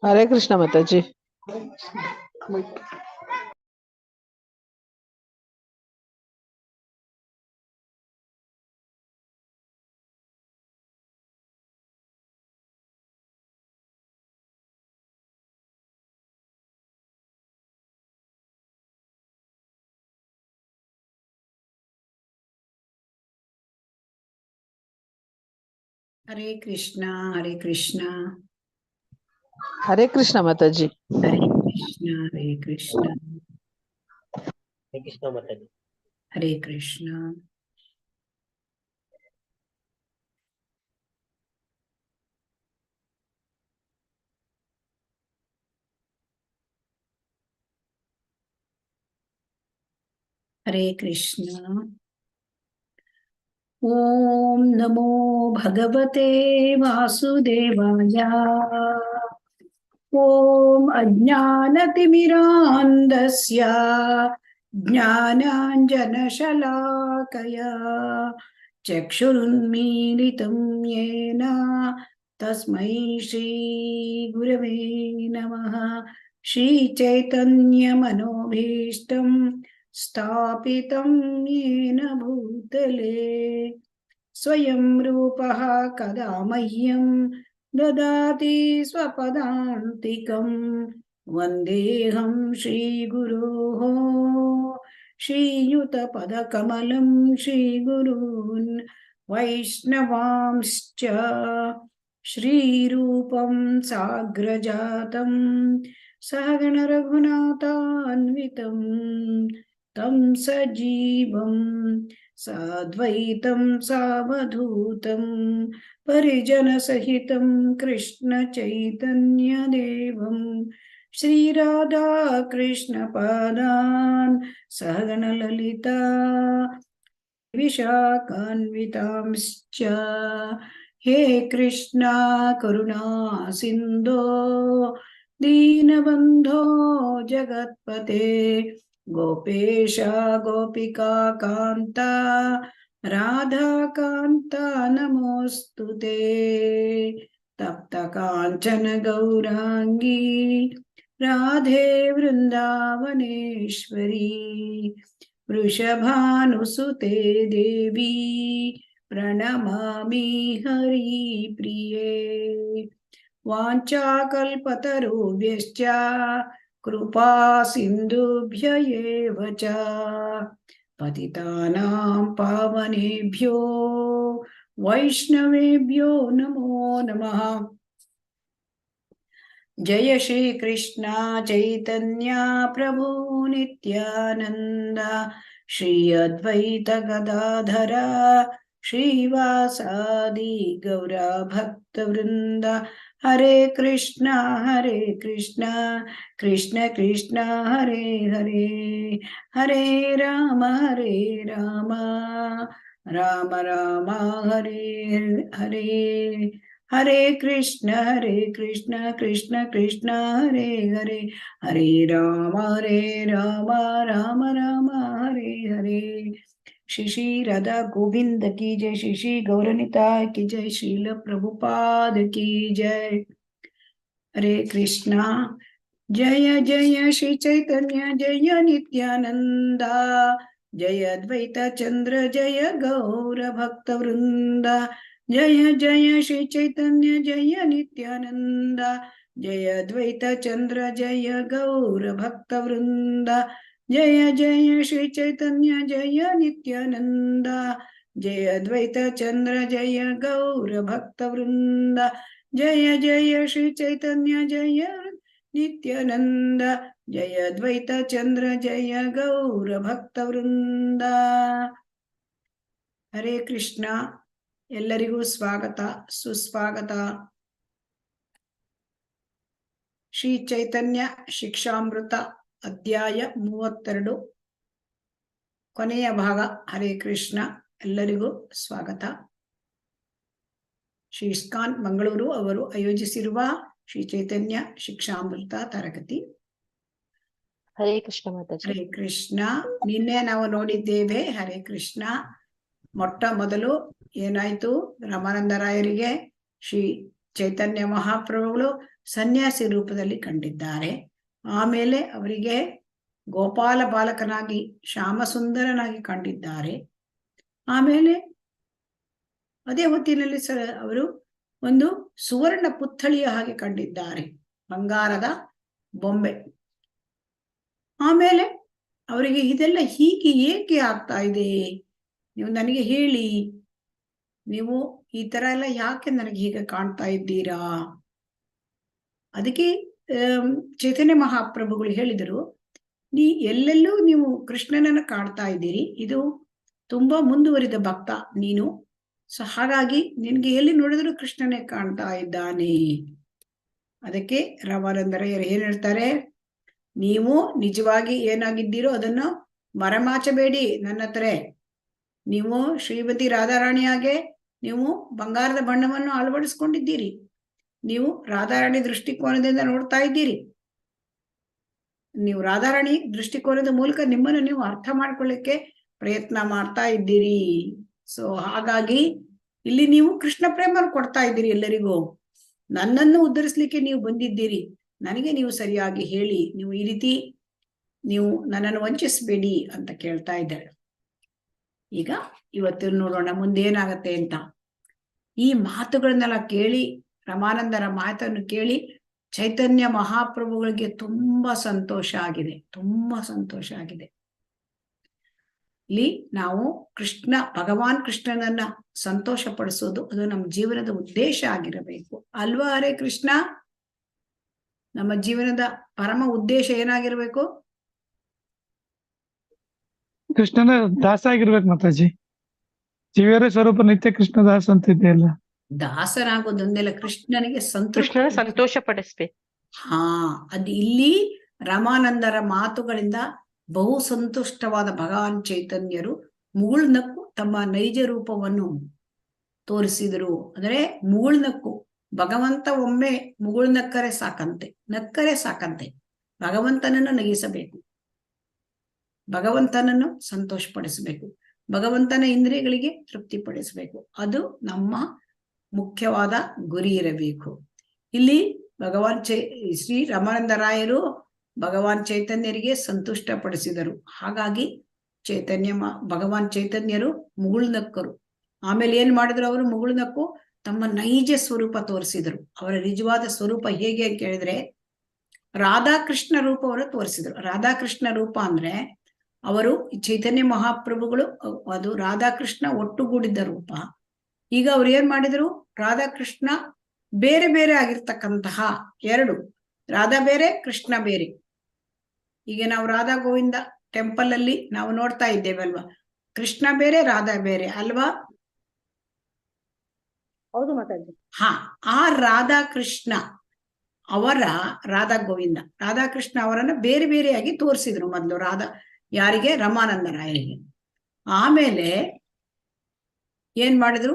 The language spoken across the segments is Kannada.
हरे कृष्ण माता जी। हरे कृष्णा हरे कृष्णा हरे कृष्ण माता जी। हरे कृष्णा हरे कृष्णा हरे कृष्णा माता जी। हरे कृष्णा। हरे कृष्णा। ओम नमो भगवते वासुदेवाय। ओम अज्ञानतिमिरान्धस्य ज्ञानाञ्जनशलाकया चक्षुरुन्मीलितं येन तस्मै श्रीगुरवे नमः। श्रीचैतन्यमनोभीष्टं स्थापितं येन भूतले स्वयं रूपः कदा मह्यं ददाति स्वपदान्तिकं। वन्देऽहं श्रीगुरोः श्रीयुतपदकमलं श्रीगुरून् वैष्णवांश्च श्रीरूपं साग्रजातं सहगणरघुनाथान्वितं तं सजीवं साद्वैतं सावधूतं परिजनसहितं कृष्णचैतन्यदेवं श्रीराधा कृष्णपादान् सहगणललिता विशाखान्वितांश्च। हे कृष्णा करुणा सिन्धो दीनबन्धो जगत्पते गोपेश गोपिका कान्ता राधाकान्ता नमोऽस्तुते। तप्तकाञ्चन गौराङ्गी राधे वृन्दावनेश्वरी वृषभानुसुते देवी प्रणमामि हरिप्रिये। वाञ्छाकल्पतरुभ्यश्च कृपा सिन्धुभ्य एव च पतितानां पावनेभ्यो वैष्णवेभ्यो नमो नमः। जय श्री कृष्ण चैतन्य प्रभु नित्यानंद श्री अद्वैत गदाधर श्रीवासादि गौरा भक्त वृंद। हरे कृष्ण कृष्ण कृष्ण हरे हरे हरे राम राम राम हरे हरे हरे कृष्ण कृष्ण कृष्ण हरे हरे हरे राम राम राम हरे हरे। श्री श्री राधा गोविंद की जय। श्री श्री गौरनिता की जय। श्रील प्रभुपाद की जय। हरे कृष्णा। जय जय श्री चैतन्य जय नित्यानंद जय अद्वैत चंद्र जय गौर भक्त वृंद। जय जय श्री चैतन्य जय नित्यानंद जय अद्वैत चंद्र जय गौर भक्त वृंद। जय जय श्री चैतन्य जय नित्यानंद जय अद्वैत चंद्र जय गौर भक्त वृंद। जय जय श्री चैतन्य जय नित्यानंद जय अद्वैत चंद्र जय गौर भक्त वृंद। हरे कृष्ण। ಎಲ್ಲರಿಗೂ ಸ್ವಾಗತ ಸುಸ್ವಾಗತ। ಶ್ರೀ ಚೈತನ್ಯ ಶಿಕ್ಷಾಮೃತ ಅಧ್ಯಾಯ 32 ಕೊನೆಯ ಭಾಗ. ಹರೇ ಕೃಷ್ಣ. ಎಲ್ಲರಿಗೂ ಸ್ವಾಗತ. ಶ್ರೀ ಇಸ್ಕಾನ್ ಮಂಗಳೂರು ಅವರು ಆಯೋಜಿಸಿರುವ ಶ್ರೀ ಚೈತನ್ಯ ಶಿಕ್ಷಾಮೃತ ತರಗತಿ. ಹರೇ ಕೃಷ್ಣ ಮಾತಾಜಿ. ಹರೇ ಕೃಷ್ಣ. ನಿನ್ನೆ ನಾವು ನೋಡಿದ್ದೇವೆ ಹರೇ ಕೃಷ್ಣ ಮೊಟ್ಟ ಮೊದಲು ಏನಾಯ್ತು, ರಾಮಾನಂದರಾಯರಿಗೆ ಶ್ರೀ ಚೈತನ್ಯ ಮಹಾಪ್ರಭುಗಳು ಸನ್ಯಾಸಿ ರೂಪದಲ್ಲಿ ಕಂಡಿದ್ದಾರೆ. ಆಮೇಲೆ ಅವರಿಗೆ ಗೋಪಾಲ ಬಾಲಕನಾಗಿ ಶ್ಯಾಮ ಸುಂದರನಾಗಿ ಕಂಡಿದ್ದಾರೆ. ಆಮೇಲೆ ಅದೇ ಹೊತ್ತಿನಲ್ಲಿ ಅವರು ಒಂದು ಸುವರ್ಣ ಪುತ್ಥಳಿಯ ಹಾಗೆ ಕಂಡಿದ್ದಾರೆ, ಬಂಗಾರದ ಬೊಂಬೆ. ಆಮೇಲೆ ಅವರಿಗೆ ಇದೆಲ್ಲ ಹೀಗೆ ಏಕೆ ಆಗ್ತಾ ಇದೆ, ನೀವು ನನಗೆ ಹೇಳಿ, ನೀವು ಈ ತರ ಎಲ್ಲ ಯಾಕೆ ನನಗೆ ಹೀಗೆ ಕಾಣ್ತಾ ಇದ್ದೀರಾ? ಅದಕ್ಕೆ ಚೈತನ್ಯ ಮಹಾಪ್ರಭುಗಳು ಹೇಳಿದರು, ಎಲ್ಲೆಲ್ಲೂ ನೀವು ಕೃಷ್ಣನನ್ನ ಕಾಣ್ತಾ ಇದ್ದೀರಿ, ಇದು ತುಂಬಾ ಮುಂದುವರಿದ ಭಕ್ತ ನೀನು, ಸೊ ಹಾಗಾಗಿ ನಿನ್ಗೆ ಎಲ್ಲಿ ನೋಡಿದ್ರು ಕೃಷ್ಣನೇ ಕಾಣ್ತಾ ಇದ್ದಾನೆ. ಅದಕ್ಕೆ ರಾಮಾನಂದರಾಯರು ಏನ್ ಹೇಳ್ತಾರೆ, ನೀವು ನಿಜವಾಗಿ ಏನಾಗಿದ್ದೀರೋ ಅದನ್ನು ಮರೆಮಾಚಬೇಡಿ ನನ್ನ ಹತ್ರ. ನೀವು ಶ್ರೀಮತಿ ರಾಧಾರಾಣಿಯಾಗೆ ನೀವು ಬಂಗಾರದ ಬಣ್ಣವನ್ನು ಅಳವಡಿಸ್ಕೊಂಡಿದ್ದೀರಿ, ನೀವು ರಾಧಾರಾಣಿ ದೃಷ್ಟಿಕೋನದಿಂದ ನೋಡ್ತಾ ಇದ್ದೀರಿ. ನೀವು ರಾಧಾರಾಣಿ ದೃಷ್ಟಿಕೋನದ ಮೂಲಕ ನಿಮ್ಮನ್ನು ನೀವು ಅರ್ಥ ಮಾಡ್ಕೊಳ್ಳಿಕ್ಕೆ ಪ್ರಯತ್ನ ಮಾಡ್ತಾ ಇದ್ದೀರಿ. ಸೊ ಹಾಗಾಗಿ ಇಲ್ಲಿ ನೀವು ಕೃಷ್ಣ ಪ್ರೇಮ ಕೊಡ್ತಾ ಇದ್ದೀರಿ ಎಲ್ಲರಿಗೂ. ನನ್ನನ್ನು ಉದ್ಧರಿಸ್ಲಿಕ್ಕೆ ನೀವು ಬಂದಿದ್ದೀರಿ, ನನಗೆ ನೀವು ಸರಿಯಾಗಿ ಹೇಳಿ, ನೀವು ಈ ರೀತಿ ನೀವು ನನ್ನನ್ನು ವಂಚಿಸಬೇಡಿ ಅಂತ ಕೇಳ್ತಾ ಇದ್ದಾಳೆ. ಈಗ ಇವತ್ತು ನೋಡೋಣ ಮುಂದೇನಾಗತ್ತೆ ಅಂತ. ಈ ಮಾತುಗಳನ್ನೆಲ್ಲ ಕೇಳಿ, ರಮಾನಂದರ ಮಾತನ್ನು ಕೇಳಿ ಚೈತನ್ಯ ಮಹಾಪ್ರಭುಗಳಿಗೆ ತುಂಬಾ ಸಂತೋಷ ಆಗಿದೆ, ತುಂಬಾ ಸಂತೋಷ ಆಗಿದೆ. ಇಲ್ಲಿ ನಾವು ಭಗವಾನ್ ಕೃಷ್ಣನನ್ನ ಸಂತೋಷ ಪಡಿಸೋದು ಅದು ನಮ್ಮ ಜೀವನದ ಉದ್ದೇಶ ಆಗಿರಬೇಕು ಅಲ್ವಾ? ಹರೇ ಕೃಷ್ಣ. ನಮ್ಮ ಜೀವನದ ಪರಮ ಉದ್ದೇಶ ಏನಾಗಿರ್ಬೇಕು? ಕೃಷ್ಣನ ದಾಸ ಆಗಿರ್ಬೇಕು ಮಾತಾಜಿ. ಜೀವರ ಸ್ವರೂಪ ನಿತ್ಯ ಕೃಷ್ಣ ದಾಸ ಅಂತ ಇದೆಯಲ್ಲ, ದಾಸನಾಗೋದೊಂದೆಲ್ಲ ಕೃಷ್ಣನಿಗೆ ಕೃಷ್ಣನ ಸಂತೋಷ ಪಡಿಸ್ಬೇಕು. ಹಾ, ಅದು ಇಲ್ಲಿ ರಾಮಾನಂದರ ಮಾತುಗಳಿಂದ ಬಹು ಸಂತುಷ್ಟವಾದ ಭಗವಾನ್ ಚೈತನ್ಯರು ಮುಗುಳ್ನಕ್ಕು ತಮ್ಮ ನೈಜ ರೂಪವನ್ನು ತೋರಿಸಿದರು. ಅಂದ್ರೆ ಮುಗುಳ್ನಕ್ಕು, ಭಗವಂತ ಒಮ್ಮೆ ಮುಗುಳ್ನಕ್ಕರೆ ಸಾಕಂತೆ, ನಕ್ಕರೆ ಸಾಕಂತೆ. ಭಗವಂತನನ್ನು ನಗಿಸಬೇಕು, ಭಗವಂತನನ್ನು ಸಂತೋಷಪಡಿಸಬೇಕು, ಭಗವಂತನ ಇಂದ್ರಿಯಗಳಿಗೆ ತೃಪ್ತಿಪಡಿಸಬೇಕು. ಅದು ನಮ್ಮ ಮುಖ್ಯವಾದ ಗುರಿ ಇರಬೇಕು. ಇಲ್ಲಿ ಶ್ರೀ ರಾಮಾನಂದರಾಯರು ಭಗವಾನ್ ಚೈತನ್ಯರಿಗೆ ಸಂತುಷ್ಟ ಪಡಿಸಿದರು. ಹಾಗಾಗಿ ಭಗವಾನ್ ಚೈತನ್ಯರು ಮುಗುಳ್ನಕ್ಕರು. ಆಮೇಲೆ ಏನ್ ಮಾಡಿದ್ರು ಅವರು? ಮುಗುಳ್ನಕ್ಕು ತಮ್ಮ ನೈಜ ಸ್ವರೂಪ ತೋರಿಸಿದರು. ಅವರ ನಿಜವಾದ ಸ್ವರೂಪ ಹೇಗೆ ಅಂತ ಕೇಳಿದ್ರೆ ರಾಧಾಕೃಷ್ಣ ರೂಪವನ್ನು ತೋರಿಸಿದರು. ರಾಧಾಕೃಷ್ಣ ರೂಪ ಅಂದ್ರೆ ಅವರು ಚೈತನ್ಯ ಮಹಾಪ್ರಭುಗಳು ಅದು ರಾಧಾಕೃಷ್ಣ ಒಟ್ಟುಗೂಡಿದ್ದ ರೂಪ. ಈಗ ಅವ್ರು ಏನ್ ಮಾಡಿದ್ರು? ರಾಧಾಕೃಷ್ಣ ಬೇರೆ ಬೇರೆ ಆಗಿರ್ತಕ್ಕಂತಹ ಎರಡು, ರಾಧಾ ಬೇರೆ ಕೃಷ್ಣ ಬೇರೆ. ಈಗ ನಾವು ರಾಧಾ ಗೋವಿಂದ ಟೆಂಪಲ್ ಅಲ್ಲಿ ನಾವು ನೋಡ್ತಾ ಇದ್ದೇವೆ ಅಲ್ವಾ, ಕೃಷ್ಣ ಬೇರೆ ರಾಧಾ ಬೇರೆ ಅಲ್ವಾ? ಹೌದು ಮಾತಾಜಿ. ಹಾ, ಆ ರಾಧಾಕೃಷ್ಣ ಅವರ ರಾಧಾ ಗೋವಿಂದ ರಾಧಾಕೃಷ್ಣ ಅವರನ್ನ ಬೇರೆ ಬೇರೆಯಾಗಿ ತೋರಿಸಿದ್ರು ಮೊದಲು. ಯಾರಿಗೆ? ರಾಮಾನಂದರಾಯರಿಗೆ. ಆಮೇಲೆ ಏನ್ ಮಾಡಿದ್ರು?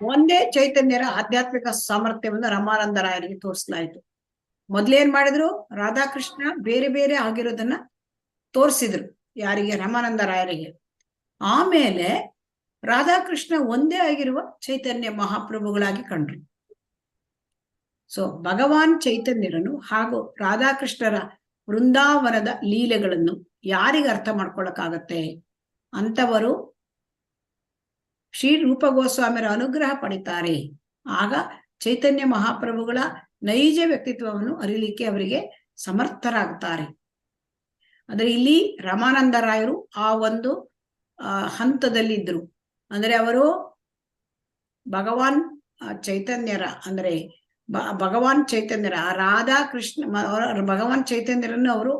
ಒಂದೇ ಚೈತನ್ಯರ ಆಧ್ಯಾತ್ಮಿಕ ಸಾಮರ್ಥ್ಯವನ್ನು ರಾಮಾನಂದರಾಯರಿಗೆ ತೋರಿಸಲಾಯಿತು. ಮೊದ್ಲೇನ್ ಮಾಡಿದ್ರು? ರಾಧಾಕೃಷ್ಣ ಬೇರೆ ಬೇರೆ ಆಗಿರೋದನ್ನ ತೋರಿಸಿದ್ರು. ಯಾರಿಗೆ? ರಾಮಾನಂದರಾಯರಿಗೆ. ಆಮೇಲೆ ರಾಧಾಕೃಷ್ಣ ಒಂದೇ ಆಗಿರುವ ಚೈತನ್ಯ ಮಹಾಪ್ರಭುಗಳಾಗಿ ಕಂಡ್ರು. ಸೊ ಭಗವಾನ್ ಚೈತನ್ಯರನ್ನು ಹಾಗೂ ರಾಧಾಕೃಷ್ಣರ ವೃಂದಾವನದ ಲೀಲೆಗಳನ್ನು ಯಾರಿಗೆ ಅರ್ಥ ಮಾಡ್ಕೊಳಕ್ಕಾಗತ್ತೆ? ಅಂತವರು ಶ್ರೀ ರೂಪ ಗೋಸ್ವಾಮಿಯರ ಅನುಗ್ರಹ ಪಡಿತಾರೆ. ಆಗ ಚೈತನ್ಯ ಮಹಾಪ್ರಭುಗಳ ನೈಜ ವ್ಯಕ್ತಿತ್ವವನ್ನು ಅರಿಲಿಕ್ಕೆ ಅವರಿಗೆ ಸಮರ್ಥರಾಗ್ತಾರೆ. ಅಂದ್ರೆ ಇಲ್ಲಿ ರಾಮಾನಂದರಾಯರು ಆ ಒಂದು ಹಂತದಲ್ಲಿದ್ರು. ಅಂದ್ರೆ ಅವರು ಭಗವಾನ್ ಚೈತನ್ಯರ ಅಂದ್ರೆ ಭಗವಾನ್ ಚೈತನ್ಯರ ರಾಧಾಕೃಷ್ಣ ಭಗವಾನ್ ಚೈತನ್ಯರನ್ನು ಅವರು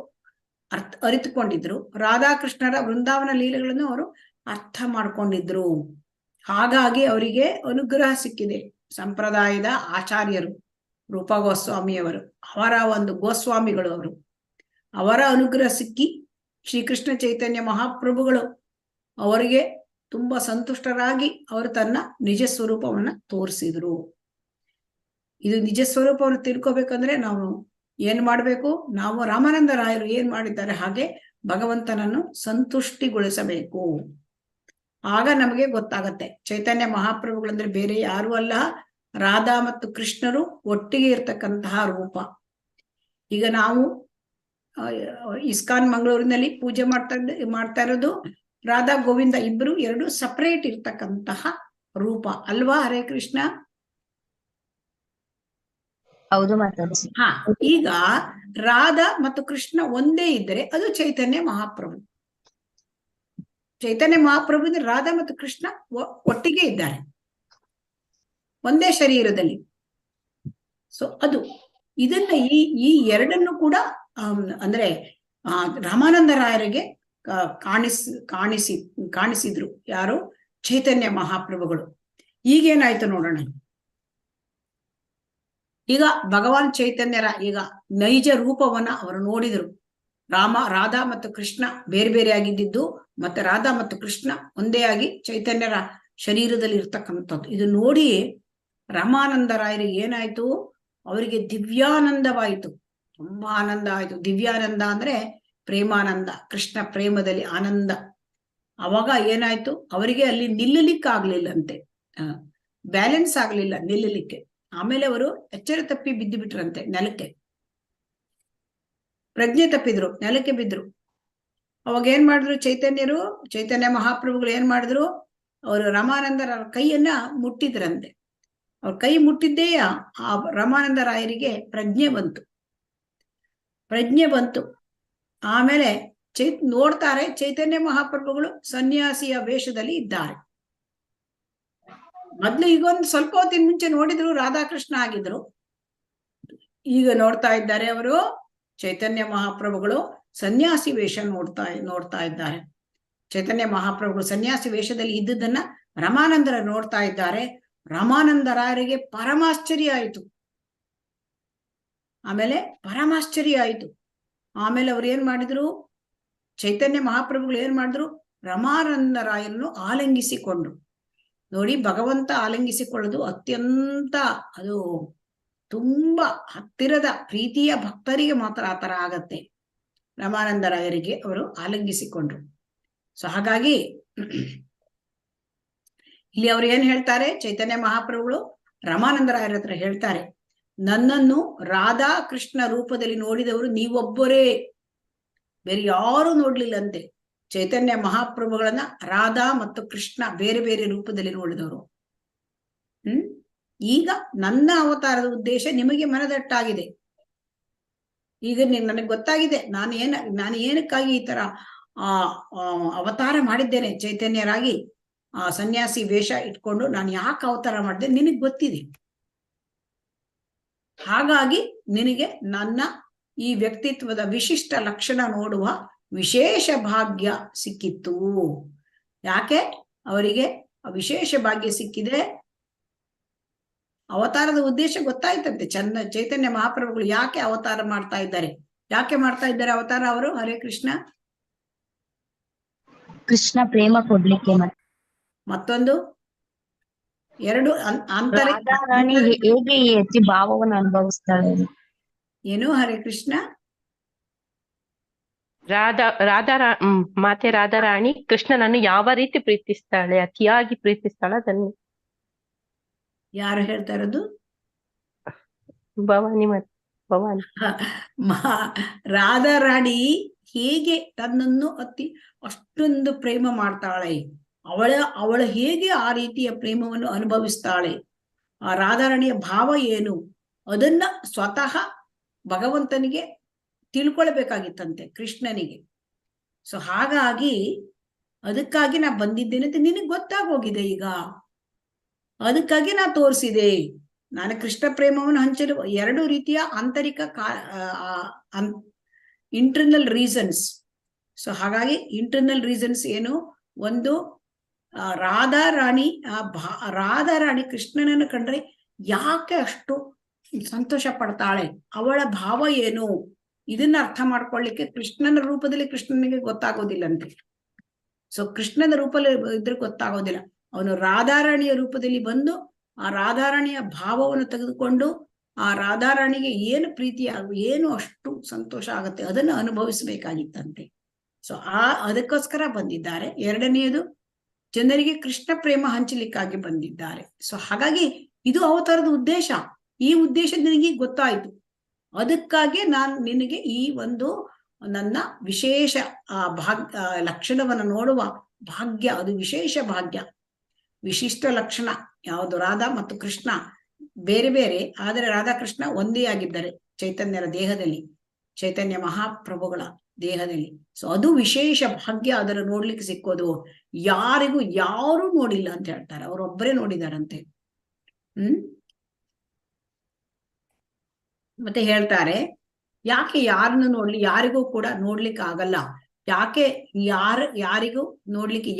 ಅರಿತುಕೊಂಡಿದ್ರು. ರಾಧಾಕೃಷ್ಣರ ವೃಂದಾವನ ಲೀಲೆಗಳನ್ನು ಅವರು ಅರ್ಥ ಮಾಡ್ಕೊಂಡಿದ್ರು. ಹಾಗಾಗಿ ಅವರಿಗೆ ಅನುಗ್ರಹ ಸಿಕ್ಕಿದೆ. ಸಂಪ್ರದಾಯದ ಆಚಾರ್ಯರು ರೂಪ ಗೋಸ್ವಾಮಿಯವರು, ಅವರ ಒಂದು ಗೋಸ್ವಾಮಿಗಳು ಅವರು, ಅವರ ಅನುಗ್ರಹ ಸಿಕ್ಕಿ ಶ್ರೀಕೃಷ್ಣ ಚೈತನ್ಯ ಮಹಾಪ್ರಭುಗಳು ಅವರಿಗೆ ತುಂಬಾ ಸಂತುಷ್ಟರಾಗಿ ಅವರು ತನ್ನ ನಿಜ ಸ್ವರೂಪವನ್ನ ತೋರಿಸಿದ್ರು. ಇದು ನಿಜ ಸ್ವರೂಪವನ್ನು ತಿಳ್ಕೊಬೇಕಂದ್ರೆ ನಾವು ಏನ್ ಮಾಡ್ಬೇಕು? ನಾವು ರಾಮಾನಂದರಾಯರು ಏನ್ ಮಾಡಿದ್ದಾರೆ ಹಾಗೆ ಭಗವಂತನನ್ನು ಸಂತುಷ್ಟಿಗೊಳಿಸಬೇಕು. ಆಗ ನಮಗೆ ಗೊತ್ತಾಗತ್ತೆ ಚೈತನ್ಯ ಮಹಾಪ್ರಭುಗಳಂದ್ರೆ ಬೇರೆ ಯಾರು ಅಲ್ಲ, ರಾಧಾ ಮತ್ತು ಕೃಷ್ಣರು ಒಟ್ಟಿಗೆ ಇರ್ತಕ್ಕಂತಹ ರೂಪ. ಈಗ ನಾವು ಇಸ್ಕಾನ್ ಮಂಗಳೂರಿನಲ್ಲಿ ಪೂಜೆ ಮಾಡ್ತಾ ಇರೋದು ರಾಧಾ ಗೋವಿಂದ ಇಬ್ರು ಎರಡು ಸಪರೇಟ್ ಇರ್ತಕ್ಕಂತಹ ರೂಪ ಅಲ್ವಾ? ಹರೇ ಕೃಷ್ಣ. ಹೌದು ಮಾತಾಜಿ. ಹಾ, ಈಗ ರಾಧಾ ಮತ್ತು ಕೃಷ್ಣ ಒಂದೇ ಇದ್ದರೆ ಅದು ಚೈತನ್ಯ ಮಹಾಪ್ರಭು. ಚೈತನ್ಯ ಮಹಾಪ್ರಭು ಅಂದ್ರೆ ರಾಧಾ ಮತ್ತು ಕೃಷ್ಣ ಒಟ್ಟಿಗೆ ಇದ್ದಾರೆ ಒಂದೇ ಶರೀರದಲ್ಲಿ. ಸೊ ಅದು ಇದನ್ನ ಈ ಎರಡನ್ನು ಕೂಡ ಅಂದ್ರೆ ರಾಮಾನಂದರಾಯರಿಗೆ ಕಾಣಿಸಿದ್ರು ಯಾರು? ಚೈತನ್ಯ ಮಹಾಪ್ರಭುಗಳು. ಈಗೇನಾಯ್ತು ನೋಡೋಣ. ಈಗ ಭಗವಾನ್ ಚೈತನ್ಯರ ಈಗ ನೈಜ ರೂಪವನ್ನ ಅವರು ನೋಡಿದ್ರು. ರಾಧಾ ಮತ್ತು ಕೃಷ್ಣ ಬೇರೆ ಬೇರೆ ಆಗಿದ್ದು ಮತ್ತೆ ರಾಧಾ ಮತ್ತು ಕೃಷ್ಣ ಒಂದೇ ಆಗಿ ಚೈತನ್ಯರ ಶರೀರದಲ್ಲಿ ಇರ್ತಕ್ಕಂಥದ್ದು. ಇದು ನೋಡಿ ರಾಮಾನಂದರಾಯರಿಗೆ ಏನಾಯ್ತು? ಅವರಿಗೆ ದಿವ್ಯಾನಂದವಾಯಿತು, ತುಂಬಾ ಆನಂದ ಆಯ್ತು. ದಿವ್ಯಾನಂದ ಅಂದ್ರೆ ಪ್ರೇಮಾನಂದ, ಕೃಷ್ಣ ಪ್ರೇಮದಲ್ಲಿ ಆನಂದ. ಅವಾಗ ಏನಾಯ್ತು? ಅವರಿಗೆ ಅಲ್ಲಿ ನಿಲ್ಲಲಿಕ್ಕಾಗ್ಲಿಲ್ಲಂತೆ, ಬ್ಯಾಲೆನ್ಸ್ ಆಗ್ಲಿಲ್ಲ ನಿಲ್ಲಲಿಕ್ಕೆ. ಆಮೇಲೆ ಅವರು ಎಚ್ಚರ ತಪ್ಪಿ ಬಿದ್ದು ಬಿಟ್ರಂತೆ ನೆಲಕ್ಕೆ, ಪ್ರಜ್ಞೆ ತಪ್ಪಿದ್ರು, ನೆಲಕ್ಕೆ ಬಿದ್ರು. ಅವಾಗ ಏನ್ ಮಾಡಿದ್ರು ಚೈತನ್ಯ ಮಹಾಪ್ರಭುಗಳು ಏನ್ ಮಾಡಿದ್ರು? ಅವರು ರಾಮಾನಂದರ ಕೈಯನ್ನ ಮುಟ್ಟಿದ್ರಂತೆ. ಅವ್ರ ಕೈ ಮುಟ್ಟಿದ್ದೇ ಆ ರಾಮಾನಂದರಾಯರಿಗೆ ಪ್ರಜ್ಞೆ ಬಂತು. ಆಮೇಲೆ ನೋಡ್ತಾರೆ ಚೈತನ್ಯ ಮಹಾಪ್ರಭುಗಳು ಸನ್ಯಾಸಿಯ ವೇಷದಲ್ಲಿ ಇದ್ದಾರೆ. ಮೊದ್ಲು ಈಗೊಂದು ಸ್ವಲ್ಪ ಹೊತ್ತಿನ ಮುಂಚೆ ನೋಡಿದ್ರು ರಾಧಾಕೃಷ್ಣ ಆಗಿದ್ರು, ಈಗ ನೋಡ್ತಾ ಇದ್ದಾರೆ ಅವರು ಚೈತನ್ಯ ಮಹಾಪ್ರಭುಗಳು ಸನ್ಯಾಸಿ ವೇಷ ನೋಡ್ತಾ ಇದ್ದಾರೆ. ಚೈತನ್ಯ ಮಹಾಪ್ರಭುಗಳು ಸನ್ಯಾಸಿ ವೇಷದಲ್ಲಿ ಇದ್ದುದನ್ನ ರಾಮಾನಂದರ ನೋಡ್ತಾ ಇದ್ದಾರೆ. ರಾಮಾನಂದರಾಯರಿಗೆ ಪರಮಾಶ್ಚರ್ಯ ಆಯಿತು. ಆಮೇಲೆ ಅವ್ರು ಏನ್ ಮಾಡಿದ್ರು? ಚೈತನ್ಯ ಮಹಾಪ್ರಭುಗಳು ಏನ್ ಮಾಡಿದ್ರು? ರಾಮಾನಂದರಾಯರನ್ನು ಆಲಿಂಗಿಸಿಕೊಂಡ್ರು. ನೋಡಿ, ಭಗವಂತ ಆಲಿಂಗಿಸಿಕೊಳ್ಳೋದು ಅತ್ಯಂತ ಅದು ತುಂಬಾ ಹತ್ತಿರದ ಪ್ರೀತಿಯ ಭಕ್ತರಿಗೆ ಮಾತ್ರ ಆತರ ಆಗತ್ತೆ. ರಾಮಾನಂದರಾಯರಿಗೆ ಅವರು ಆಲಿಂಗಿಸಿಕೊಂಡ್ರು. ಸೊ ಹಾಗಾಗಿ ಇಲ್ಲಿ ಅವ್ರು ಏನ್ ಹೇಳ್ತಾರೆ? ಚೈತನ್ಯ ಮಹಾಪ್ರಭುಗಳು ರಾಮಾನಂದರಾಯರ ಹತ್ರ ಹೇಳ್ತಾರೆ, ನನ್ನನ್ನು ರಾಧಾ ಕೃಷ್ಣ ರೂಪದಲ್ಲಿ ನೋಡಿದವರು ನೀವೊಬ್ಬರೇ, ಬೇರೆ ಯಾರು ನೋಡ್ಲಿಲ್ಲಂತೆ. ಚೈತನ್ಯ ಮಹಾಪ್ರಭುಗಳನ್ನ ರಾಧಾ ಮತ್ತು ಕೃಷ್ಣ ಬೇರೆ ಬೇರೆ ರೂಪದಲ್ಲಿ ನೋಡಿದವರು. ಈಗ ನನ್ನ ಅವತಾರದ ಉದ್ದೇಶ ನಿಮಗೆ ಮನದಟ್ಟಾಗಿದೆ. ಈಗ ನನಗೆ ಗೊತ್ತಾಗಿದೆ ನಾನು ಏನಕ್ಕಾಗಿ ಈ ತರ ಅವತಾರ ಮಾಡಿದ್ದೇನೆ. ಚೈತನ್ಯರಾಗಿ ಸನ್ಯಾಸಿ ವೇಷ ಇಟ್ಕೊಂಡು ನಾನು ಯಾಕೆ ಅವತಾರ ಮಾಡಿದೆ ನಿನಗೆ ಗೊತ್ತಿದೆ. ಹಾಗಾಗಿ ನಿನಗೆ ನನ್ನ ಈ ವ್ಯಕ್ತಿತ್ವದ ವಿಶಿಷ್ಟ ಲಕ್ಷಣ ನೋಡುವ ವಿಶೇಷ ಭಾಗ್ಯ ಸಿಕ್ಕಿತ್ತು. ಯಾಕೆ ಅವರಿಗೆ ವಿಶೇಷ ಭಾಗ್ಯ ಸಿಕ್ಕಿದೆ? ಅವತಾರದ ಉದ್ದೇಶ ಗೊತ್ತಾಯ್ತಂತೆ. ಚೈತನ್ಯ ಮಹಾಪ್ರಭುಗಳು ಯಾಕೆ ಅವತಾರ ಮಾಡ್ತಾ ಇದ್ದಾರೆ ಅವತಾರ ಅವರು? ಹರೇ ಕೃಷ್ಣ. ಕೃಷ್ಣ ಪ್ರೇಮ ಕೊಡ್ಲಿಕ್ಕೆ. ಮತ್ತೊಂದು ಎರಡು ರಾಧಾರಾಣಿ ಹೇಗೆ ಈ ಹೆಚ್ಚು ಭಾವವನ್ನು ಅನುಭವಿಸ್ತಾಳೆ? ಏನು? ಹರೇ ಕೃಷ್ಣ. ಮಾತೆ ರಾಧಾರಾಣಿ ಕೃಷ್ಣನನ್ನು ಯಾವ ರೀತಿ ಪ್ರೀತಿಸ್ತಾಳೆ, ಅತಿಯಾಗಿ ಪ್ರೀತಿಸ್ತಾಳೆ ಅದನ್ನು ಯಾರು ಹೇಳ್ತಾ ಇರೋದು? ಭವಾನಿ. ರಾಧಾರಾಣಿ ಹೇಗೆ ತನ್ನನ್ನು ಅಷ್ಟೊಂದು ಪ್ರೇಮ ಮಾಡ್ತಾಳೆ, ಅವಳ ಹೇಗೆ ಆ ರೀತಿಯ ಪ್ರೇಮವನ್ನು ಅನುಭವಿಸ್ತಾಳೆ, ಆ ರಾಧಾರಾಣಿಯ ಭಾವ ಏನು, ಅದನ್ನ ಸ್ವತಃ ಭಗವಂತನಿಗೆ ತಿಳ್ಕೊಳ್ಬೇಕಾಗಿತ್ತಂತೆ, ಕೃಷ್ಣನಿಗೆ. ಸೊ ಹಾಗಾಗಿ ಅದಕ್ಕಾಗಿ ನಾ ಬಂದಿದ್ದೇನೆ ಅಂತ ನಿನಗೆ ಗೊತ್ತಾಗೋಗಿದೆ. ಈಗ ಅದಕ್ಕಾಗಿ ನಾ ತೋರಿಸಿದೆ. ನಾನು ಕೃಷ್ಣ ಪ್ರೇಮವನ್ನು ಹಂಚಲು ಎರಡು ರೀತಿಯ ಆಂತರಿಕ ಇಂಟರ್ನಲ್ ರೀಸನ್ಸ್. ಸೊ ಹಾಗಾಗಿ ಇಂಟರ್ನಲ್ ರೀಸನ್ಸ್ ಏನು? ಒಂದು ರಾಧಾರಾಣಿ ಕೃಷ್ಣನನ್ನು ಕಂಡ್ರೆ ಯಾಕೆ ಅಷ್ಟು ಸಂತೋಷ ಪಡ್ತಾಳೆ, ಅವಳ ಭಾವ ಏನು, ಇದನ್ನ ಅರ್ಥ ಮಾಡ್ಕೊಳ್ಳಿಕ್ಕೆ ಕೃಷ್ಣನ ರೂಪದಲ್ಲಿ ಕೃಷ್ಣನಿಗೆ ಗೊತ್ತಾಗೋದಿಲ್ಲಂತೆ. ಸೊ ಕೃಷ್ಣನ ರೂಪದಲ್ಲಿ ಇದ್ರೆ ಗೊತ್ತಾಗೋದಿಲ್ಲ. ಅವನು ರಾಧಾರಾಣಿಯ ರೂಪದಲ್ಲಿ ಬಂದು ಆ ರಾಧಾರಾಣಿಯ ಭಾವವನ್ನು ತೆಗೆದುಕೊಂಡು ಆ ರಾಧಾರಾಣಿಗೆ ಏನು ಪ್ರೀತಿ ಏನು ಅಷ್ಟು ಸಂತೋಷ ಆಗತ್ತೆ ಅದನ್ನು ಅನುಭವಿಸ್ಬೇಕಾಗಿತ್ತಂತೆ. ಸೊ ಅದಕ್ಕೋಸ್ಕರ ಬಂದಿದ್ದಾರೆ. ಎರಡನೆಯದು ಜನರಿಗೆ ಕೃಷ್ಣ ಪ್ರೇಮ ಹಂಚಲಿಕ್ಕಾಗಿ ಬಂದಿದ್ದಾರೆ. ಸೊ ಹಾಗಾಗಿ ಇದು ಅವತಾರದ ಉದ್ದೇಶ. ಈ ಉದ್ದೇಶ ನಿನಗೆ ಗೊತ್ತಾಯ್ತು. ಅದಕ್ಕಾಗಿ ನಾನು ನಿನಗೆ ಈ ಒಂದು ನನ್ನ ವಿಶೇಷ ಲಕ್ಷಣವನ್ನು ನೋಡುವ ಭಾಗ್ಯ, ಅದು ವಿಶೇಷ ಭಾಗ್ಯ, ವಿಶಿಷ್ಟ ಲಕ್ಷಣ. ಯಾವುದು ರಾಧಾ ಮತ್ತು ಕೃಷ್ಣ ಬೇರೆ ಬೇರೆ, ಆದರೆ ರಾಧಾಕೃಷ್ಣ ಒಂದೇ ಆಗಿದ್ದಾರೆ ಚೈತನ್ಯರ ದೇಹದಲ್ಲಿ, ಚೈತನ್ಯ ಮಹಾಪ್ರಭುಗಳ ದೇಹದಲ್ಲಿ. ಸೊ ಅದು ವಿಶೇಷ ಭಾಗ್ಯ. ಅದನ್ನು ನೋಡ್ಲಿಕ್ಕೆ ಸಿಕ್ಕೋದು ಯಾರಿಗೂ ಯಾರು ನೋಡಿಲ್ಲ ಅಂತ ಹೇಳ್ತಾರೆ, ಅವರೊಬ್ಬರೇ ನೋಡಿದಾರಂತೆ. ಮತ್ತೆ ಹೇಳ್ತಾರೆ, ಯಾಕೆ ಯಾರನ್ನು ಯಾರಿಗೂ ಕೂಡ ನೋಡ್ಲಿಕ್ಕೆ ಆಗಲ್ಲ, ಯಾಕೆ ಯಾರಿಗೂ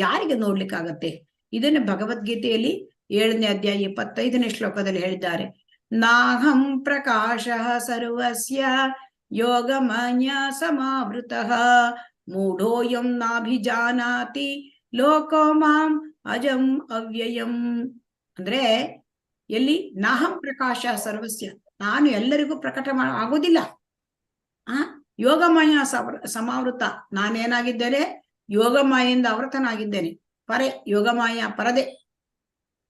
ಯಾರಿಗೆ ನೋಡ್ಲಿಕ್ಕೆ ಆಗತ್ತೆ? ಇದನ್ನ ಭಗವದ್ಗೀತೆಯಲ್ಲಿ 7ನೇ ಅಧ್ಯಾಯ 25ನೇ ಶ್ಲೋಕದಲ್ಲಿ ಹೇಳಿದ್ದಾರೆ. ನಾಹಂ ಪ್ರಕಾಶ ಸರ್ವಸ್ಯ ಯೋಗಮಾನ್ಯ ಸಮಾವೃತಃ ಮೂಢೋಯಂ ನಾಭಿಜಾನಾತಿ ಲೋಕೋ ಮಾಂ ಅಜಂ ಅವ್ಯಯಂ. ಅಂದ್ರೆ ಎಲ್ಲಿ ನಾಹಂ ಪ್ರಕಾಶ ಸರ್ವಸ್ಯ, ನಾನು ಎಲ್ಲರಿಗೂ ಪ್ರಕಟ ಆಗೋದಿಲ್ಲ. ಯೋಗಮಾಯ ಸಮಾವೃತ, ನಾನೇನಾಗಿದ್ದೇನೆ? ಯೋಗಮಾಯಿಂದ ಆವೃತನಾಗಿದ್ದೇನೆ. ಯೋಗಮಾಯ ಪರದೆ.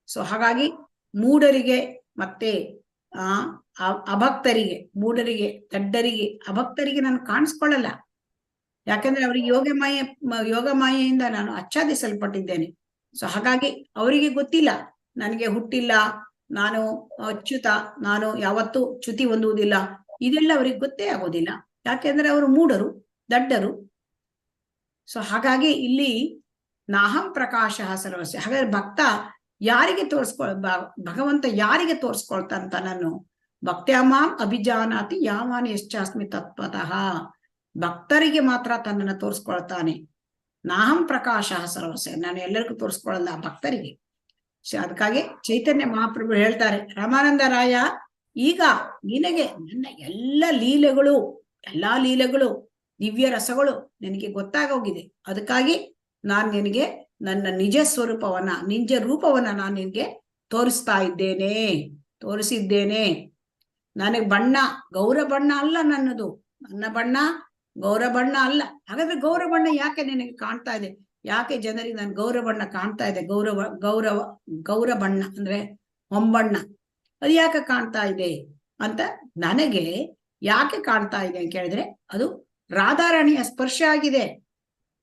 ಸೊ ಹಾಗಾಗಿ ಮೂಢರಿಗೆ ಮತ್ತೆ ಅಭಕ್ತರಿಗೆ, ಮೂಢರಿಗೆ, ದಡ್ಡರಿಗೆ, ಅಭಕ್ತರಿಗೆ ನಾನು ಕಾಣಿಸ್ಕೊಳ್ಳಲ್ಲ. ಯಾಕಂದ್ರೆ ಅವರಿಗೆ ಯೋಗಮಾಯೆಯಿಂದ ನಾನು ಆಚ್ಛಾದಿಸಲ್ಪಟ್ಟಿದ್ದೇನೆ. ಸೊ ಹಾಗಾಗಿ ಅವರಿಗೆ ಗೊತ್ತಿಲ್ಲ ನನಗೆ ಹುಟ್ಟಿಲ್ಲ, ನಾನು ಅಚ್ಯುತ, ನಾನು ಯಾವತ್ತೂ ಚ್ಯುತಿ ಹೊಂದುವುದಿಲ್ಲ, ಇದೆಲ್ಲ ಅವ್ರಿಗೆ ಗೊತ್ತೇ ಆಗೋದಿಲ್ಲ. ಯಾಕೆಂದ್ರೆ ಅವರು ಮೂಢರು, ದಡ್ಡರು. ಸೊ ಹಾಗಾಗಿ ಇಲ್ಲಿ ನಾಹಂ ಪ್ರಕಾಶ ಸರ್ವಸ್ಯ. ಹಾಗಾದ್ರೆ ಭಕ್ತ ಯಾರಿಗೆ ಭಗವಂತ ಯಾರಿಗೆ ತೋರಿಸ್ಕೊಳ್ತಾನಂತ? ನಾನು ಭಕ್ತ್ಯಾಮಾಂ ಅಭಿಜಾನಾತಿ ಯಾವಾನ್ ಯಶ್ಚಾಸ್ಮಿ ತತ್ವತಃ. ಭಕ್ತರಿಗೆ ಮಾತ್ರ ತನ್ನನ್ನು ತೋರಿಸ್ಕೊಳ್ತಾನೆ. ನಾಹಂ ಪ್ರಕಾಶ ಸರ್ವಸ್ಯ, ನಾನು ಎಲ್ಲರಿಗೂ ತೋರಿಸ್ಕೊಳ್ಳಲ್ಲ, ಭಕ್ತರಿಗೆ. ಅದಕ್ಕಾಗಿ ಚೈತನ್ಯ ಮಹಾಪ್ರಭು ಹೇಳ್ತಾರೆ, ರಾಮಾನಂದ ರಾಯ, ಈಗ ನಿನಗೆ ನನ್ನ ಎಲ್ಲಾ ಲೀಲೆಗಳು ದಿವ್ಯ ರಸಗಳು ನಿನಗೆ ಗೊತ್ತಾಗೋಗಿದೆ. ಅದಕ್ಕಾಗಿ ನಾನು ನಿನಗೆ ನನ್ನ ನಿಜ ಸ್ವರೂಪವನ್ನ, ನಿಜ ರೂಪವನ್ನ ನಾನು ನಿನಗೆ ತೋರಿಸಿದ್ದೇನೆ. ನನಗೆ ಬಣ್ಣ ಗೌರ ಬಣ್ಣ ಅಲ್ಲ ನನ್ನದು, ನನ್ನ ಬಣ್ಣ ಗೌರ ಬಣ್ಣ ಅಲ್ಲ. ಹಾಗಾದ್ರೆ ಗೌರ ಬಣ್ಣ ಯಾಕೆ ನಿನಗೆ ಕಾಣ್ತಾ ಇದೆ? ಯಾಕೆ ಜನರಿಗೆ ನಾನು ಗೌರ ಬಣ್ಣ ಕಾಣ್ತಾ ಇದೆ? ಗೌರ ಬಣ್ಣ ಅಂದ್ರೆ ಹೊಂಬಣ್ಣ, ಅದು ಯಾಕೆ ಕಾಣ್ತಾ ಇದೆ ಅಂತ ನನಗೆ ಯಾಕೆ ಕಾಣ್ತಾ ಇದೆ ಅಂತ ಕೇಳಿದ್ರೆ, ಅದು ರಾಧಾರಾಣಿಯ ಸ್ಪರ್ಶ ಆಗಿದೆ.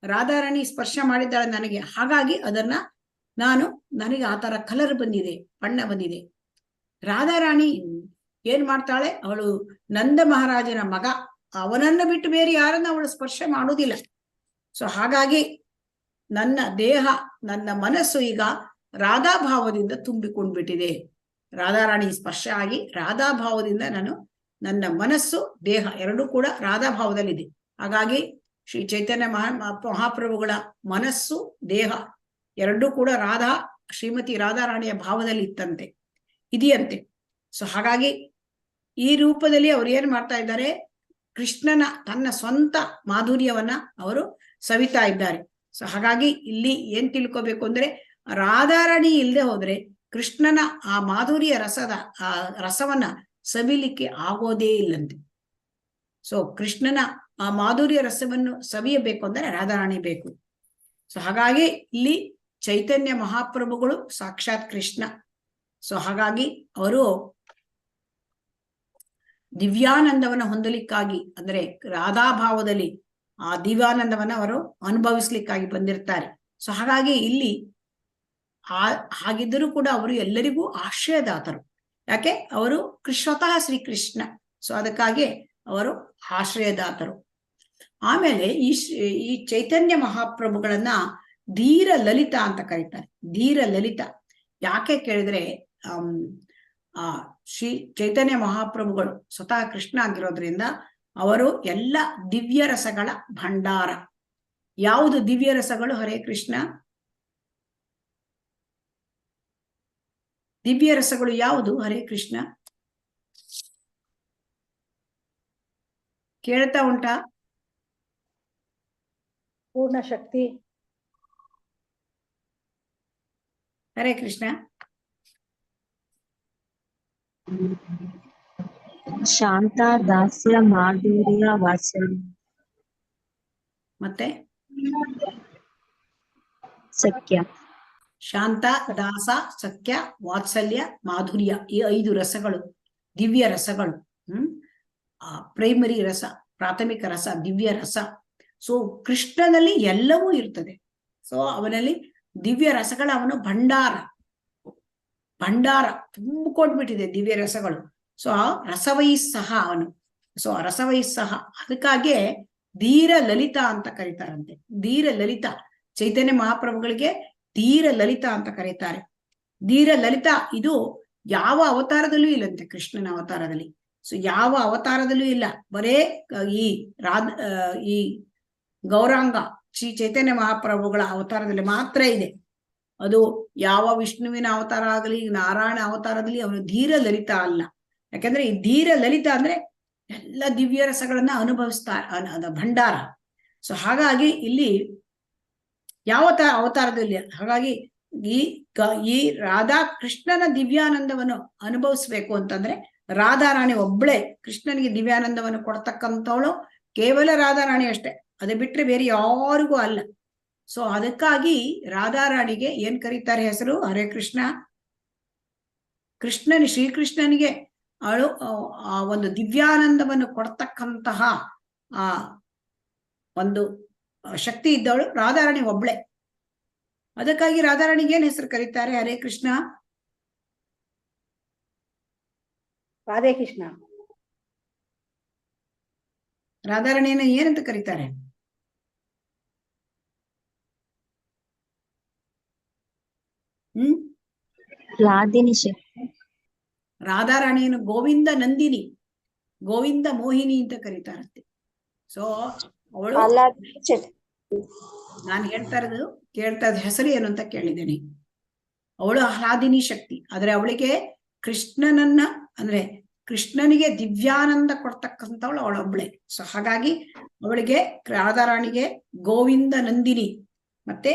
ರಾಧಾರಾಣಿ ಸ್ಪರ್ಶ ಮಾಡಿದ್ದಾಳೆ ನನಗೆ, ಹಾಗಾಗಿ ಅದನ್ನ ನನಗೆ ಆ ತರ ಕಲರ್ ಬಂದಿದೆ, ಬಣ್ಣ ಬಂದಿದೆ. ರಾಧಾರಾಣಿ ಏನ್ ಮಾಡ್ತಾಳೆ? ಅವಳು ನಂದ ಮಹಾರಾಜನ ಮಗ, ಅವನನ್ನ ಬಿಟ್ಟು ಬೇರೆ ಯಾರನ್ನ ಅವಳು ಸ್ಪರ್ಶ ಮಾಡುವುದಿಲ್ಲ. ಸೊ ಹಾಗಾಗಿ ನನ್ನ ದೇಹ, ನನ್ನ ಮನಸ್ಸು ಈಗ ರಾಧಾಭಾವದಿಂದ ತುಂಬಿಕೊಂಡ್ಬಿಟ್ಟಿದೆ. ರಾಧಾರಾಣಿ ಸ್ಪರ್ಶ ಆಗಿ ರಾಧಾಭಾವದಿಂದ ನನ್ನ ಮನಸ್ಸು, ದೇಹ ಎರಡೂ ಕೂಡ ರಾಧಾಭಾವದಲ್ಲಿದೆ. ಹಾಗಾಗಿ ಶ್ರೀ ಚೈತನ್ಯ ಮಹಾಪ್ರಭುಗಳ ಮನಸ್ಸು, ದೇಹ ಎರಡೂ ಕೂಡ ಶ್ರೀಮತಿ ರಾಧಾರಾಣಿಯ ಭಾವದಲ್ಲಿ ಇದೆಯಂತೆ. ಸೊ ಹಾಗಾಗಿ ಈ ರೂಪದಲ್ಲಿ ಅವ್ರು ಏನ್ ಮಾಡ್ತಾ ಇದ್ದಾರೆ? ಕೃಷ್ಣನ ತನ್ನ ಸ್ವಂತ ಮಾಧುರ್ಯವನ್ನ ಅವರು ಸವಿತಾ ಇದ್ದಾರೆ. ಸೊ ಹಾಗಾಗಿ ಇಲ್ಲಿ ಏನ್ ತಿಳ್ಕೊಬೇಕು ಅಂದ್ರೆ, ರಾಧಾರಾಣಿ ಇಲ್ಲದೆ ಹೋದ್ರೆ ಕೃಷ್ಣನ ಆ ಮಾಧುರ್ಯ ರಸವನ್ನ ಸವಿಲಿಕ್ಕೆ ಆಗೋದೇ ಇಲ್ಲಂತೆ. ಸೊ ಕೃಷ್ಣನ ಆ ಮಾಧುರ್ಯ ರಸವನ್ನು ಸವಿಯಬೇಕು ಅಂದ್ರೆ ರಾಧಾರಾಣಿ ಬೇಕು. ಸೊ ಹಾಗಾಗಿ ಇಲ್ಲಿ ಚೈತನ್ಯ ಮಹಾಪ್ರಭುಗಳು ಸಾಕ್ಷಾತ್ ಕೃಷ್ಣ. ಸೊ ಹಾಗಾಗಿ ಅವರು ದಿವ್ಯಾನಂದವನ್ನ ಹೊಂದಲಿಕ್ಕಾಗಿ, ಅಂದ್ರೆ ರಾಧಾಭಾವದಲ್ಲಿ ಆ ದಿವ್ಯಾನಂದವನ್ನ ಅವರು ಅನುಭವಿಸ್ಲಿಕ್ಕಾಗಿ ಬಂದಿರ್ತಾರೆ. ಸೊ ಹಾಗಾಗಿ ಇಲ್ಲಿ ಹಾಗಿದ್ದರೂ ಕೂಡ ಅವರು ಎಲ್ಲರಿಗೂ ಆಶ್ರಯದಾತರು. ಯಾಕೆ? ಅವರು ಸ್ವತಃ ಶ್ರೀಕೃಷ್ಣ. ಸೊ ಅದಕ್ಕಾಗಿ ಅವರು ಆಶ್ರಯದಾತರು. ಆಮೇಲೆ ಈ ಚೈತನ್ಯ ಮಹಾಪ್ರಭುಗಳನ್ನ ಧೀರ ಲಲಿತ ಅಂತ ಕರೀತಾರೆ. ಧೀರ ಲಲಿತ ಯಾಕೆ ಕೇಳಿದ್ರೆ, ಶ್ರೀ ಚೈತನ್ಯ ಮಹಾಪ್ರಭುಗಳು ಸ್ವತಃ ಕೃಷ್ಣ ಆಗಿರೋದ್ರಿಂದ ಅವರು ಎಲ್ಲ ದಿವ್ಯ ರಸಗಳ ಭಂಡಾರ. ಯಾವುದು ದಿವ್ಯ ರಸಗಳು? ಹರೇ ಕೃಷ್ಣ. ದಿವ್ಯ ರಸಗಳು ಯಾವುದು? ಹರೇ ಕೃಷ್ಣ. ಕೇಳ್ತಾ ಉಂಟಾ? ಪೂರ್ಣ ಶಕ್ತಿ. ಹರೇ ಕೃಷ್ಣ. ಶಾಂತ, ದಾಸ್ಯ, ಮಾಧುರ್ಯ, ವಾತ್ಸಲ್ಯ. ಮತ್ತೆ ಸಖ್ಯ. ಶಾಂತ, ದಾಸ, ಸಖ್ಯ, ವಾತ್ಸಲ್ಯ, ಮಾಧುರ್ಯ, ಈ 5 ರಸಗಳು ದಿವ್ಯ ರಸಗಳು. ಪ್ರೈಮರಿ ರಸ, ಪ್ರಾಥಮಿಕ ರಸ, ದಿವ್ಯ ರಸ. ಸೊ ಕೃಷ್ಣನಲ್ಲಿ ಎಲ್ಲವೂ ಇರ್ತದೆ. ಸೊ ಅವನಲ್ಲಿ ದಿವ್ಯ ರಸಗಳ ಅವನು ಭಂಡಾರ ತುಂಬಿಕೊಂಡ್ಬಿಟ್ಟಿದೆ ದಿವ್ಯ ರಸಗಳು. ಸೊ ಆ ರಸವೈಸ್ಸಹ ಅವನು. ಸೊ ರಸವೈಸ್ಸಹ, ಅದಕ್ಕಾಗೆ ಧೀರ ಲಲಿತ ಅಂತ ಕರೀತಾರಂತೆ. ಧೀರ ಲಲಿತ, ಚೈತನ್ಯ ಮಹಾಪ್ರಭುಗಳಿಗೆ ಧೀರ ಲಲಿತ ಅಂತ ಕರೀತಾರೆ. ಧೀರ ಲಲಿತ ಇದು ಯಾವ ಅವತಾರದಲ್ಲೂ ಇಲ್ಲಂತೆ, ಕೃಷ್ಣನ ಅವತಾರದಲ್ಲಿ. ಸೊ ಯಾವ ಅವತಾರದಲ್ಲೂ ಇಲ್ಲ, ಬರೇ ಈ ಗೌರಾಂಗ ಶ್ರೀ ಚೈತನ್ಯ ಮಹಾಪ್ರಭುಗಳ ಅವತಾರದಲ್ಲಿ ಮಾತ್ರ ಇದೆ. ಅದು ಯಾವ ವಿಷ್ಣುವಿನ ಅವತಾರ ಆಗಲಿ, ನಾರಾಯಣ ಅವತಾರದಲ್ಲಿ ಅವನು ಧೀರ ಲಲಿತ ಅಲ್ಲ. ಯಾಕಂದ್ರೆ ಈ ಧೀರ ಲಲಿತ ಅಂದ್ರೆ ಎಲ್ಲ ದಿವ್ಯ ರಸಗಳನ್ನ ಅನುಭವಿಸ್ತಾರೆ, ಭಂಡಾರ. ಸೊ ಹಾಗಾಗಿ ಇಲ್ಲಿ ಯಾವ ಅವತಾರದಲ್ಲಿ, ಹಾಗಾಗಿ ಈ ರಾಧಾ ಕೃಷ್ಣನ ದಿವ್ಯಾನಂದವನ್ನು ಅನುಭವಿಸ್ಬೇಕು ಅಂತಂದ್ರೆ ರಾಧಾರಾಣಿ ಒಬ್ಳೆ ಕೃಷ್ಣನಿಗೆ ದಿವ್ಯಾನಂದವನ್ನು ಕೊಡ್ತಕ್ಕಂಥವಳು ಕೇವಲ ರಾಧಾರಾಣಿ ಅಷ್ಟೇ, ಅದು ಬಿಟ್ರೆ ಬೇರೆ ಯಾರಿಗೂ ಅಲ್ಲ. ಸೊ ಅದಕ್ಕಾಗಿ ರಾಧಾರಾಣಿಗೆ ಏನ್ ಕರೀತಾರೆ ಹೆಸರು? ಹರೇ ಕೃಷ್ಣ. ಶ್ರೀಕೃಷ್ಣನಿಗೆ ಅವಳು ಆ ಒಂದು ದಿವ್ಯಾನಂದವನ್ನು ಕೊಡ್ತಕ್ಕಂತಹ ಆ ಒಂದು ಶಕ್ತಿ ಇದ್ದವಳು ರಾಧಾರಾಣಿ ಒಬ್ಳೆ. ಅದಕ್ಕಾಗಿ ರಾಧಾರಾಣಿಗೆ ಏನ್ ಹೆಸರು ಕರೀತಾರೆ? ಹರೇ ಕೃಷ್ಣ. ರಾಧೇ ಕೃಷ್ಣ. ರಾಧಾರಾಣಿಯನ್ನ ಏನಂತ ಕರೀತಾರೆ? ರಾಧಿನಿ ಶಕ್ತಿ. ರಾಧಾರಾಣಿಯನ್ನು ಗೋವಿಂದ ನಂದಿನಿ, ಗೋವಿಂದ ಮೋಹಿನಿ ಅಂತ ಕರೀತಾರಂತೆ. ಸೊ ಅವಳು, ನಾನು ಕೇಳ್ತಾ ಇದ್ದ ಹೆಸರು ಏನು ಅಂತ ಕೇಳಿದ್ದೇನೆ. ಅವಳು ಆಹ್ಲಾದಿನಿ ಶಕ್ತಿ. ಆದ್ರೆ ಅವಳಿಗೆ ಕೃಷ್ಣನನ್ನ ಅಂದ್ರೆ ಕೃಷ್ಣನಿಗೆ ದಿವ್ಯಾನಂದ ಕೊಡ್ತಕ್ಕಂಥವಳು ಅವಳೊಬ್ಳೆ. ಸೊ ಹಾಗಾಗಿ ಅವಳಿಗೆ ರಾಧಾರಾಣಿಗೆ ಗೋವಿಂದ ನಂದಿನಿ ಮತ್ತೆ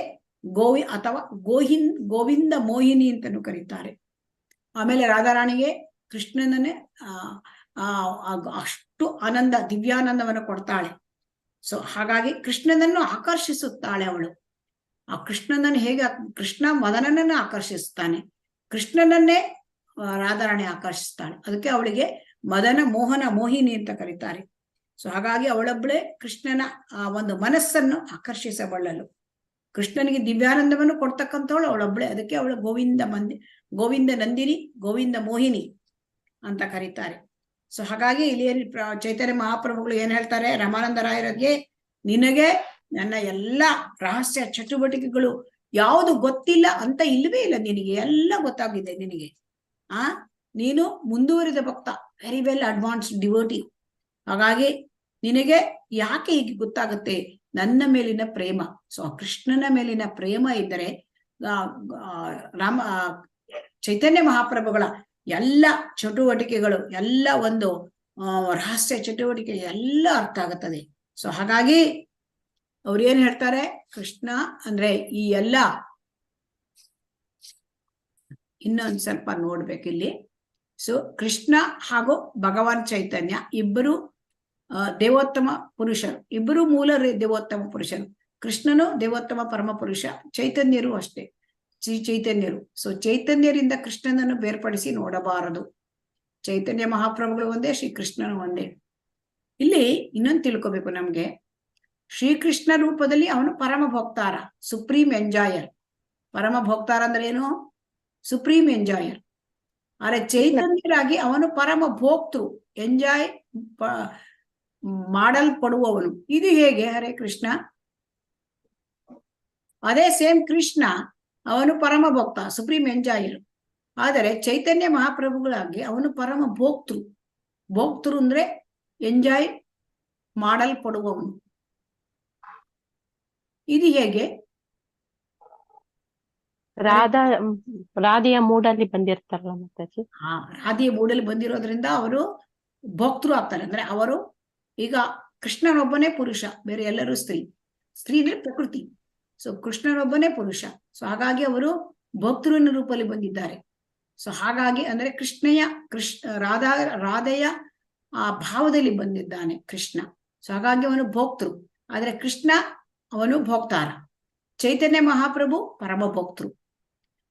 ಅಥವಾ ಗೋವಿಂದ ಮೋಹಿನಿ ಅಂತಲೂ ಕರೀತಾರೆ. ಆಮೇಲೆ ರಾಧಾರಾಣಿಗೆ ಕೃಷ್ಣನನ್ನೇ ಅಷ್ಟು ಆನಂದ ದಿವ್ಯಾನಂದವನ್ನು ಕೊಡ್ತಾಳೆ. ಸೊ ಹಾಗಾಗಿ ಕೃಷ್ಣನನ್ನು ಆಕರ್ಷಿಸುತ್ತಾಳೆ ಅವಳು. ಆ ಕೃಷ್ಣನನ್ನು ಹೇಗೆ, ಕೃಷ್ಣ ಮದನನನ್ನು ಆಕರ್ಷಿಸ್ತಾನೆ, ಕೃಷ್ಣನನ್ನೇ ರಾಧಾರಾಣಿ ಆಕರ್ಷಿಸ್ತಾಳೆ. ಅದಕ್ಕೆ ಅವಳಿಗೆ ಮದನ ಮೋಹನ ಮೋಹಿನಿ ಅಂತ ಕರೀತಾರೆ. ಸೊ ಹಾಗಾಗಿ ಅವಳೊಬ್ಬಳೆ ಕೃಷ್ಣನ ಆ ಒಂದು ಮನಸ್ಸನ್ನು ಆಕರ್ಷಿಸಬಲ್ಲಳು. ಕೃಷ್ಣನಿಗೆ ದಿವ್ಯಾನಂದವನ್ನು ಕೊಡ್ತಕ್ಕಂಥವಳು ಅವಳೊಬ್ಬಳೆ. ಅದಕ್ಕೆ ಅವಳು ಗೋವಿಂದ ನಂದಿನಿ, ಗೋವಿಂದ ಮೋಹಿನಿ ಅಂತ ಕರೀತಾರೆ. ಸೊ ಹಾಗಾಗಿ ಇಲ್ಲಿ ಚೈತನ್ಯ ಮಹಾಪ್ರಭುಗಳು ಏನ್ ಹೇಳ್ತಾರೆ ರಾಮಾನಂದರಾಯರಿಗೆ, ನಿನಗೆ ನನ್ನ ಎಲ್ಲ ರಹಸ್ಯ ಚಟುವಟಿಕೆಗಳು ಯಾವುದು ಗೊತ್ತಿಲ್ಲ ಅಂತ ಇಲ್ಲವೇ ಇಲ್ಲ, ನಿನಗೆ ಎಲ್ಲ ಗೊತ್ತಾಗಿದೆ. ನಿನಗೆ ನೀನು ಮುಂದುವರಿದ ಭಕ್ತ, ವೆರಿ ವೆಲ್ ಅಡ್ವಾನ್ಸ್ಡ್ ಡಿವೋಟಿ. ಹಾಗಾಗಿ ನಿನಗೆ ಯಾಕೆ ಹೀಗೆ ಗೊತ್ತಾಗುತ್ತೆ? ನನ್ನ ಮೇಲಿನ ಪ್ರೇಮ. ಸೊ ಕೃಷ್ಣನ ಮೇಲಿನ ಪ್ರೇಮ ಇದ್ದರೆ ಚೈತನ್ಯ ಮಹಾಪ್ರಭುಗಳ ಎಲ್ಲ ಚಟುವಟಿಕೆಗಳು, ಎಲ್ಲ ಒಂದು ರಹಸ್ಯ ಚಟುವಟಿಕೆ ಎಲ್ಲ ಅರ್ಥ ಆಗುತ್ತದೆ. ಸೊ ಹಾಗಾಗಿ ಅವ್ರು ಏನ್ ಹೇಳ್ತಾರೆ, ಕೃಷ್ಣ ಅಂದ್ರೆ ಈ ಎಲ್ಲ, ಇನ್ನೊಂದ್ ಸ್ವಲ್ಪ ನೋಡ್ಬೇಕಿಲ್ಲಿ. ಸೊ ಕೃಷ್ಣ ಹಾಗೂ ಭಗವಾನ್ ಚೈತನ್ಯ ಇಬ್ಬರು ದೇವೋತ್ತಮ ಪುರುಷರು, ಇಬ್ಬರು ಮೂಲ ದೇವೋತ್ತಮ ಪುರುಷರು. ಕೃಷ್ಣನು ದೇವೋತ್ತಮ ಪರಮ ಪುರುಷ, ಚೈತನ್ಯರು ಅಷ್ಟೇ, ಶ್ರೀ ಚೈತನ್ಯರು. ಸೊ ಚೈತನ್ಯರಿಂದ ಕೃಷ್ಣನನ್ನು ಬೇರ್ಪಡಿಸಿ ನೋಡಬಾರದು. ಚೈತನ್ಯ ಮಹಾಪ್ರಭುಗಳು ಒಂದೇ, ಶ್ರೀಕೃಷ್ಣನು ಒಂದೇ. ಇಲ್ಲಿ ಇನ್ನೊಂದು ತಿಳ್ಕೊಬೇಕು ನಮ್ಗೆ, ಶ್ರೀಕೃಷ್ಣ ರೂಪದಲ್ಲಿ ಅವನು ಪರಮ ಭೋಕ್ತಾರ, ಸುಪ್ರೀಂ ಎಂಜಾಯರ್. ಪರಮ ಭೋಕ್ತಾರ ಅಂದ್ರೆ ಏನು? Supreme enjoyer. ಆದ್ರೆ ಚೈತನ್ಯರಾಗಿ ಅವನು ಪರಮ ಭೋಕ್ತೃ, ಎಂಜಾಯ್ ಮಾಡಲ್ಪಡುವವನು. ಇದು ಹೇಗೆ? ಹರೇ ಕೃಷ್ಣ. ಅದೇ ಸೇಮ್ ಕೃಷ್ಣ, ಅವನು ಪರಮ ಭಕ್ತ, ಸುಪ್ರೀಂ ಎಂಜಾಯರ್. ಆದರೆ ಚೈತನ್ಯ ಮಹಾಪ್ರಭುಗಳಾಗಿ ಅವನು ಪರಮ ಭೋಕ್ತೃ ಅಂದ್ರೆ ಎಂಜಾಯ್ ಮಾಡಲ್ಪಡುವವನು. ಇದು ಹೇಗೆ? ರಾಧೆಯ ಮೂಡಲ್ಲಿ ಬಂದಿರ್ತಾರಲ್ಲ ಮಾತಾಜಿ. ರಾಧೆಯ ಮೂಡಲ್ಲಿ ಬಂದಿರೋದ್ರಿಂದ ಅವರು ಭೋಕ್ತೃ ಆಗ್ತಾರೆ. ಅಂದ್ರೆ ಅವರು ಈಗ ಕೃಷ್ಣನೊಬ್ಬನೇ ಪುರುಷ, ಬೇರೆ ಎಲ್ಲರೂ ಸ್ತ್ರೀ ಅಂದ್ರೆ ಪ್ರಕೃತಿ. ಸೊ ಕೃಷ್ಣನೊಬ್ಬನೇ ಪುರುಷ. ಸೊ ಹಾಗಾಗಿ ಅವರು ಭೋಕ್ತೃವಿನ ರೂಪದಲ್ಲಿ ಬಂದಿದ್ದಾರೆ. ಸೊ ಹಾಗಾಗಿ ಅಂದ್ರೆ ರಾಧೆಯ ಆ ಭಾವದಲ್ಲಿ ಬಂದಿದ್ದಾನೆ ಕೃಷ್ಣ. ಸೊ ಹಾಗಾಗಿ ಅವನು ಭೋಕ್ತೃ. ಆದ್ರೆ ಕೃಷ್ಣ ಅವನು ಭೋಕ್ತಾರ, ಚೈತನ್ಯ ಮಹಾಪ್ರಭು ಪರಮ ಭೋಕ್ತೃ.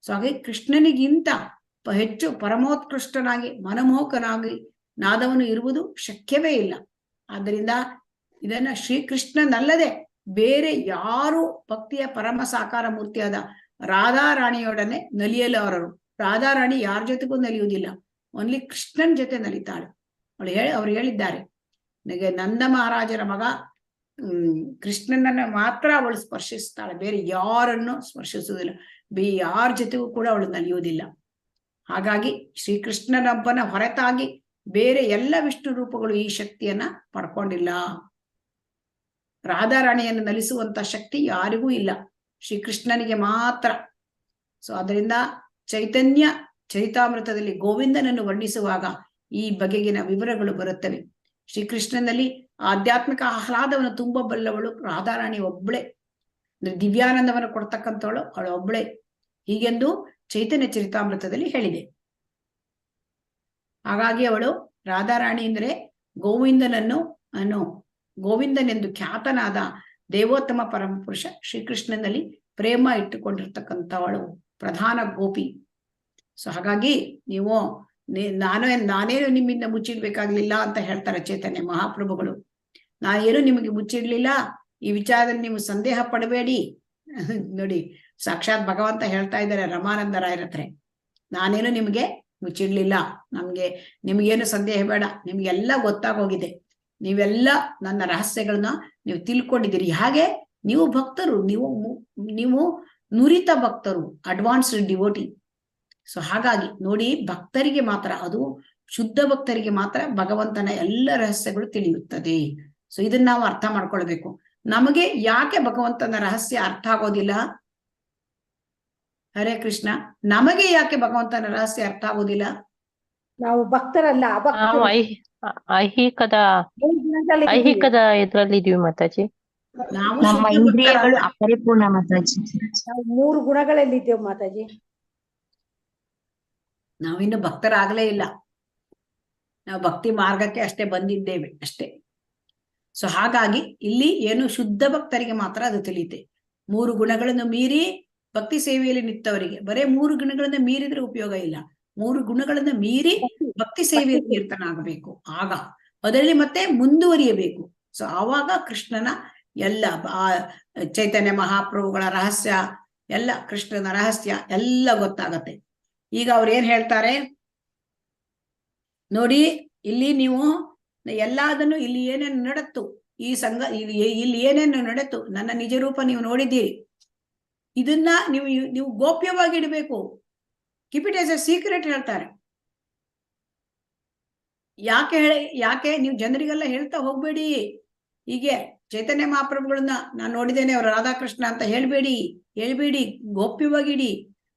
ಸೊ ಹಾಗೆ ಕೃಷ್ಣನಿಗಿಂತ ಹೆಚ್ಚು ಪರಮೋತ್ಕೃಷ್ಟನಾಗಿ ಮನಮೋಹಕನಾಗಿ ನಾದವನು ಇರುವುದು ಶಕ್ಯವೇ ಇಲ್ಲ. ಆದ್ದರಿಂದ ಇದನ್ನ ಶ್ರೀಕೃಷ್ಣನಲ್ಲದೆ ಬೇರೆ ಯಾರು ಭಕ್ತಿಯ ಪರಮ ಸಾಕಾರ ಮೂರ್ತಿಯಾದ ರಾಧಾರಾಣಿಯೊಡನೆ ನಲಿಯಲಾರರು. ರಾಧಾರಾಣಿ ಯಾರ ಜೊತೆಗೂ ನಲಿಯುವುದಿಲ್ಲ, ಓನ್ಲಿ ಕೃಷ್ಣನ್ ಜೊತೆ ನಲಿತಾಳೆ. ಅವ್ರು ಹೇಳಿದ್ದಾರೆ, ನನಗೆ ನಂದ ಮಹಾರಾಜರ ಮಗ ಕೃಷ್ಣನನ್ನ ಮಾತ್ರ ಅವಳು ಸ್ಪರ್ಶಿಸ್ತಾಳೆ, ಬೇರೆ ಯಾರನ್ನು ಸ್ಪರ್ಶಿಸುವುದಿಲ್ಲ, ಯಾರ ಜೊತೆಗೂ ಕೂಡ ಅವಳು ನಲಿಯುವುದಿಲ್ಲ. ಹಾಗಾಗಿ ಶ್ರೀಕೃಷ್ಣನೊಬ್ಬನ ಹೊರತಾಗಿ ಬೇರೆ ಎಲ್ಲ ವಿಷ್ಣು ರೂಪಗಳು ಈ ಶಕ್ತಿಯನ್ನ ಪಡ್ಕೊಂಡಿಲ್ಲ. ರಾಧಾರಾಣಿಯನ್ನು ನಲಿಸುವಂತ ಶಕ್ತಿ ಯಾರಿಗೂ ಇಲ್ಲ, ಶ್ರೀಕೃಷ್ಣನಿಗೆ ಮಾತ್ರ. ಸೊ ಅದರಿಂದ ಚೈತನ್ಯ ಚರಿತಾಮೃತದಲ್ಲಿ ಗೋವಿಂದನನ್ನು ವರ್ಣಿಸುವಾಗ ಈ ಬಗೆಗಿನ ವಿವರಗಳು ಬರುತ್ತವೆ. ಶ್ರೀಕೃಷ್ಣನಲ್ಲಿ ಆಧ್ಯಾತ್ಮಿಕ ಆಹ್ಲಾದವನ್ನು ತುಂಬಬಲ್ಲವಳು ರಾಧಾರಾಣಿ ಒಬ್ಬಳೆ, ದಿವ್ಯಾನಂದವನ್ನು ಕೊಡ್ತಕ್ಕಂಥವಳು ಅವಳು ಒಬ್ಬಳೆ, ಹೀಗೆಂದು ಚೈತನ್ಯ ಚರಿತಾಮೃತದಲ್ಲಿ ಹೇಳಿದೆ. ಹಾಗಾಗಿ ಅವಳು ರಾಧಾರಾಣಿ ಅಂದ್ರೆ ಗೋವಿಂದನೆಂದು ಖ್ಯಾತನಾದ ದೇವೋತ್ತಮ ಪರಮಪುರುಷ ಶ್ರೀಕೃಷ್ಣನಲ್ಲಿ ಪ್ರೇಮ ಇಟ್ಟುಕೊಂಡಿರ್ತಕ್ಕಂಥವಳು ಪ್ರಧಾನ ಗೋಪಿ. ಸೊ ಹಾಗಾಗಿ ನೀವು ನಾನೇನು ನಿಮ್ಮಿಂದ ಮುಚ್ಚಿಡ್ಬೇಕಾಗ್ಲಿಲ್ಲ ಅಂತ ಹೇಳ್ತಾರೆ ಚೈತನ್ಯ ಮಹಾಪ್ರಭುಗಳು. ನಾನೇನು ನಿಮಗೆ ಮುಚ್ಚಿಡ್ಲಿಲ್ಲ, ಈ ವಿಚಾರದಲ್ಲಿ ನೀವು ಸಂದೇಹ ಪಡಬೇಡಿ. ನೋಡಿ, ಸಾಕ್ಷಾತ್ ಭಗವಂತ ಹೇಳ್ತಾ ಇದ್ದಾರೆ ರಮಾನಂದರಾಯರ ಹತ್ರ, ನಾನೇನು ನಿಮಗೆ ಮುಚ್ಚಿಡ್ಲಿಲ್ಲ, ನಿಮ್ಗೇನು ಸಂದೇಹ ಬೇಡ, ನಿಮ್ಗೆಲ್ಲ ಗೊತ್ತಾಗೋಗಿದೆ, ನೀವೆಲ್ಲ ನನ್ನ ರಹಸ್ಯಗಳನ್ನ ನೀವು ತಿಳ್ಕೊಂಡಿದ್ದೀರಿ. ಹಾಗೆ ನೀವು ಭಕ್ತರು, ನೀವು ನುರಿತ ಭಕ್ತರು, ಅಡ್ವಾನ್ಸ್ಡ್ ಡಿವೋಟಿ. ಸೊ ಹಾಗಾಗಿ ನೋಡಿ, ಭಕ್ತರಿಗೆ ಮಾತ್ರ, ಅದು ಶುದ್ಧ ಭಕ್ತರಿಗೆ ಮಾತ್ರ ಭಗವಂತನ ಎಲ್ಲ ರಹಸ್ಯಗಳು ತಿಳಿಯುತ್ತದೆ. ಸೊ ಇದನ್ನ ನಾವು ಅರ್ಥ ಮಾಡ್ಕೊಳ್ಬೇಕು. ನಮಗೆ ಯಾಕೆ ಭಗವಂತನ ರಹಸ್ಯ ಅರ್ಥ ಆಗೋದಿಲ್ಲ? ಹರೇ ಕೃಷ್ಣ, ನಮಗೆ ಯಾಕೆ ಭಗವಂತನ ರಹಸ್ಯ ಅರ್ಥ ಆಗೋದಿಲ್ಲ? ನಾವು ಭಕ್ತರಲ್ಲ, ನಾವು ಐಹಿಕದ ಇದ್ರಲ್ಲಿ ಇದೀವಿ ಮಾತಾಜಿ. ನಾವು ನಮ್ಮ ಶುದ್ಧ ಇಂದ್ರಿಯಗಳು ಭಕ್ತರಲ್ಲ. ಅಪರಿಪೂರ್ಣ ಮಾತಾಜಿ. ನಾವು 3 ಗುಣಗಳಲ್ಲಿ ಇದ್ದೇವೆ ಮಾತಾಜಿ. ನಾವಿನ್ನು ಭಕ್ತರಾಗಲೇ ಇಲ್ಲ, ನಾವು ಭಕ್ತಿ ಮಾರ್ಗಕ್ಕೆ ಅಷ್ಟೇ ಬಂದಿದ್ದೇವೆ ಅಷ್ಟೇ. ಸೊ ಹಾಗಾಗಿ ಇಲ್ಲಿ ಏನು ಶುದ್ಧ ಭಕ್ತರಿಗೆ ಮಾತ್ರ ಅದು ತಿಳಿಯುತ್ತೆ. 3 ಗುಣಗಳನ್ನು ಮೀರಿ ಭಕ್ತಿ ಸೇವೆಯಲ್ಲಿ ನಿಂತವರಿಗೆ, ಬರೇ 3 ಗುಣಗಳನ್ನ ಮೀರಿದ್ರೆ ಉಪಯೋಗ ಇಲ್ಲ, 3 ಗುಣಗಳನ್ನ ಮೀರಿ ಭಕ್ತಿ ಸೇವೆಯಲ್ಲಿ ನಿರತನಾಗಬೇಕು. ಆಗ ಅದರಲ್ಲಿ ಮತ್ತೆ ಮುಂದುವರಿಯಬೇಕು. ಸೊ ಆವಾಗ ಕೃಷ್ಣನ ಎಲ್ಲ ಚೈತನ್ಯ ಮಹಾಪ್ರಭುಗಳ ರಹಸ್ಯ, ಎಲ್ಲ ಕೃಷ್ಣನ ರಹಸ್ಯ ಎಲ್ಲ ಗೊತ್ತಾಗತ್ತೆ. ಈಗ ಅವ್ರು ಏನ್ ಹೇಳ್ತಾರೆ ನೋಡಿ, ಇಲ್ಲಿ ನೀವು ಎಲ್ಲದನ್ನು, ಇಲ್ಲಿ ಏನೇನು ನಡೆತು, ಈ ಇಲ್ಲಿ ಏನೇನು ನಡೆತು, ನನ್ನ ನಿಜ ರೂಪ ನೀವು ನೋಡಿದ್ದೀರಿ, ಇದನ್ನ ನೀವು ಗೋಪ್ಯವಾಗಿ ಇಡಬೇಕು, keep it as A secret ಹೇಳ್ತಾರೆ. ಯಾಕೆ ನೀವು ಜನರಿಗೆಲ್ಲ ಹೇಳ್ತಾ ಹೋಗ್ಬೇಡಿ, ಹೀಗೆ ಚೈತನ್ಯ ಮಹಾಪ್ರಭುಗಳನ್ನ ನಾನು ನೋಡಿದ್ದೇನೆ, ಅವ್ರು ರಾಧಾಕೃಷ್ಣ ಅಂತ ಹೇಳ್ಬೇಡಿ, ಗೋಪ್ಯವಾಗಿಡಿ,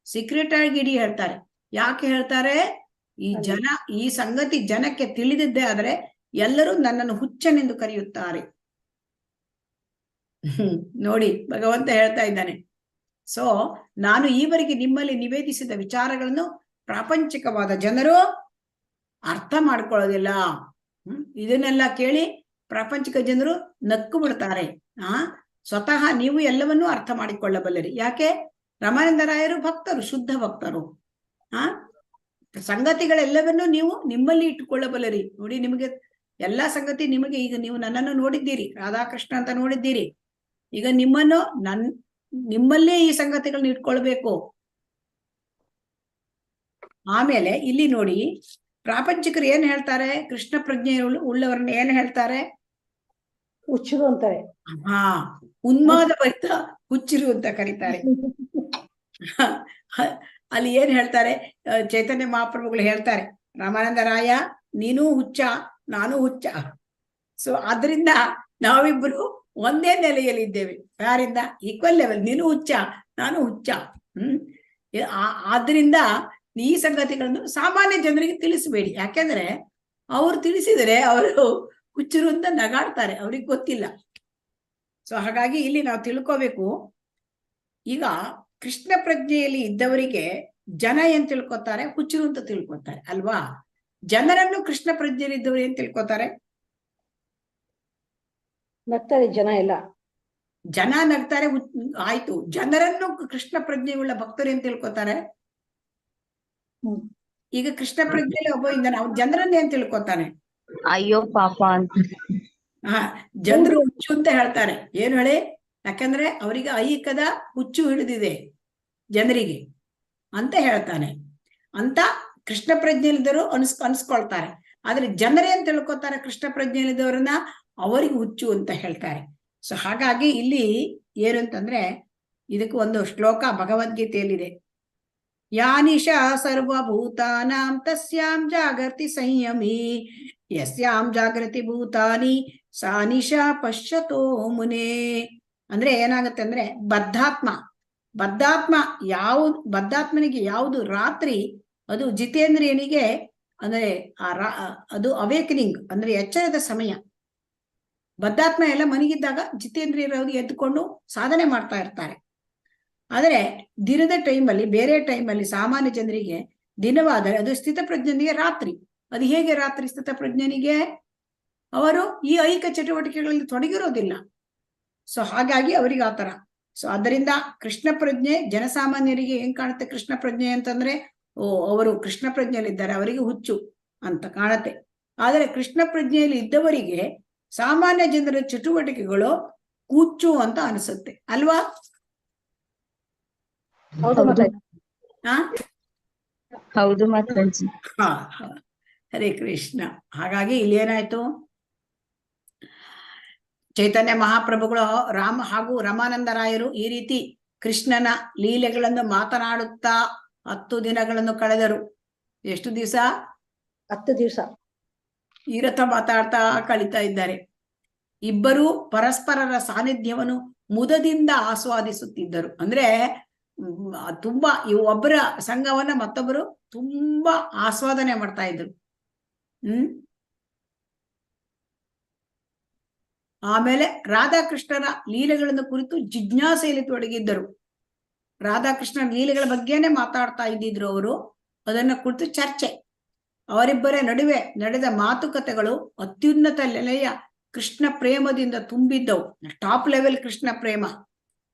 ಸೀಕ್ರೆಟ್ ಆಗಿಡಿ ಹೇಳ್ತಾರೆ. ಯಾಕೆ ಹೇಳ್ತಾರೆ? ಈ ಸಂಗತಿ ಜನಕ್ಕೆ ತಿಳಿದಿದ್ದೇ ಆದ್ರೆ ಎಲ್ಲರೂ ನನ್ನನ್ನು ಹುಚ್ಚನೆಂದು ಕರೆಯುತ್ತಾರೆ. ನೋಡಿ, ಭಗವಂತ ಹೇಳ್ತಾ ಇದ್ದಾನೆ. ಸೊ ನಾನು ಈವರೆಗೆ ನಿಮ್ಮಲ್ಲಿ ನಿವೇದಿಸಿದ ವಿಚಾರಗಳನ್ನು ಪ್ರಾಪಂಚಿಕವಾದ ಜನರು ಅರ್ಥ ಮಾಡ್ಕೊಳ್ಳೋದಿಲ್ಲ. ಇದನ್ನೆಲ್ಲ ಕೇಳಿ ಪ್ರಾಪಂಚಿಕ ಜನರು ನಕ್ಕು ಬಿಡ್ತಾರೆ. ಸ್ವತಃ ನೀವು ಎಲ್ಲವನ್ನೂ ಅರ್ಥ ಮಾಡಿಕೊಳ್ಳಬಲ್ಲರಿ. ಯಾಕೆ? ರಮಾನಂದರಾಯರು ಭಕ್ತರು, ಶುದ್ಧ ಭಕ್ತರು. ಸಂಗತಿಗಳೆಲ್ಲವನ್ನೂ ನೀವು ನಿಮ್ಮಲ್ಲಿ ಇಟ್ಟುಕೊಳ್ಳಬಲ್ಲರಿ. ನೋಡಿ, ನಿಮಗೆ ಎಲ್ಲಾ ಸಂಗತಿ ನಿಮಗೆ, ಈಗ ನೀವು ನನ್ನನ್ನು ನೋಡಿದ್ದೀರಿ, ರಾಧಾಕೃಷ್ಣ ಅಂತ ನೋಡಿದ್ದೀರಿ, ಈಗ ನಿಮ್ಮಲ್ಲೇ ಈ ಸಂಗತಿಗಳನ್ನ ಇಟ್ಕೊಳ್ಬೇಕು. ಆಮೇಲೆ ಇಲ್ಲಿ ನೋಡಿ, ಪ್ರಾಪಂಚಿಕರು ಏನ್ ಹೇಳ್ತಾರೆ? ಕೃಷ್ಣ ಪ್ರಜ್ಞೆ ಉಳ್ಳವರನ್ನ ಏನ್ ಹೇಳ್ತಾರೆ? ಹುಚ್ಚರು ಅಂತಾರೆ. ಉನ್ಮಾದ ಭರಿತ ಹುಚ್ಚರು ಅಂತ ಕರೀತಾರೆ. ಅಲ್ಲಿ ಏನ್ ಹೇಳ್ತಾರೆ? ಚೈತನ್ಯ ಮಹಾಪ್ರಭುಗಳು ಹೇಳ್ತಾರೆ, ರಾಮಾನಂದರಾಯ ನೀನು ಹುಚ್ಚ, ನಾನು ಹುಚ್ಚ. ಸೊ ಆದ್ರಿಂದ ನಾವಿಬ್ಬರು ಒಂದೇ ನೆಲೆಯಲ್ಲಿದ್ದೇವೆ. ಯಾರಿಂದ? Equal level. ನೀನು ಹುಚ್ಚ, ನಾನು ಹುಚ್ಚ. ಆದ್ರಿಂದ ಈ ಸಂಗತಿಗಳನ್ನು ಸಾಮಾನ್ಯ ಜನರಿಗೆ ತಿಳಿಸಬೇಡಿ. ಯಾಕೆಂದ್ರೆ ಅವ್ರು ತಿಳಿಸಿದರೆ ಅವರು ಹುಚ್ಚರು ಅಂತ ನಗಾಡ್ತಾರೆ, ಅವ್ರಿಗೆ ಗೊತ್ತಿಲ್ಲ. ಸೊ ಹಾಗಾಗಿ ಇಲ್ಲಿ ನಾವು ತಿಳ್ಕೋಬೇಕು. ಈಗ ಕೃಷ್ಣ ಪ್ರಜ್ಞೆಯಲ್ಲಿ ಇದ್ದವರಿಗೆ ಜನ ಏನ್ ತಿಳ್ಕೊತಾರೆ? ಹುಚ್ಚರು ಅಂತ ತಿಳ್ಕೊತಾರೆ ಅಲ್ವಾ? ಜನರನ್ನು ಕೃಷ್ಣ ಪ್ರಜ್ಞೆಯಲ್ಲಿ ಇದ್ದವರು ಏನ್ ತಿಳ್ಕೊತಾರೆ? ನಗ್ತಾರೆ ಜನ ಎಲ್ಲ. ಜನ ನಗ್ತಾರೆ, ಆಯ್ತು. ಜನರನ್ನು ಕೃಷ್ಣ ಪ್ರಜ್ಞೆಯುಳ್ಳ ಭಕ್ತರು ಅಂತ ತಿಳ್ಕೊತಾರೆ. ಹ್ಮ್. ಈಗ ಕೃಷ್ಣ ಪ್ರಜ್ಞೆಯಲ್ಲಿ ಒಬ್ಬ ಇದ್ದಾನೆ, ಅವ್ನು ಜನರನ್ನೇ ಅಂತ ತಿಳ್ಕೊತಾನೆ. ಅಯ್ಯೋ ಪಾಪ ಅಂತ. ಜನರು ಹುಚ್ಚು ಅಂತ ಹೇಳ್ತಾರೆ. ಏನ್ ಹೇಳಿ? ಯಾಕಂದ್ರೆ ಅವರಿಗೆ ಐಹಿಕದ ಹುಚ್ಚು ಹಿಡಿದಿದೆ ಜನರಿಗೆ ಅಂತ ಹೇಳ್ತಾನೆ. ಅಂತ ಕೃಷ್ಣ ಪ್ರಜ್ಞೆಲಿದ್ದವರು ಅನ್ಸ್ಕೊಳ್ತಾರೆ. ಆದ್ರೆ ಜನರೇ ಅಂತ ತಿಳ್ಕೊತಾರೆ ಕೃಷ್ಣ ಪ್ರಜ್ಞೆಲಿದ್ದವರನ್ನ, ಅವರಿಗೆ ಹುಚ್ಚು ಅಂತ ಹೇಳ್ತಾರೆ. ಸೊ ಹಾಗಾಗಿ ಇಲ್ಲಿ ಏನು ಅಂತಂದ್ರೆ, ಇದಕ್ಕೆ ಒಂದು ಶ್ಲೋಕ ಭಗವದ್ಗೀತೆಯಲ್ಲಿದೆ. ಯಾನಿಶಾ ಸರ್ವಭೂತಾನಾಂ ತಸ್ಯಾಂ ಜಾಗೃತಿ ಸಂಯಮಿ ಯಸ್ಯಾಂ ಜಾಗೃತಿ ಭೂತಾನಿ ಸಾ ನಿಶಾ ಪಶ್ಯತೋ ಮುನೇ. ಅಂದ್ರೆ ಏನಾಗುತ್ತೆ ಅಂದ್ರೆ, ಬದ್ಧಾತ್ಮನಿಗೆ ಯಾವುದು ರಾತ್ರಿ, ಅದು ಜಿತೇಂದ್ರಿಯನಿಗೆ ಅಂದ್ರೆ ಅದು ಅವೇಕನಿಂಗ್ ಅಂದ್ರೆ ಎಚ್ಚರದ ಸಮಯ. ಬದ್ಧಾತ್ಮ ಎಲ್ಲ ಮನಗಿದ್ದಾಗ ಜಿತೇಂದ್ರಿಯರು ಎದ್ದುಕೊಂಡು ಸಾಧನೆ ಮಾಡ್ತಾ ಇರ್ತಾರೆ. ಆದರೆ ದಿನದ ಟೈಮಲ್ಲಿ, ಬೇರೆ ಟೈಮಲ್ಲಿ ಸಾಮಾನ್ಯ ಜನರಿಗೆ ದಿನವಾದರೆ ಅದು ಸ್ಥಿತಪ್ರಜ್ಞನಿಗೆ ರಾತ್ರಿ. ಅದು ಹೇಗೆ ರಾತ್ರಿ ಸ್ಥಿತಪ್ರಜ್ಞನಿಗೆ? ಅವರು ಈ ಐಹಿಕ ಚಟುವಟಿಕೆಗಳಲ್ಲಿ ತೊಡಗಿರೋದಿಲ್ಲ. ಸೊ ಹಾಗಾಗಿ ಅವರಿಗೆ ಆತರ. ಸೊ ಅದರಿಂದ ಕೃಷ್ಣ ಪ್ರಜ್ಞೆ ಜನಸಾಮಾನ್ಯರಿಗೆ ಏನ್ ಕಾಣುತ್ತೆ ಕೃಷ್ಣ ಪ್ರಜ್ಞೆ ಅಂತಂದ್ರೆ, ಅವರು ಕೃಷ್ಣ ಪ್ರಜ್ಞೆಯಲ್ಲಿದ್ದಾರೆ, ಅವರಿಗೆ ಹುಚ್ಚು ಅಂತ ಕಾಣುತ್ತೆ. ಆದರೆ ಕೃಷ್ಣ ಪ್ರಜ್ಞೆಯಲ್ಲಿ ಇದ್ದವರಿಗೆ ಸಾಮಾನ್ಯ ಜನರ ಚಟುವಟಿಕೆಗಳು ಹುಚ್ಚು ಅಂತ ಅನಿಸುತ್ತೆ ಅಲ್ವಾ? ಹೌದು ಮಾತಾಜಿ. ಹೌದು ಮಾತಾಜಿ. ಹರೇ ಕೃಷ್ಣ. ಹಾಗಾಗಿ ಇಲ್ಲಿ ಏನಾಯ್ತು, ಚೈತನ್ಯ ಮಹಾಪ್ರಭುಗಳು ಹಾಗೂ ರಮಾನಂದರಾಯರು ಈ ರೀತಿ ಕೃಷ್ಣನ ಲೀಲೆಗಳನ್ನು ಮಾತನಾಡುತ್ತಾ 10 ದಿನಗಳನ್ನು ಕಳೆದರು. ಎಷ್ಟು ದಿವಸ? 10 ದಿವಸ ಈ ರಥ ಮಾತಾಡ್ತಾ ಕಳೀತಾ ಇದ್ದಾರೆ. ಇಬ್ಬರು ಪರಸ್ಪರರ ಸಾನ್ನಿಧ್ಯವನ್ನು ಮುದದಿಂದ ಆಸ್ವಾದಿಸುತ್ತಿದ್ದರು. ಅಂದ್ರೆ ತುಂಬಾ ಒಬ್ಬರ ಸಂಘವನ್ನ ಮತ್ತೊಬ್ಬರು ತುಂಬಾ ಆಸ್ವಾದನೆ ಮಾಡ್ತಾ ಇದ್ರು. ಆಮೇಲೆ ರಾಧಾಕೃಷ್ಣರ ಲೀಲೆಗಳನ್ನು ಕುರಿತು ಜಿಜ್ಞಾಸೆಯಲ್ಲಿ ತೊಡಗಿದ್ದರು. ರಾಧಾಕೃಷ್ಣರ ಲೀಲೆಗಳ ಬಗ್ಗೆನೇ ಮಾತಾಡ್ತಾ ಇದ್ದಿದ್ರು ಅವರು. ಅದನ್ನ ಕುರಿತು ಚರ್ಚೆ. ಅವರಿಬ್ಬರ ನಡುವೆ ನಡೆದ ಮಾತುಕತೆಗಳು ಅತ್ಯುನ್ನತ ನೆಲೆಯ ಕೃಷ್ಣ ಪ್ರೇಮದಿಂದ ತುಂಬಿದ್ದವು. ಟಾಪ್ ಲೆವೆಲ್ ಕೃಷ್ಣ ಪ್ರೇಮ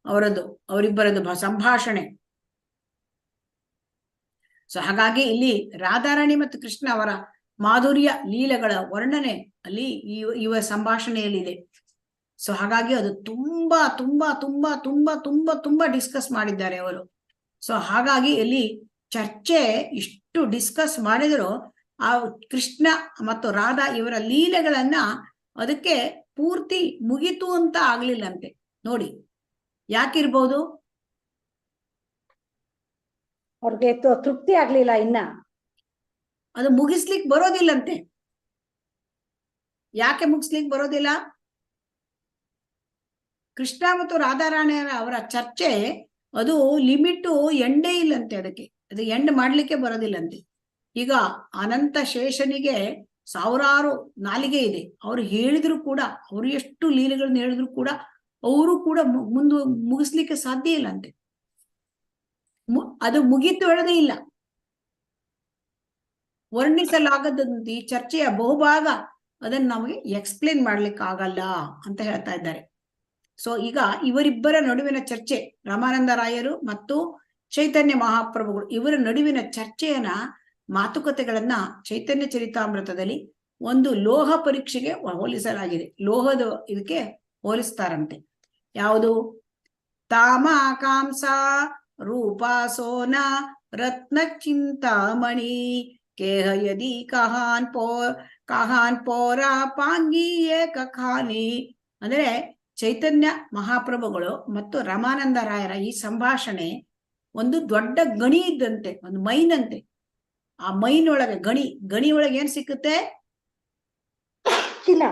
ಅವರಿಬ್ಬರದು ಸಂಭಾಷಣೆ. ಸೊ ಹಾಗಾಗಿ ಇಲ್ಲಿ ರಾಧಾರಾಣಿ ಮತ್ತು ಕೃಷ್ಣ ಅವರ ಮಾಧುರ್ಯ ಲೀಲೆಗಳ ವರ್ಣನೆ ಅಲ್ಲಿ ಇವ ಸಂಭಾಷಣೆಯಲ್ಲಿದೆ. ಸೊ ಹಾಗಾಗಿ ಅದು ತುಂಬಾ ತುಂಬಾ ತುಂಬಾ ತುಂಬಾ ತುಂಬಾ ತುಂಬಾ ಡಿಸ್ಕಸ್ ಮಾಡಿದ್ದಾರೆ ಅವರು. ಸೊ ಹಾಗಾಗಿ ಇಲ್ಲಿ ಚರ್ಚೆ ಇಷ್ಟು ಡಿಸ್ಕಸ್ ಮಾಡಿದ್ರು, ಆ ಕೃಷ್ಣ ಮತ್ತು ರಾಧಾ ಇವರ ಲೀಲೆಗಳನ್ನ ಅದಕ್ಕೆ ಪೂರ್ತಿ ಮುಗಿತು ಅಂತ ಆಗ್ಲಿಲ್ಲಂತೆ. ನೋಡಿ ಯಾಕಿರ್ಬೋದು? ಅವ್ರಿಗೆ ತೃಪ್ತಿ ಆಗ್ಲಿಲ್ಲ ಇನ್ನ. ಅದು ಮುಗಿಸ್ಲಿಕ್ ಬರೋದಿಲ್ಲಂತೆ. ಯಾಕೆ ಮುಗಿಸ್ಲಿಕ್ ಬರೋದಿಲ್ಲ? ಕೃಷ್ಣ ಮತ್ತು ರಾಧಾರಾಣಿಯರ ಅವರ ಚರ್ಚೆ ಅದು ಲಿಮಿಟು ಎಂಡೇ ಇಲ್ಲಂತೆ. ಅದು ಎಂಡ್ ಮಾಡ್ಲಿಕ್ಕೆ ಬರೋದಿಲ್ಲಂತೆ. ಈಗ ಅನಂತ ಶೇಷನಿಗೆ 1000 ನಾಲಿಗೆ ಇದೆ. ಅವ್ರು ಹೇಳಿದ್ರು ಕೂಡ, ಅವ್ರು ಎಷ್ಟು ಲೀಲೆಗಳನ್ನ ಹೇಳಿದ್ರು ಕೂಡ ಅವರು ಕೂಡ ಮುಗಿಸ್ಲಿಕ್ಕೆ ಸಾಧ್ಯ ಇಲ್ಲಂತೆ. ಅದು ಮುಗಿತು ಹೇಳದೇ ಇಲ್ಲ. ವರ್ಣಿಸಲಾಗದಂತೆ ಈ ಚರ್ಚೆಯ ಬಹುಭಾಗ ಅದನ್ನ ನಮಗೆ ಎಕ್ಸ್ಪ್ಲೇನ್ ಮಾಡ್ಲಿಕ್ಕೆ ಆಗಲ್ಲ ಅಂತ ಹೇಳ್ತಾ ಇದ್ದಾರೆ. ಸೊ ಈಗ ಇವರಿಬ್ಬರ ನಡುವಿನ ಚರ್ಚೆ, ರಾಮಾನಂದರಾಯರು ಮತ್ತು ಚೈತನ್ಯ ಮಹಾಪ್ರಭುಗಳು ಇವರ ನಡುವಿನ ಚರ್ಚೆಯನ್ನ, ಮಾತುಕತೆಗಳನ್ನ ಚೈತನ್ಯ ಚರಿತಾಮೃತದಲ್ಲಿ ಒಂದು ಲೋಹ ಪರೀಕ್ಷೆಗೆ ಹೋಲಿಸಲಾಗಿದೆ. ಲೋಹದ ಇದಕ್ಕೆ ಹೋಲಿಸ್ತಾರಂತೆ. ಯಾವುದು? ತಾಮಾಕಾಂಸ ರೂಪ ಸೋನ ರತ್ನ ಚಿಂತಾಮಣಿ ಕೇಹ ಯದಿ ಕಹಾನ್ ಪೋರ ಪಾಂಗಿ ಏಕಖಾನಿ. ಅಂದ್ರೆ ಚೈತನ್ಯ ಮಹಾಪ್ರಭುಗಳು ಮತ್ತು ರಮಾನಂದರಾಯರ ಈ ಸಂಭಾಷಣೆ ಒಂದು ದೊಡ್ಡ ಗಣಿ ಇದ್ದಂತೆ, ಒಂದು ಮೈನ್ ಅಂತೆ. ಆ ಮೈನ್ ಒಳಗೆ ಗಣಿ ಒಳಗೆ ಏನ್ ಸಿಕ್ಕುತ್ತೆ? ಚಿನ್ನ,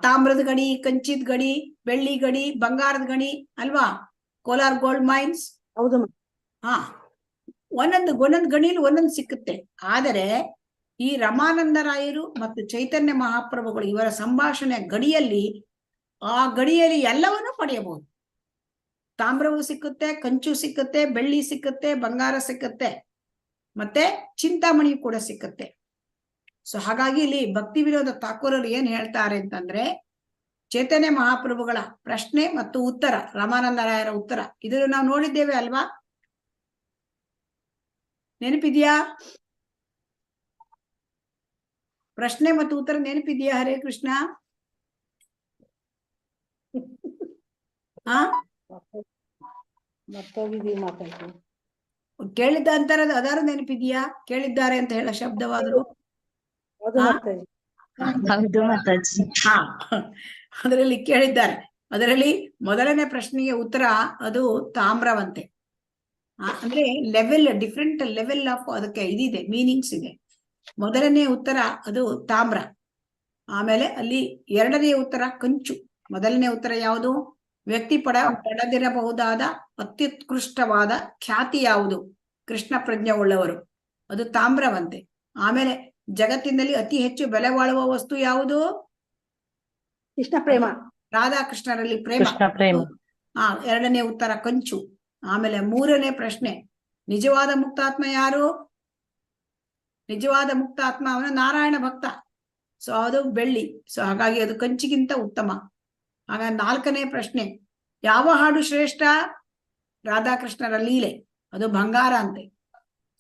ತಾಮ್ರದ ಗಣಿ, ಕಂಚಿದ ಗಣಿ, ಬೆಳ್ಳಿ ಗಣಿ, ಬಂಗಾರದ ಗಣಿ ಅಲ್ವಾ? Kolar gold mains. ಹೌದು. ಒಂದೊಂದು ಗಣಿಲಿ ಒಂದೊಂದು ಸಿಕ್ಕುತ್ತೆ. ಆದರೆ ಈ ರಮಾನಂದರಾಯರು ಮತ್ತು ಚೈತನ್ಯ ಮಹಾಪ್ರಭುಗಳು ಇವರ ಸಂಭಾಷಣೆ ಗಡಿಯಲ್ಲಿ, ಆ ಗಡಿಯಲ್ಲಿ ಎಲ್ಲವನ್ನೂ ಪಡೆಯಬಹುದು. ತಾಮ್ರವು ಸಿಕ್ಕುತ್ತೆ, ಕಂಚು ಸಿಕ್ಕುತ್ತೆ, ಬೆಳ್ಳಿ ಸಿಕ್ಕುತ್ತೆ, ಬಂಗಾರ ಸಿಕ್ಕುತ್ತೆ, ಮತ್ತೆ ಚಿಂತಾಮಣಿ ಕೂಡ ಸಿಕ್ಕುತ್ತೆ. ಸೊ ಹಾಗಾಗಿ ಇಲ್ಲಿ ಭಕ್ತಿ ವಿನೋದ ಠಾಕೂರರು ಏನ್ ಹೇಳ್ತಾರೆ ಅಂತಂದ್ರೆ, ಚೈತನ್ಯ ಮಹಾಪ್ರಭುಗಳ ಪ್ರಶ್ನೆ ಮತ್ತು ಉತ್ತರ, ರಾಮಾನಂದರಾಯರ ಉತ್ತರ, ಇದನ್ನು ನಾವು ನೋಡಿದ್ದೇವೆ ಅಲ್ವಾ? ನೆನಪಿದ್ಯಾ? ಪ್ರಶ್ನೆ ಮತ್ತು ಉತ್ತರ ನೆನಪಿದ್ಯಾ? ಹರೇ ಕೃಷ್ಣ. ಹಾ, ಮತ್ತೋಗಿದೀವಿ ಮಾತಾಡ್ತೀವಿ. ಕೇಳಿದ್ದ ಅಂತರದ ಅದಾರು ನೆನಪಿದ್ಯಾ? ಕೇಳಿದ್ದಾರೆ ಅಂತ ಹೇಳ ಶಬ್ದವಾದ್ರು. ಹೌದು ಹಾ? ಮಾತಾಡಿ. ಹೌದು ಮಾತಾಜಿ. ಹಾ, ಅದರಲ್ಲಿ ಕೇಳಿದ್ದಾರೆ. ಅದರಲ್ಲಿ ಮೊದಲನೇ ಪ್ರಶ್ನೆಗೆ ಉತ್ತರ ಅದು ತಾಮ್ರವಂತೆ. ಅಂದ್ರೆ ಲೆವೆಲ್, ಡಿಫ್ರೆಂಟ್ ಲೆವೆಲ್ ಆಫ್ ಅದಕ್ಕೆ ಇದಿದೆ, ಮೀನಿಂಗ್ಸ್ ಇದೆ. ಮೊದಲನೇ ಉತ್ತರ ಅದು ತಾಮ್ರ. ಆಮೇಲೆ ಅಲ್ಲಿ ಎರಡನೇ ಉತ್ತರ ಕಂಚು. ಮೊದಲನೇ ಉತ್ತರ ಯಾವುದು? ವ್ಯಕ್ತಿ ಪಡೆದಿರಬಹುದಾದ ಅತ್ಯುತ್ಕೃಷ್ಟವಾದ ಖ್ಯಾತಿ ಯಾವುದು? ಕೃಷ್ಣ ಪ್ರಜ್ಞೆ ಉಳ್ಳವರು, ಅದು ತಾಮ್ರವಂತೆ. ಆಮೇಲೆ ಜಗತ್ತಿನಲ್ಲಿ ಅತಿ ಹೆಚ್ಚು ಬೆಲೆ ಬಾಳುವ ವಸ್ತು ಯಾವುದು? ಕೃಷ್ಣ ಪ್ರೇಮ. ರಾಧಾಕೃಷ್ಣರಲ್ಲಿ ಪ್ರೇಮ. ಕೃಷ್ಣ ಪ್ರೇಮ. ಎರಡನೇ ಉತ್ತರ ಕಂಚು. ಆಮೇಲೆ ಮೂರನೇ ಪ್ರಶ್ನೆ, ನಿಜವಾದ ಮುಕ್ತಾತ್ಮ ಯಾರು? ನಿಜವಾದ ಮುಕ್ತಾತ್ಮ ಅವನು ನಾರಾಯಣ ಭಕ್ತ. ಸೊ ಅದು ಬೆಳ್ಳಿ. ಸೊ ಹಾಗಾಗಿ ಅದು ಕಂಚಿಗಿಂತ ಉತ್ತಮ. ಹಾಗಾಗಿ ನಾಲ್ಕನೇ ಪ್ರಶ್ನೆ, ಯಾವ ಹಾಡು ಶ್ರೇಷ್ಠ? ರಾಧಾಕೃಷ್ಣರ ಲೀಲೆ, ಅದು ಬಂಗಾರ ಅಂತೆ.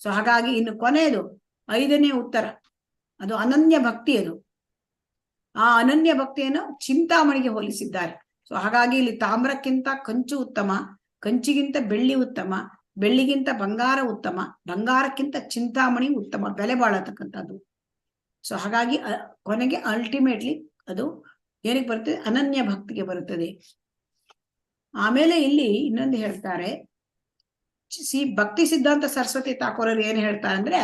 ಸೊ ಹಾಗಾಗಿ ಇನ್ನು ಕೊನೆಯದು ಐದನೇ ಉತ್ತರ, ಅದು ಅನನ್ಯ ಭಕ್ತಿ. ಅದು ಆ ಅನನ್ಯ ಭಕ್ತಿಯನ್ನು ಚಿಂತಾಮಣಿಗೆ ಹೋಲಿಸಿದ್ದಾರೆ. ಸೊ ಹಾಗಾಗಿ ಇಲ್ಲಿ ತಾಮ್ರಕ್ಕಿಂತ ಕಂಚು ಉತ್ತಮ, ಕಂಚಿಗಿಂತ ಬೆಳ್ಳಿ ಉತ್ತಮ, ಬೆಳ್ಳಿಗಿಂತ ಬಂಗಾರ ಉತ್ತಮ, ಬಂಗಾರಕ್ಕಿಂತ ಚಿಂತಾಮಣಿ ಉತ್ತಮ, ಬೆಲೆ ಬಾಳತಕ್ಕಂಥದ್ದು. ಸೊ ಹಾಗಾಗಿ ಕೊನೆಗೆ ಅಲ್ಟಿಮೇಟ್ಲಿ ಅದು ಏನಕ್ಕೆ ಬರ್ತದೆ? ಅನನ್ಯ ಭಕ್ತಿಗೆ ಬರುತ್ತದೆ. ಆಮೇಲೆ ಇಲ್ಲಿ ಇನ್ನೊಂದು ಹೇಳ್ತಾರೆ, ಭಕ್ತಿ ಸಿದ್ಧಾಂತ ಸರಸ್ವತಿ ಠಾಕೂರರು ಏನ್ ಹೇಳ್ತಾರೆ ಅಂದ್ರೆ,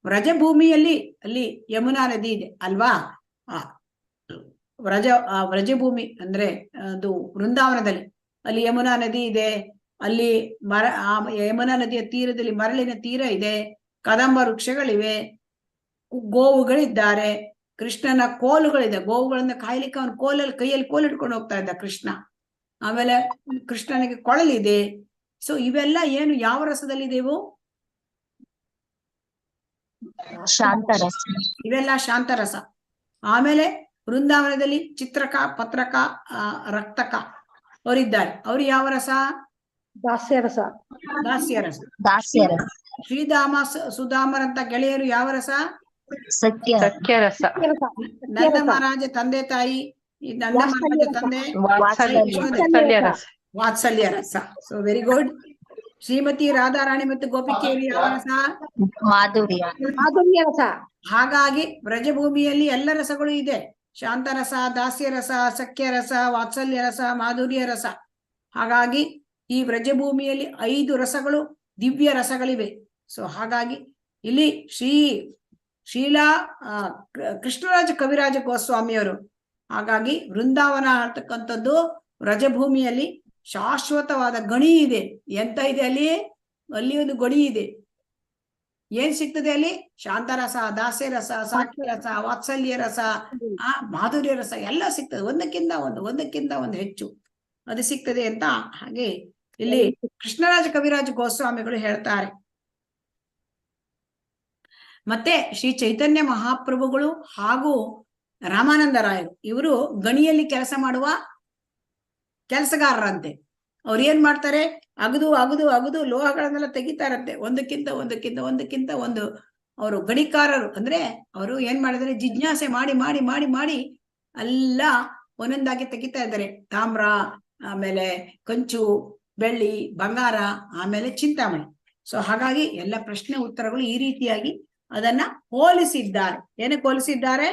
ವ್ರಜಭೂಮಿಯಲ್ಲಿ ಅಲ್ಲಿ ಯಮುನಾ ನದಿ ಇದೆ ಅಲ್ವಾ? ವ್ರಜಭೂಮಿ ಅಂದ್ರೆ ಅದು ವೃಂದಾವನದಲ್ಲಿ ಅಲ್ಲಿ ಯಮುನಾ ನದಿ ಇದೆ. ಅಲ್ಲಿ ಯಮುನಾ ನದಿಯ ತೀರದಲ್ಲಿ ಮರಳಿನ ತೀರ ಇದೆ, ಕದಂಬ ವೃಕ್ಷಗಳಿವೆ, ಗೋವುಗಳಿದ್ದಾರೆ, ಕೃಷ್ಣನ ಕೋಲುಗಳಿದೆ. ಗೋವುಗಳನ್ನ ಕಾಯ್ಲಿಕ್ಕೆ ಅವನ ಕೈಯಲ್ಲಿ ಕೋಲು ಇಟ್ಕೊಂಡು ಹೋಗ್ತಾ ಇದ್ದ ಕೃಷ್ಣ. ಆಮೇಲೆ ಕೃಷ್ಣನಿಗೆ ಕೊಳಲಿದೆ. ಸೊ ಇವೆಲ್ಲ ಏನು, ಯಾವ ರಸದಲ್ಲಿದೆವು? ಶಾಂತರಸ. ಇವೆಲ್ಲ ಶಾಂತರಸ. ಆಮೇಲೆ ವೃಂದಾವನದಲ್ಲಿ ಚಿತ್ರಕ, ಪತ್ರಕ, ರಕ್ತಕ ಅವರಿದ್ದಾರೆ. ಅವ್ರು ಯಾವ ರಸ? ದಾಸ್ಯರಸ. ದಾಸ್ಯರಸ. ದಾಸ್ಯರಸ. ಶ್ರೀಧಾಮ ಸುಧಾಮರಂತ ಗೆಳೆಯರು ಯಾವ ರಸ? ಸತ್ಯ. ಸಖ್ಯರಸ. ನಂದ ಮಹಾರಾಜ ತಂದೆ ತಾಯಿ, ನಂದ ಮಹಾರಾಜ ತಂದೆ ವಾತ್ಸಲ್ಯ ರಸ. ವಾತ್ಸಲ್ಯ ರಸ. So very good. Shrimati Radharani ಮತ್ತು ಗೋಪಿಕೆಯರು ಯಾವ ರಸ? ಮಾಧುರ್ಯ. ಮಾಧುರ್ಯ ರಸ. ಹಾಗಾಗಿ ಬ್ರಜಭೂಮಿಯಲ್ಲಿ ಎಲ್ಲ ರಸಗಳು ಇದೆ. ಶಾಂತರಸ, ದಾಸ್ಯರಸ, ಸಖ್ಯರಸ, ವಾತ್ಸಲ್ಯ ರಸ, ಮಾಧುರ್ಯ ರಸ. ಹಾಗಾಗಿ ಈ ಬ್ರಜಭೂಮಿಯಲ್ಲಿ 5 ರಸಗಳು, ದಿವ್ಯ ರಸಗಳಿವೆ. ಸೊ ಹಾಗಾಗಿ ಇಲ್ಲಿ ಶ್ರೀಲಾ ಕೃಷ್ಣರಾಜ ಕವಿರಾಜ ಗೋಸ್ವಾಮಿಯವರು, ಹಾಗಾಗಿ ವೃಂದಾವನ ಅಂತಕ್ಕಂಥದ್ದು ಬ್ರಜಭೂಮಿಯಲ್ಲಿ ಶಾಶ್ವತವಾದ ಗಣಿ ಇದೆ. ಎಂತ ಇದೆ ಅಲ್ಲಿ? ಅಲ್ಲಿ ಒಂದು ಗಣಿ ಇದೆ. ಏನ್ ಸಿಗ್ತದೆ ಅಲ್ಲಿ? ಶಾಂತರಸ, ದಾಸ್ಯರಸ, ಸಾಕ್ಷ್ಯರಸ, ವಾತ್ಸಲ್ಯ ರಸ, ಮಾಧುರ್ಯ ರಸ ಎಲ್ಲ ಸಿಗ್ತದೆ. ಒಂದಕ್ಕಿಂತ ಒಂದು ಹೆಚ್ಚು ಅದು ಸಿಗ್ತದೆ ಅಂತ. ಹಾಗೆ ಇಲ್ಲಿ ಕೃಷ್ಣರಾಜ ಕವಿರಾಜ ಗೋಸ್ವಾಮಿಗಳು ಹೇಳ್ತಾರೆ. ಮತ್ತೆ ಶ್ರೀ ಚೈತನ್ಯ ಮಹಾಪ್ರಭುಗಳು ಹಾಗೂ ರಾಮಾನಂದರಾಯರು ಇವರು ಗಣಿಯಲ್ಲಿ ಕೆಲಸ ಮಾಡುವ ಕೆಲಸಗಾರರಂತೆ. ಅವ್ರು ಏನ್ ಮಾಡ್ತಾರೆ? ಅಗದು ಲೋಹಗಳನ್ನೆಲ್ಲ ತೆಗಿತಾರಂತೆ, ಒಂದಕ್ಕಿಂತ ಒಂದು. ಅವರು ಗಣಿಕಾರರು ಅಂದ್ರೆ ಅವರು ಏನ್ ಮಾಡಿದ್ರೆ, ಜಿಜ್ಞಾಸೆ ಮಾಡಿ ಎಲ್ಲ ಒಂದೊಂದಾಗಿ ತೆಗಿತಾ ಇದ್ದಾರೆ. ತಾಮ್ರ, ಆಮೇಲೆ ಕಂಚು, ಬೆಳ್ಳಿ, ಬಂಗಾರ, ಆಮೇಲೆ ಚಿಂತಾಮಣಿ. ಸೊ ಹಾಗಾಗಿ ಎಲ್ಲ ಪ್ರಶ್ನೆ ಉತ್ತರಗಳು ಈ ರೀತಿಯಾಗಿ ಅದನ್ನ ಹೋಲಿಸಿದ್ದಾರೆ. ಏನಕ್ಕೆ ಹೋಲಿಸಿದ್ದಾರೆ?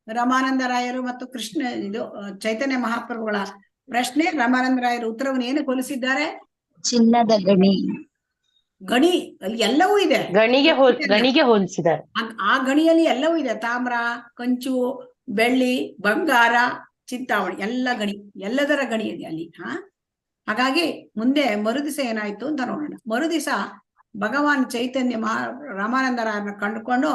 ರಾಮಾನಂದರಾಯರು ಮತ್ತು ಚೈತನ್ಯ ಮಹಾಪ್ರಭುಗಳ ಪ್ರಶ್ನೆ, ರಾಮಾನಂದರಾಯರು ಉತ್ತರವನ್ನು ಏನಕ್ಕೆ ಹೋಲಿಸಿದ್ದಾರೆ? ಚಿನ್ನದ ಗಣಿ. ಗಣಿ ಅಲ್ಲಿ ಎಲ್ಲವೂ ಇದೆ. ಗಣಿಗೆ ಹೋಲಿಸಿದ್ದಾರೆ. ಆ ಗಣಿಯಲ್ಲಿ ಎಲ್ಲವೂ ಇದೆ. ತಾಮ್ರ, ಕಂಚು, ಬೆಳ್ಳಿ, ಬಂಗಾರ, ಚಿಂತಾಮಣಿ, ಎಲ್ಲ ಗಣಿ, ಎಲ್ಲದರ ಗಣಿ ಇದೆ ಅಲ್ಲಿ. ಹಾಗಾಗಿ ಮುಂದೆ ಮರುದಿವಸ ಏನಾಯ್ತು ಅಂತ ನೋಡೋಣ. ಮರುದಿವಸ ಭಗವಾನ್ ಚೈತನ್ಯ ರಾಮಾನಂದರಾಯರನ್ನ ಕಂಡುಕೊಂಡು,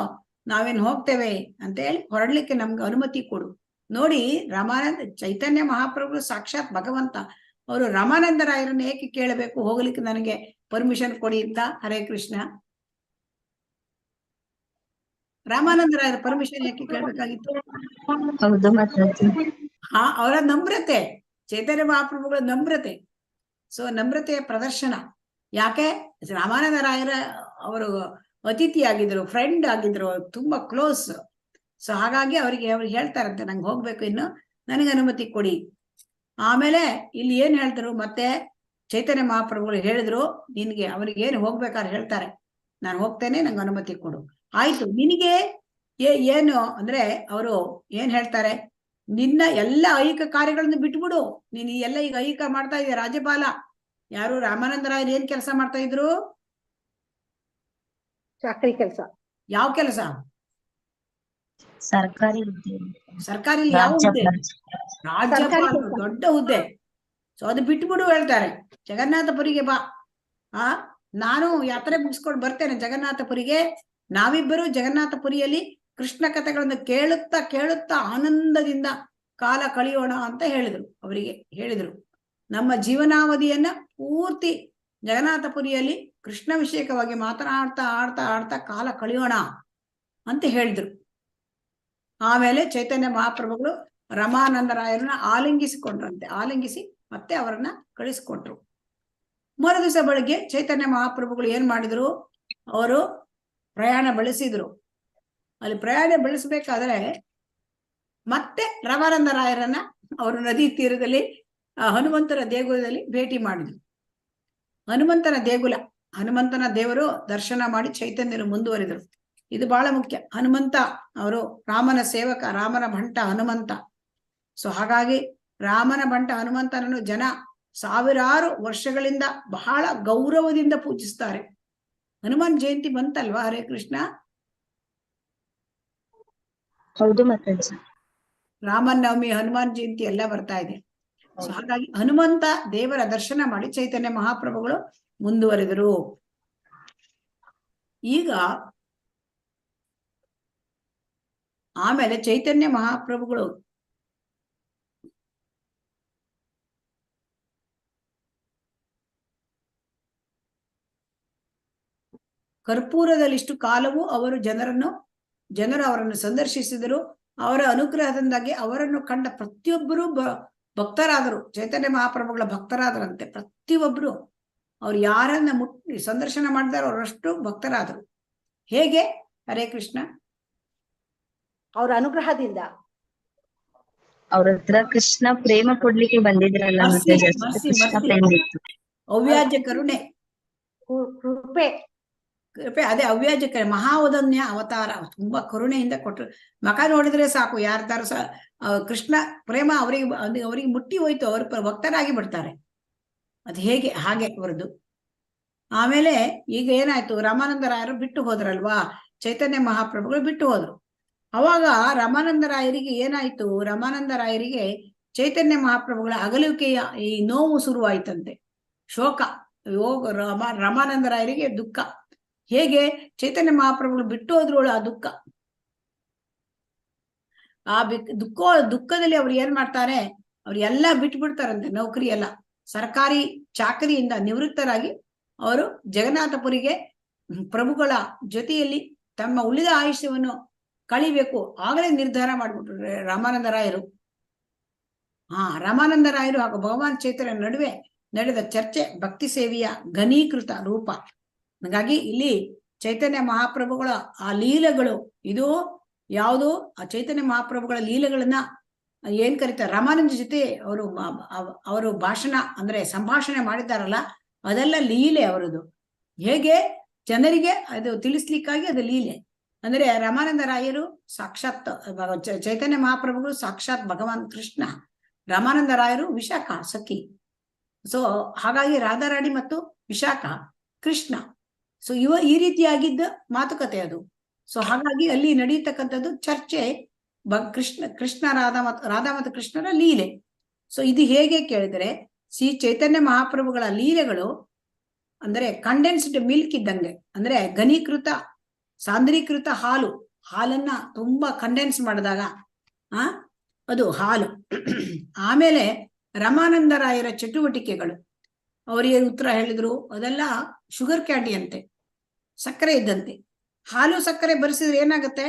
ನಾವೇನ್ ಹೋಗ್ತೇವೆ ಅಂತ ಹೇಳಿ ಹೊರಡ್ಲಿಕ್ಕೆ ನಮ್ಗೆ ಅನುಮತಿ ಕೊಡು. ನೋಡಿ, ಚೈತನ್ಯ ಮಹಾಪ್ರಭು ಸಾಕ್ಷಾತ್ ಭಗವಂತ. ಅವರು ರಾಮಾನಂದರಾಯರನ್ನ ಏಕೆ ಕೇಳಬೇಕು? ಹೋಗ್ಲಿಕ್ಕೆ ನನಗೆ ಪರ್ಮಿಷನ್ ಕೊಡಿ ಅಂತ. ಹರೇ ಕೃಷ್ಣ. ರಾಮಾನಂದರಾಯರ ಪರ್ಮಿಷನ್ ಯಾಕೆ ಕೇಳ್ಬೇಕಾಗಿತ್ತು? ಹೌದು ಮಾತಾಜಿ. ಅವರ ನಮ್ರತೆ, ಚೈತನ್ಯ ಮಹಾಪ್ರಭುಗಳ ನಮ್ರತೆ. ಸೊ ನಮ್ರತೆಯ ಪ್ರದರ್ಶನ. ಯಾಕೆ? ರಾಮಾನಂದರಾಯರ ಅವರು ಅತಿಥಿ ಆಗಿದ್ರು, ಫ್ರೆಂಡ್ ಆಗಿದ್ರು, ತುಂಬಾ ಕ್ಲೋಸ್. ಸೊ ಹಾಗಾಗಿ ಅವ್ರಿಗೆ ಹೇಳ್ತಾರಂತೆ, ನಂಗೆ ಹೋಗ್ಬೇಕು, ಇನ್ನು ನನಗೆ ಅನುಮತಿ ಕೊಡಿ. ಆಮೇಲೆ ಇಲ್ಲಿ ಏನ್ ಹೇಳ್ತಾರೆ, ಮತ್ತೆ ಚೈತನ್ಯ ಮಹಾಪ್ರಭುಗಳು ಹೇಳಿದ್ರು, ನಿನ್ಗೆ ಅವ್ರಿಗೆ ಏನು ಹೋಗ್ಬೇಕಾದ್ರೆ ಹೇಳ್ತಾರೆ, ನಾನು ಹೋಗ್ತೇನೆ, ನಂಗೆ ಅನುಮತಿ ಕೊಡು. ಆಯ್ತು, ನಿನಗೆ ಏನು ಅಂದ್ರೆ ಅವರು ಏನ್ ಹೇಳ್ತಾರೆ, ನಿನ್ನ ಎಲ್ಲ ಐಹಿಕ ಕಾರ್ಯಗಳನ್ನು ಬಿಟ್ಬಿಡು, ನೀನು ಎಲ್ಲ ಈಗ ಐಹಿಕ ಮಾಡ್ತಾ ಇದೀಯ. ರಾಜ್ಯಪಾಲ ಯಾರು? ರಾಮಾನಂದರಾಯರು ಏನ್ ಕೆಲಸ ಮಾಡ್ತಾ ಇದ್ರು? ಚಾಕ್ರಿ ಕೆಲಸ. ಯಾವ ಕೆಲಸ? ಸರ್ಕಾರಿ ಹುದ್ದೆ. ಸರ್ಕಾರಿ ಯಾವ ಹುದ್ದೆ? ರಾಜ್ಯಪಾಲ, ಕೆಲ್ಸ. ದೊಡ್ಡ ಹುದ್ದೆ. ಸೊ ಅದು ಬಿಟ್ಬಿಡು ಹೇಳ್ತಾರೆ. ಜಗನ್ನಾಥಪುರಿಗೆ ಬಾ, ನಾನು ಯಾತ್ರೆ ಮುಗಿಸ್ಕೊಂಡು ಬರ್ತೇನೆ ಜಗನ್ನಾಥಪುರಿಗೆ. ನಾವಿಬ್ಬರು ಜಗನ್ನಾಥಪುರಿಯಲ್ಲಿ ಕೃಷ್ಣ ಕಥೆಗಳನ್ನು ಕೇಳುತ್ತಾ ಕೇಳುತ್ತಾ ಆನಂದದಿಂದ ಕಾಲ ಕಳೆಯೋಣ ಅಂತ ಅವರಿಗೆ ಹೇಳಿದ್ರು. ನಮ್ಮ ಜೀವನಾವಧಿಯನ್ನ ಪೂರ್ತಿ ಜಗನ್ನಾಥಪುರಿಯಲ್ಲಿ ಕೃಷ್ಣ ವಿಷಯಕವಾಗಿ ಮಾತನಾಡ್ತಾ ಆಡ್ತಾ ಆಡ್ತಾ ಕಾಲ ಕಳೆಯೋಣ ಅಂತ ಹೇಳಿದ್ರು. ಆಮೇಲೆ ಚೈತನ್ಯ ಮಹಾಪ್ರಭುಗಳು ರಮಾನಂದರಾಯರನ್ನ ಆಲಿಂಗಿಸಿ ಮತ್ತೆ ಅವರನ್ನ ಕಳಿಸ್ಕೊಟ್ರು. ಮರು ದಿವಸ ಬೆಳಿಗ್ಗೆ ಚೈತನ್ಯ ಮಹಾಪ್ರಭುಗಳು ಏನ್ ಮಾಡಿದ್ರು, ಅವರು ಪ್ರಯಾಣ ಬೆಳೆಸಿದ್ರು. ಅಲ್ಲಿ ಪ್ರಯಾಣ ಬೆಳೆಸಬೇಕಾದ್ರೆ ಮತ್ತೆ ರಮಾನಂದರಾಯರನ್ನ ಅವರು ನದಿ ತೀರದಲ್ಲಿ ಹನುಮಂತನ ದೇಗುಲದಲ್ಲಿ ಭೇಟಿ ಮಾಡಿದ್ರು. ಹನುಮಂತನ ದೇವರು ದರ್ಶನ ಮಾಡಿ ಚೈತನ್ಯರು ಮುಂದುವರಿದರು. ಇದು ಬಹಳ ಮುಖ್ಯ. ಹನುಮಂತ ಅವರು ರಾಮನ ಸೇವಕ, ರಾಮನ ಭಂಟ ಹನುಮಂತ. ಸೊ ಹಾಗಾಗಿ ರಾಮನ ಭಂಟ ಹನುಮಂತನನ್ನು ಜನ ಸಾವಿರಾರು ವರ್ಷಗಳಿಂದ ಬಹಳ ಗೌರವದಿಂದ ಪೂಜಿಸ್ತಾರೆ. ಹನುಮಾನ್ ಜಯಂತಿ ಬಂತಲ್ವಾ? ಹರೇ ಕೃಷ್ಣ. ಹೌದು ಮಾತಾಜಿ. ರಾಮನ್ ನವಮಿ, ಹನುಮಾನ್ ಜಯಂತಿ ಎಲ್ಲ ಬರ್ತಾ ಇದೆ. ಸೊ ಹಾಗಾಗಿ ಹನುಮಂತ ದೇವರ ದರ್ಶನ ಮಾಡಿ ಚೈತನ್ಯ ಮಹಾಪ್ರಭುಗಳು ಮುಂದುವರೆದರು. ಈಗ ಆಮೇಲೆ ಚೈತನ್ಯ ಮಹಾಪ್ರಭುಗಳು ಕರ್ಪೂರದಲ್ಲಿಷ್ಟು ಕಾಲವೂ ಅವರು ಜನರು ಅವರನ್ನು ಸಂದರ್ಶಿಸಿದರು. ಅವರ ಅನುಗ್ರಹದಿಂದಾಗಿ ಅವರನ್ನು ಕಂಡ ಪ್ರತಿಯೊಬ್ಬರು ಭಕ್ತರಾದರು. ಚೈತನ್ಯ ಮಹಾಪ್ರಭುಗಳ ಭಕ್ತರಾದರಂತೆ ಪ್ರತಿಯೊಬ್ಬರು. ಅವ್ರು ಯಾರನ್ನ ಸಂದರ್ಶನ ಮಾಡಿದಾರೋ ಅವರಷ್ಟು ಭಕ್ತರಾದರು. ಹೇಗೆ? ಹರೇ ಕೃಷ್ಣ. ಅವರ ಅನುಗ್ರಹದಿಂದ. ಅವ್ರ ಹತ್ರ ಕೃಷ್ಣ ಪ್ರೇಮ ಕೊಡ್ಲಿಕ್ಕೆ ಬಂದಿದ್ರಲ್ಲ ಮಾತಾಜಿ, ಅಷ್ಟು ಕೃಷ್ಣ ಪ್ರೇಮ ಇತ್ತು. ಅವ್ಯಾಜ್ಯ ಕರುಣೆ, ಕೃಪೆ. ಅದೇ ಅವ್ಯಾಜ್ಯ ಮಹಾವದನ್ಯ ಅವತಾರ. ತುಂಬಾ ಕರುಣೆಯಿಂದ ಕೊಟ್ಟರು. ಮಕ ನೋಡಿದ್ರೆ ಸಾಕು, ಯಾರ್ದಾರು ಕೃಷ್ಣ ಪ್ರೇಮ ಅವರಿಗೆ ಮುಟ್ಟಿ ಹೋಯ್ತು, ಅವ್ರ ಭಕ್ತರಾಗಿ ಬಿಡ್ತಾರೆ. ಅದು ಹೇಗೆ? ಹಾಗೆ ಅವರದ್ದು. ಆಮೇಲೆ ಈಗ ಏನಾಯ್ತು, ರಾಮಾನಂದರಾಯರು ಬಿಟ್ಟು ಹೋದ್ರಲ್ವಾ, ಚೈತನ್ಯ ಮಹಾಪ್ರಭುಗಳು ಬಿಟ್ಟು ಹೋದ್ರು. ಅವಾಗ ರಾಮಾನಂದರಾಯರಿಗೆ ಏನಾಯ್ತು, ರಾಮಾನಂದರಾಯರಿಗೆ ಚೈತನ್ಯ ಮಹಾಪ್ರಭುಗಳ ಅಗಲುವಿಕೆಯ ಈ ನೋವು ಶುರುವಾಯ್ತಂತೆ. ಶೋಕ, ರಾಮಾನಂದರಾಯರಿಗೆ ದುಃಖ. ಹೇಗೆ? ಚೈತನ್ಯ ಮಹಾಪ್ರಭುಗಳು ಬಿಟ್ಟು ಹೋದ್ರೋಳು ಆ ದುಃಖ. ಆ ದುಃಖದಲ್ಲಿ ಅವ್ರು ಏನ್ ಮಾಡ್ತಾರೆ, ಅವ್ರು ಎಲ್ಲ ಬಿಟ್ಬಿಡ್ತಾರಂತೆ. ನೌಕರಿ ಎಲ್ಲ, ಸರ್ಕಾರಿ ಚಾಕರಿಯಿಂದ ನಿವೃತ್ತರಾಗಿ ಅವರು ಜಗನ್ನಾಥಪುರಿಗೆ ಪ್ರಭುಗಳ ಜೊತೆಯಲ್ಲಿ ತಮ್ಮ ಉಳಿದ ಆಯುಷ್ಯವನ್ನು ಕಳಿಬೇಕು ಆಗಲೇ ನಿರ್ಧಾರ ಮಾಡ್ಬಿಟ್ರು ರಾಮಾನಂದರಾಯರು. ರಾಮಾನಂದರಾಯರು ಹಾಗೂ ಭಗವಾನ್ ಚೈತನ್ಯ ನಡುವೆ ನಡೆದ ಚರ್ಚೆ ಭಕ್ತಿ ಸೇವೆಯ ಘನೀಕೃತ ರೂಪ. ಹಾಗಾಗಿ ಇಲ್ಲಿ ಚೈತನ್ಯ ಮಹಾಪ್ರಭುಗಳ ಆ ಲೀಲೆಗಳು, ಇದು ಯಾವುದು? ಆ ಚೈತನ್ಯ ಮಹಾಪ್ರಭುಗಳ ಲೀಲೆಗಳನ್ನ ಏನ್ ಕರೀತಾರೆ, ರಾಮಾನಂದ ಜೊತೆ ಅವರು ಭಾಷಣ ಅಂದ್ರೆ ಸಂಭಾಷಣೆ ಮಾಡಿದ್ದಾರಲ್ಲ, ಅದೆಲ್ಲ ಲೀಲೆ ಅವರದು. ಹೇಗೆ ಜನರಿಗೆ ಅದು ತಿಳಿಸ್ಲಿಕ್ಕಾಗಿ ಅದು ಲೀಲೆ. ಅಂದ್ರೆ ರಾಮಾನಂದರಾಯರು ಸಾಕ್ಷಾತ್ ಚೈತನ್ಯ ಮಹಾಪ್ರಭುಗಳು ಸಾಕ್ಷಾತ್ ಭಗವಾನ್ ಕೃಷ್ಣ, ರಾಮಾನಂದರಾಯರು ವಿಶಾಖ ಸಖಿ. ಸೊ ಹಾಗಾಗಿ ರಾಧಾರಾಣಿ ಮತ್ತು ವಿಶಾಖ ಕೃಷ್ಣ. ಸೊ ಈ ರೀತಿಯಾಗಿದ್ದ ಮಾತುಕತೆ ಅದು. ಸೊ ಹಾಗಾಗಿ ಅಲ್ಲಿ ನಡೀತಕ್ಕಂಥದ್ದು ಚರ್ಚೆ ಕೃಷ್ಣ ರಾಧಾ ಮತ್ತು ಕೃಷ್ಣರ ಲೀಲೆ. ಸೊ ಇದು ಹೇಗೆ ಕೇಳಿದ್ರೆ, ಚೈತನ್ಯ ಮಹಾಪ್ರಭುಗಳ ಲೀಲೆಗಳು ಅಂದ್ರೆ ಕಂಡೆನ್ಸ್ಡ್ ಮಿಲ್ಕ್ ಇದ್ದಂಗೆ. ಅಂದ್ರೆ ಘನೀಕೃತ ಸಾಂದ್ರೀಕೃತ ಹಾಲನ್ನ ತುಂಬಾ ಕಂಡೆನ್ಸ್ ಮಾಡಿದಾಗ ಅದು ಹಾಲು. ಆಮೇಲೆ ರಾಮಾನಂದರಾಯರ ಚಟುವಟಿಕೆಗಳು, ಅವರಿಗೆ ಉತ್ತರ ಹೇಳಿದ್ರು, ಅದೆಲ್ಲ ಶುಗರ್ ಕ್ಯಾಂಡಿ ಅಂತೆ, ಸಕ್ಕರೆ ಇದ್ದಂತೆ. ಹಾಲು ಸಕ್ಕರೆ ಬೆರೆಸಿದ್ರೆ ಏನಾಗುತ್ತೆ?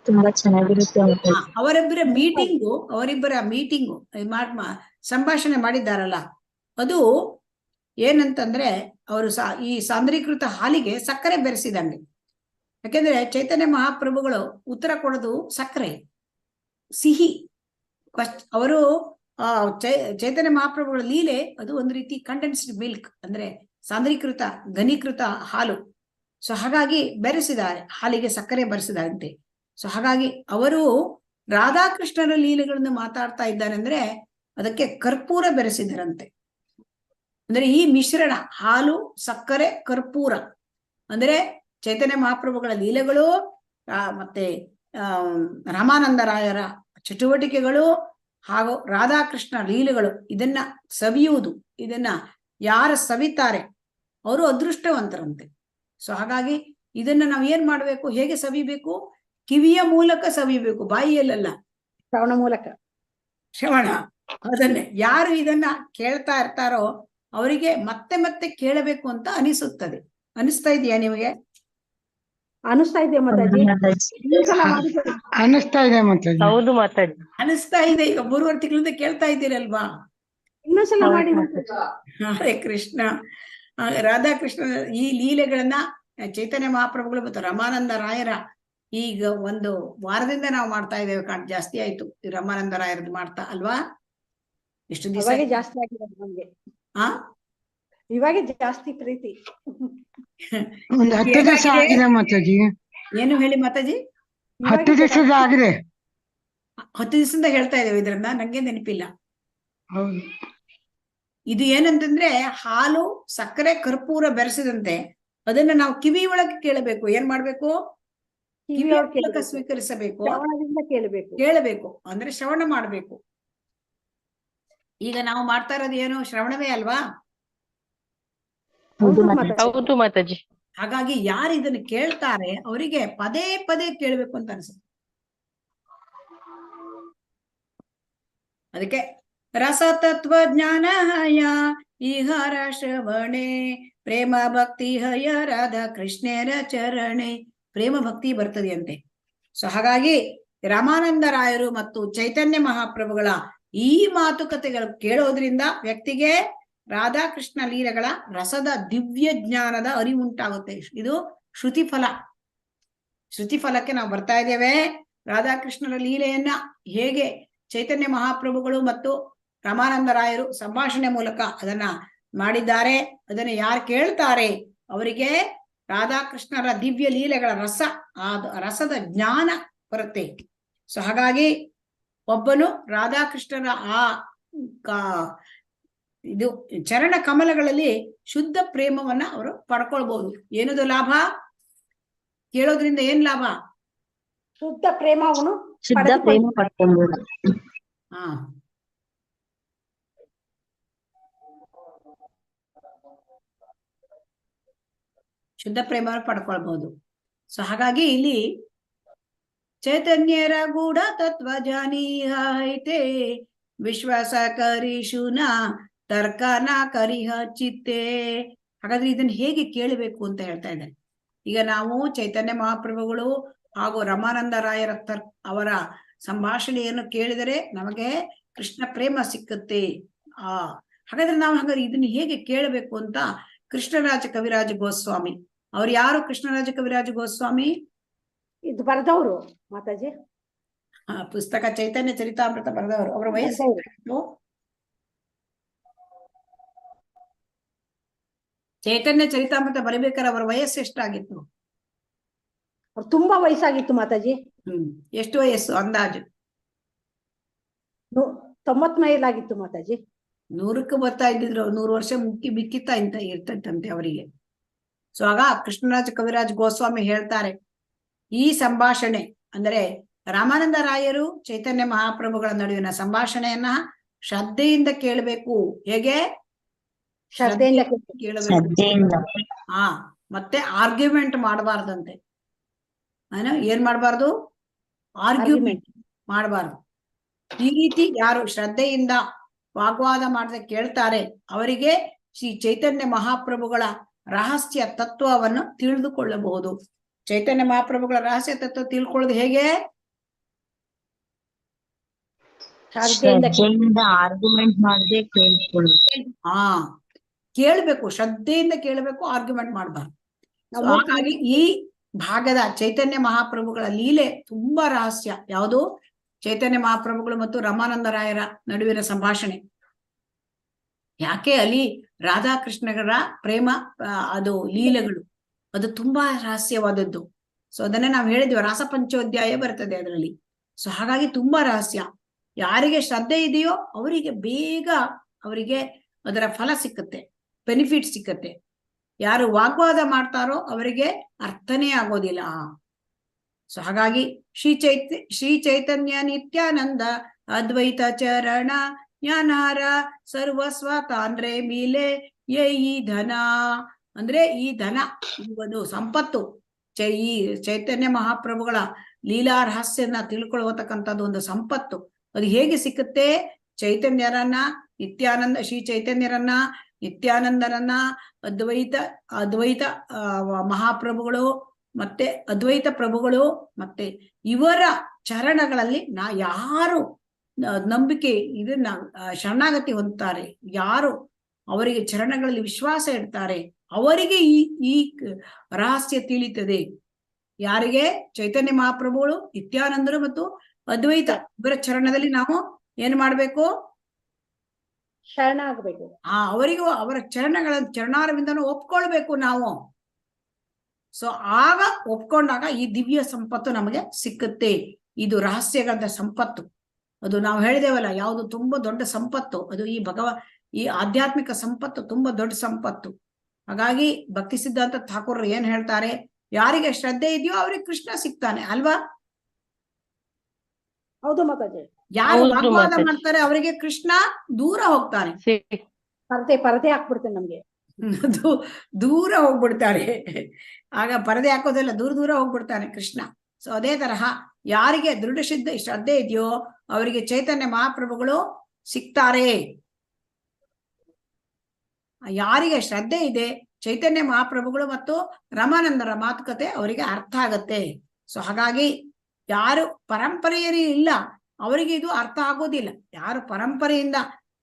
ತುಂಬಾ ಚೆನ್ನಾಗಿರುತ್ತೆ ಮಾತಾಜಿ. ಅವರಿಬ್ಬರ ಮೀಟಿಂಗು ಸಂಭಾಷಣೆ ಮಾಡಿದ್ದಾರಲ್ಲ, ಅದು ಏನಂತಂದ್ರೆ ಅವರು ಈ ಸಾಂದ್ರೀಕೃತ ಹಾಲಿಗೆ ಸಕ್ಕರೆ ಬೆರೆಸಿದಂಗೆ. ಯಾಕೆಂದ್ರೆ ಚೈತನ್ಯ ಮಹಾಪ್ರಭುಗಳು ಉತ್ತರ ಕೊಡೋದು ಸಕ್ಕರೆ ಸಿಹಿ. ಅವರು ಚೈತನ್ಯ ಮಹಾಪ್ರಭುಗಳ ಲೀಲೆ ಅದು ಒಂದು ರೀತಿ ಕಂಡೆನ್ಸ್ಡ್ ಮಿಲ್ಕ್, ಅಂದ್ರೆ ಸಾಂದ್ರೀಕೃತ ಘನೀಕೃತ ಹಾಲು. ಸೊ ಹಾಗಾಗಿ ಬೆರೆಸಿದ್ದಾರೆ, ಹಾಲಿಗೆ ಸಕ್ಕರೆ ಬೆರೆಸಿದಾರಂತೆ. ಸೊ ಹಾಗಾಗಿ ಅವರು ರಾಧಾಕೃಷ್ಣರ ಲೀಲೆಗಳನ್ನು ಮಾತಾಡ್ತಾ ಇದ್ದಾರೆ ಅಂದ್ರೆ ಅದಕ್ಕೆ ಕರ್ಪೂರ ಬೆರೆಸಿದರಂತೆ. ಅಂದ್ರೆ ಈ ಮಿಶ್ರಣ ಹಾಲು ಸಕ್ಕರೆ ಕರ್ಪೂರ ಅಂದ್ರೆ ಚೈತನ್ಯ ಮಹಾಪ್ರಭುಗಳ ಲೀಲೆಗಳು ಮತ್ತೆ ರಾಮಾನಂದರಾಯರ ಚಟುವಟಿಕೆಗಳು ಹಾಗೂ ರಾಧಾಕೃಷ್ಣ ಲೀಲೆಗಳು, ಇದನ್ನ ಸವಿಯುವುದು, ಇದನ್ನ ಯಾರು ಸವಿತಾರೆ ಅವರು ಅದೃಷ್ಟವಂತರಂತೆ. ಸೊ ಹಾಗಾಗಿ ಇದನ್ನ ನಾವ್ ಏನ್ ಮಾಡ್ಬೇಕು, ಹೇಗೆ ಸವಿಬೇಕು? ಕಿವಿಯ ಮೂಲಕ ಸವಿಬೇಕು, ಬಾಯಿಯಲ್ಲ, ಶ್ರವಣ ಮೂಲಕ. ಶ್ರವಣ. ಅದನ್ನೇ ಯಾರು ಇದನ್ನ ಕೇಳ್ತಾ ಇರ್ತಾರೋ ಅವರಿಗೆ ಮತ್ತೆ ಮತ್ತೆ ಕೇಳಬೇಕು ಅಂತ ಅನಿಸುತ್ತದೆ. ಅನಿಸ್ತಾ ಇದೆಯಾ ನಿಮಗೆ? ಅನಿಸ್ತಾ ಇದೆಯಾ ಮಾತಾಜಿ? ಅನ್ನಿಸ್ತಾ ಇದೆ ಮಾತಾಜಿ. ಹೌದು ಮಾತಾಜಿ. ಅನಿಸ್ತಾ ಇದೆ. ಈಗ 3 ತಿಂಗಳಿಂದ ಕೇಳ್ತಾ ಇದ್ದೀರಲ್ವಾ? ಇನ್ನೊಂದ್ಸಲ ಮಾಡಿ. ಹರೇ ಕೃಷ್ಣ. ರಾಧಾಕೃಷ್ಣ ಈ ಲೀಲೆಗಳನ್ನ ಚೈತನ್ಯ ಮಹಾಪ್ರಭುಗಳು ಮತ್ತು ರಾಮಾನಂದ ರಾಯರ ಈಗ 1 ವಾರದಿಂದ ನಾವು ಮಾಡ್ತಾ ಇದ್ದೇವೆ. ಜಾಸ್ತಿ ಆಯ್ತು ಈ ರಾಮಾನಂದ ರಾಯರದ್ದು ಮಾಡ್ತಾ ಅಲ್ವಾ? ಎಷ್ಟು ದಿವಸ ಜಾಸ್ತಿ ಆಗಿದೆ ನಮ್ಗೆ. ಹಾ, ಇವಾಗ ಜಾಸ್ತಿ ಪ್ರೀತಿ. ಒಂದು 10 ದಿವಸ ಆಗಿದೆ ಮಾತಾಜಿ. ಏನು ಹೇಳಿ ಮಾತಾಜಿ? 10 ದಿವಸದ ಆಗಿದೆ. 10 ದಿವಸದಿಂದ ಹೇಳ್ತಾ ಇದ್ದೇವೆ ಇದ್ರನ್ನ, ನಂಗೆ ನೆನಪಿಲ್ಲ. ಹೌದು. ಇದು ಏನಂತಂದ್ರೆ ಹಾಲು ಸಕ್ಕರೆ ಕರ್ಪೂರ ಬೆರೆಸಿದಂತೆ ಅದನ್ನ ನಾವು ಕಿವಿ ಒಳಗೆ ಕೇಳಬೇಕು. ಏನ್ ಮಾಡ್ಬೇಕು? ಕಿವಿ ಒಳಗೆ ಸ್ವೀಕರಿಸಬೇಕು, ಕೇಳಬೇಕು. ಅಂದ್ರೆ ಶ್ರವಣ ಮಾಡ್ಬೇಕು. ಈಗ ನಾವು ಮಾಡ್ತಾ ಇರೋದು ಏನು? ಶ್ರವಣವೇ ಅಲ್ವಾ? ಹೌದು ಮಾತಾಜಿ. ಹಾಗಾಗಿ ಯಾರು ಇದನ್ನು ಕೇಳ್ತಾರೆ ಅವರಿಗೆ ಪದೇ ಪದೇ ಕೇಳಬೇಕು ಅಂತ ಅನ್ಸುತ್ತೆ. ಅದಕ್ಕೆ ರಸತತ್ವ ಜ್ಞಾನಯ ಈಹಾರ ಶ್ರವಣೆ ಪ್ರೇಮ ಭಕ್ತಿ ಹಯ ರಾಧಾ ಕೃಷ್ಣರ ಚರಣೆ. ಪ್ರೇಮ ಭಕ್ತಿ ಬರ್ತದೆ ಅಂತೆ. ಸೊ ಹಾಗಾಗಿ ರಾಮಾನಂದ ರಾಯರು ಮತ್ತು ಚೈತನ್ಯ ಮಹಾಪ್ರಭುಗಳ ಈ ಮಾತುಕತೆಗಳು ಕೇಳೋದ್ರಿಂದ ವ್ಯಕ್ತಿಗೆ ರಾಧಾಕೃಷ್ಣ ಲೀಲೆಗಳ ರಸದ ದಿವ್ಯ ಜ್ಞಾನದ ಅರಿವುಂಟಾಗುತ್ತೆ. ಇದು ಶ್ರುತಿ ಫಲ. ಶ್ರುತಿ ಫಲಕ್ಕೆ ನಾವು ಬರ್ತಾ ಇದ್ದೇವೆ. ರಾಧಾಕೃಷ್ಣರ ಲೀಲೆಯನ್ನ ಹೇಗೆ ಚೈತನ್ಯ ಮಹಾಪ್ರಭುಗಳು ಮತ್ತು ರಾಮಾನಂದ ರಾಯರು ಸಂಭಾಷಣೆ ಮೂಲಕ ಅದನ್ನ ಮಾಡಿದ್ದಾರೆ, ಅದನ್ನ ಯಾರು ಕೇಳ್ತಾರೆ ಅವರಿಗೆ ರಾಧಾಕೃಷ್ಣರ ದಿವ್ಯ ಲೀಲೆಗಳ ರಸದ ಜ್ಞಾನ ಬರುತ್ತೆ. ಸೊ ಹಾಗಾಗಿ ಒಬ್ಬನು ರಾಧಾಕೃಷ್ಣರ ಇದು ಚರಣ ಕಮಲಗಳಲ್ಲಿ ಶುದ್ಧ ಪ್ರೇಮವನ್ನ ಅವರು ಪಡ್ಕೊಳ್ಬಹುದು. ಏನದು ಲಾಭ? ಕೇಳೋದ್ರಿಂದ ಏನ್ ಲಾಭ? ಶುದ್ಧ ಪ್ರೇಮವನ್ನು ಶುದ್ಧ ಪ್ರೇಮ ಪಡ್ಕೊಂಡು. ಹಾ, ಶುದ್ಧ ಪ್ರೇಮವನ್ನು ಪಡ್ಕೊಳ್ಬಹುದು. ಸೊ ಹಾಗಾಗಿ ಇಲ್ಲಿ ಚೈತನ್ಯರ ಗೂಢ ತತ್ವ ಜಾನೀಹೈತೆ ವಿಶ್ವಾಸ ಕರಿಶುನ ತರ್ಕನ ಕರಿಹ ಚಿತ್ತೆ. ಹಾಗಾದ್ರೆ ಇದನ್ನ ಹೇಗೆ ಕೇಳಬೇಕು ಅಂತ ಹೇಳ್ತಾ ಇದ್ದಾರೆ. ಈಗ ನಾವು ಚೈತನ್ಯ ಮಹಾಪ್ರಭುಗಳು ಹಾಗೂ ರಾಮಾನಂದ ರಾಯರ ಅವರ ಸಂಭಾಷಣೆಯನ್ನು ಕೇಳಿದರೆ ನಮಗೆ ಕೃಷ್ಣ ಪ್ರೇಮ ಸಿಕ್ಕುತ್ತೆ. ಹಾಗಾದ್ರೆ ನಾವು ಇದನ್ನ ಹೇಗೆ ಕೇಳಬೇಕು ಅಂತ ಕೃಷ್ಣರಾಜ ಕವಿರಾಜ ಗೋಸ್ವಾಮಿ ಅವ್ರು ಯಾರು? ಕೃಷ್ಣರಾಜ ಕವಿರಾಜ ಗೋಸ್ವಾಮಿ ಇದು ಬರೆದವರು ಮಾತಾಜಿ. ಪುಸ್ತಕ ಚೈತನ್ಯ ಚರಿತಾಮೃತ ಬರೆದವರು. ಅವರ ವಯಸ್ಸು ಚೈತನ್ಯ ಚರಿತಾಮೃತ ಬರಿಬೇಕಾದ್ರೆ ಅವರ ವಯಸ್ಸು ಎಷ್ಟಾಗಿತ್ತು? ತುಂಬಾ ವಯಸ್ಸಾಗಿತ್ತು ಮಾತಾಜಿ. ಎಷ್ಟು ವಯಸ್ಸು ಅಂದಾಜು? 90 ಮೈಲಾಗಿತ್ತು ಮಾತಾಜಿ. 100ಕ್ಕೆ ಬರ್ತಾ ಇದ್ದಿದ್ರು. 100 ವರ್ಷ ಬಿಕ್ಕಿತ್ತ ಇರ್ತಂತೆ ಅವರಿಗೆ. ಸೊ ಆಗ ಕೃಷ್ಣರಾಜ ಕವಿರಾಜ್ ಗೋಸ್ವಾಮಿ ಹೇಳ್ತಾರೆ, ಈ ಸಂಭಾಷಣೆ ಅಂದ್ರೆ ರಾಮಾನಂದ ರಾಯರು ಚೈತನ್ಯ ಮಹಾಪ್ರಭುಗಳ ನಡುವಿನ ಸಂಭಾಷಣೆಯನ್ನ ಶ್ರದ್ಧೆಯಿಂದ ಕೇಳಬೇಕು. ಹೇಗೆ? ಶ್ರದ್ಧೆಯಿಂದ ಕೇಳಬೇಕು. ಮತ್ತೆ ಆರ್ಗ್ಯುಮೆಂಟ್ ಮಾಡಬಾರ್ದಂತೆ. ಏನ್ ಮಾಡಬಾರ್ದು? ಆರ್ಗ್ಯುಮೆಂಟ್ ಮಾಡಬಾರ್ದು. ಈ ರೀತಿ ಯಾರು ಶ್ರದ್ಧೆಯಿಂದ ವಾಗ್ವಾದ ಮಾಡದೆ ಕೇಳ್ತಾರೆ ಅವರಿಗೆ ಶ್ರೀ ಚೈತನ್ಯ ಮಹಾಪ್ರಭುಗಳ ರಹಸ್ಯ ತತ್ವವನ್ನು ತಿಳಿದುಕೊಳ್ಳಬಹುದು. ಚೈತನ್ಯ ಮಹಾಪ್ರಭುಗಳ ರಹಸ್ಯ ತತ್ವ ತಿಳ್ಕೊಳ್ಳೋದು ಹೇಗೆ? ಶ್ರದ್ಧೆಯಿಂದ ಆರ್ಗ್ಯುಮೆಂಟ್ ಮಾಡದೆ ಕೇಳ್ಕೊಳ್ಳೋದು. ಹಾ, ಕೇಳ್ಬೇಕು, ಶ್ರದ್ಧೆಯಿಂದ ಕೇಳಬೇಕು, ಆರ್ಗ್ಯುಮೆಂಟ್ ಮಾಡಬಾರ್ದು. ನಾವು ಹಾಗಾಗಿ ಈ ಭಾಗದ ಚೈತನ್ಯ ಮಹಾಪ್ರಭುಗಳ ಲೀಲೆ ತುಂಬಾ ರಹಸ್ಯ. ಯಾವುದು? ಚೈತನ್ಯ ಮಹಾಪ್ರಭುಗಳು ಮತ್ತು ರಮಾನಂದರಾಯರ ನಡುವಿನ ಸಂಭಾಷಣೆ. ಯಾಕೆ ಅಲ್ಲಿ ರಾಧಾಕೃಷ್ಣರ ಪ್ರೇಮ ಅದು ಲೀಲೆಗಳು, ಅದು ತುಂಬಾ ರಹಸ್ಯವಾದದ್ದು. ಸೊ ಅದನ್ನೇ ನಾವು ಹೇಳಿದ್ವಿ, ರಾಸಪಂಚೋಧ್ಯಾಯ ಬರ್ತದೆ ಅದರಲ್ಲಿ. ಸೊ ಹಾಗಾಗಿ ತುಂಬಾ ರಹಸ್ಯ. ಯಾರಿಗೆ ಶ್ರದ್ಧೆ ಇದೆಯೋ ಅವರಿಗೆ ಬೇಗ ಅವರಿಗೆ ಅದರ ಫಲ ಸಿಕ್ಕತ್ತೆ, ಬೆನಿಫಿಟ್ ಸಿಕ್ಕತ್ತೆ. ಯಾರು ವಾಗ್ವಾದ ಮಾಡ್ತಾರೋ ಅವರಿಗೆ ಅರ್ಥನೇ ಆಗೋದಿಲ್ಲ. ಸೊ ಹಾಗಾಗಿ ಶ್ರೀ ಚೈತನ್ಯ ನಿತ್ಯಾನಂದ ಅದ್ವೈತ ಚರಣ ಜ್ಞಾನಾರ ಸರ್ವಸ್ವ ತಾಂದ್ರೆ ಮೀಲೆ ಈ ಧನ. ಅಂದ್ರೆ ಈ ಧನ, ಒಂದು ಸಂಪತ್ತು, ಈ ಚೈತನ್ಯ ಮಹಾಪ್ರಭುಗಳ ಲೀಲಾ ರಹಸ್ಯನ ತಿಳ್ಕೊಳ್ಳತಕ್ಕಂಥದ್ದು ಒಂದು ಸಂಪತ್ತು. ಅದು ಹೇಗೆ ಸಿಕ್ಕುತ್ತೆ? ಚೈತನ್ಯರನ್ನ, ಶ್ರೀ ಚೈತನ್ಯರನ್ನ, ನಿತ್ಯಾನಂದರನ್ನ, ಅದ್ವೈತ ಮಹಾಪ್ರಭುಗಳು ಮತ್ತೆ ಅದ್ವೈತ ಪ್ರಭುಗಳು ಮತ್ತೆ ಇವರ ಚರಣಗಳಲ್ಲಿ ಯಾರು ನಂಬಿಕೆ ಇದನ್ನ ಶರಣಾಗತಿ ಹೊಂದುತ್ತಾರೆ, ಯಾರು ಅವರಿಗೆ ಚರಣಗಳಲ್ಲಿ ವಿಶ್ವಾಸ ಇಡ್ತಾರೆ, ಅವರಿಗೆ ಈ ರಹಸ್ಯ ತಿಳಿಯುತ್ತದೆ. ಯಾರಿಗೆ? ಚೈತನ್ಯ ಮಹಾಪ್ರಭುಗಳು, ನಿತ್ಯಾನಂದರು ಮತ್ತು ಅದ್ವೈತ ಇವರ ಚರಣದಲ್ಲಿ ನಾವು ಏನ್ ಮಾಡ್ಬೇಕು? ಶರಣ ಆಗ್ಬೇಕು. ಅವರಿಗೂ ಅವರ ಚರಣಾರವಿಂದನೂ ಒಪ್ಕೊಳ್ಬೇಕು ನಾವು. ಸೊ ಆಗ ಒಪ್ಕೊಂಡಾಗ ಈ ದಿವ್ಯ ಸಂಪತ್ತು ನಮಗೆ ಸಿಕ್ಕುತ್ತೆ. ಇದು ರಹಸ್ಯಗಳ ಸಂಪತ್ತು. ಅದು ನಾವು ಹೇಳಿದೇವಲ್ಲ, ಯಾವುದು ತುಂಬಾ ದೊಡ್ಡ ಸಂಪತ್ತು, ಅದು ಈ ಆಧ್ಯಾತ್ಮಿಕ ಸಂಪತ್ತು ತುಂಬಾ ದೊಡ್ಡ ಸಂಪತ್ತು. ಹಾಗಾಗಿ ಭಕ್ತಿ ಸಿದ್ಧಾಂತ ಠಾಕೂರರು ಏನ್ ಹೇಳ್ತಾರೆ? ಯಾರಿಗೆ ಶ್ರದ್ಧೆ ಇದೆಯೋ ಅವ್ರಿಗೆ ಕೃಷ್ಣ ಸಿಗ್ತಾನೆ ಅಲ್ವಾ? ಹೌದು ಮಾತಾಜಿ. ಯಾರು ವಾಗ್ವಾದ ಮಾಡ್ತಾರೆ ಅವರಿಗೆ ಕೃಷ್ಣ ದೂರ ಹೋಗ್ತಾನೆ, ಪರದೆ ಹಾಕ್ಬಿಡ್ತೇನೆ ನಮ್ಗೆ, ದೂರ ಹೋಗ್ಬಿಡ್ತಾರೆ. ಆಗ ಪರದೆ ಹಾಕೋದೆಲ್ಲ ದೂರ ಹೋಗ್ಬಿಡ್ತಾನೆ ಕೃಷ್ಣ. ಸೊ ಅದೇ ತರಹ ಯಾರಿಗೆ ದೃಢ ಶ್ರದ್ಧೆ ಇದೆಯೋ ಅವರಿಗೆ ಚೈತನ್ಯ ಮಹಾಪ್ರಭುಗಳು ಸಿಗ್ತಾರೆ. ಯಾರಿಗೆ ಶ್ರದ್ಧೆ ಇದೆ, ಚೈತನ್ಯ ಮಹಾಪ್ರಭುಗಳು ಮತ್ತು ರಮಾನಂದರ ಮಾತುಕತೆ ಅವರಿಗೆ ಅರ್ಥ ಆಗತ್ತೆ. ಸೊ ಹಾಗಾಗಿ ಯಾರು ಪರಂಪರೆಯಲ್ಲಿ ಇಲ್ಲ ಅವರಿಗೆ ಇದು ಅರ್ಥ ಆಗೋದಿಲ್ಲ. ಯಾರು ಪರಂಪರೆಯಿಂದ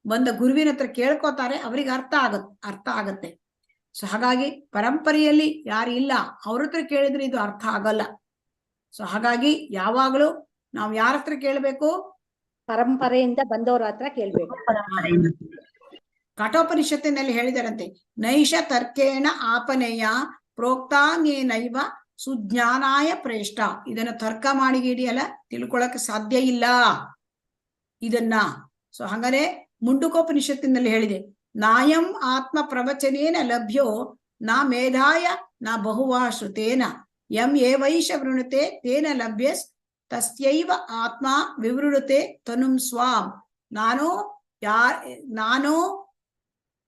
ಬಂದ ಗುರುವಿನ ಹತ್ರ ಕೇಳ್ಕೋತಾರೆ ಅವರಿಗೆ ಅರ್ಥ ಆಗತ್ತೆ. ಸೊ ಹಾಗಾಗಿ ಪರಂಪರೆಯಲ್ಲಿ ಯಾರು ಇಲ್ಲ ಅವ್ರ ಹತ್ರ ಕೇಳಿದ್ರೆ ಇದು ಅರ್ಥ ಆಗಲ್ಲ. ಸೊ ಹಾಗಾಗಿ ಯಾವಾಗಲೂ ನಾವು ಯಾರ ಹತ್ರ ಕೇಳ್ಬೇಕು? ಪರಂಪರೆಯಿಂದ ಬಂದವರ ಹತ್ರ ಕೇಳ್ಬೇಕು. ಕಠೋಪನಿಷತ್ತಿನಲ್ಲಿ ಹೇಳಿದರಂತೆ, ನೈಷ ತರ್ಕೇಣ ಆಪನೇಯ ಪ್ರೋಕ್ತಾನೇನೈವ ಸುಜ್ಞಾನಾಯ ಪ್ರೇಷ್ಠ. ಇದನ್ನ ತರ್ಕ ಮಾಡಿ ಹಿಡಿಯಲ್ಲ, ತಿಳ್ಕೊಳಕ್ಕೆ ಸಾಧ್ಯ ಇಲ್ಲ ಇದನ್ನ. ಸೊ ಹಂಗಾರೆ ಮುಂಡುಕೋಪನಿಷತ್ತಿನಲ್ಲಿ ಹೇಳಿದೆ, ನಾಯಂ ಆತ್ಮ ಪ್ರವಚನೇನ ಲಭ್ಯೋ ನಾ ಮೇಧಾಯ ನಾ ಬಹುವಾ ಶ್ರುತೇನ ಯಂ ಏವೈಷ ವೃಣುತೆ ತೇನ ಲಭ್ಯಸ್ ತಸ್ಯೈವ ಆತ್ಮ ವಿವೃಣುತೆ ತನುಂ ಸ್ವಾಂ. ನಾನು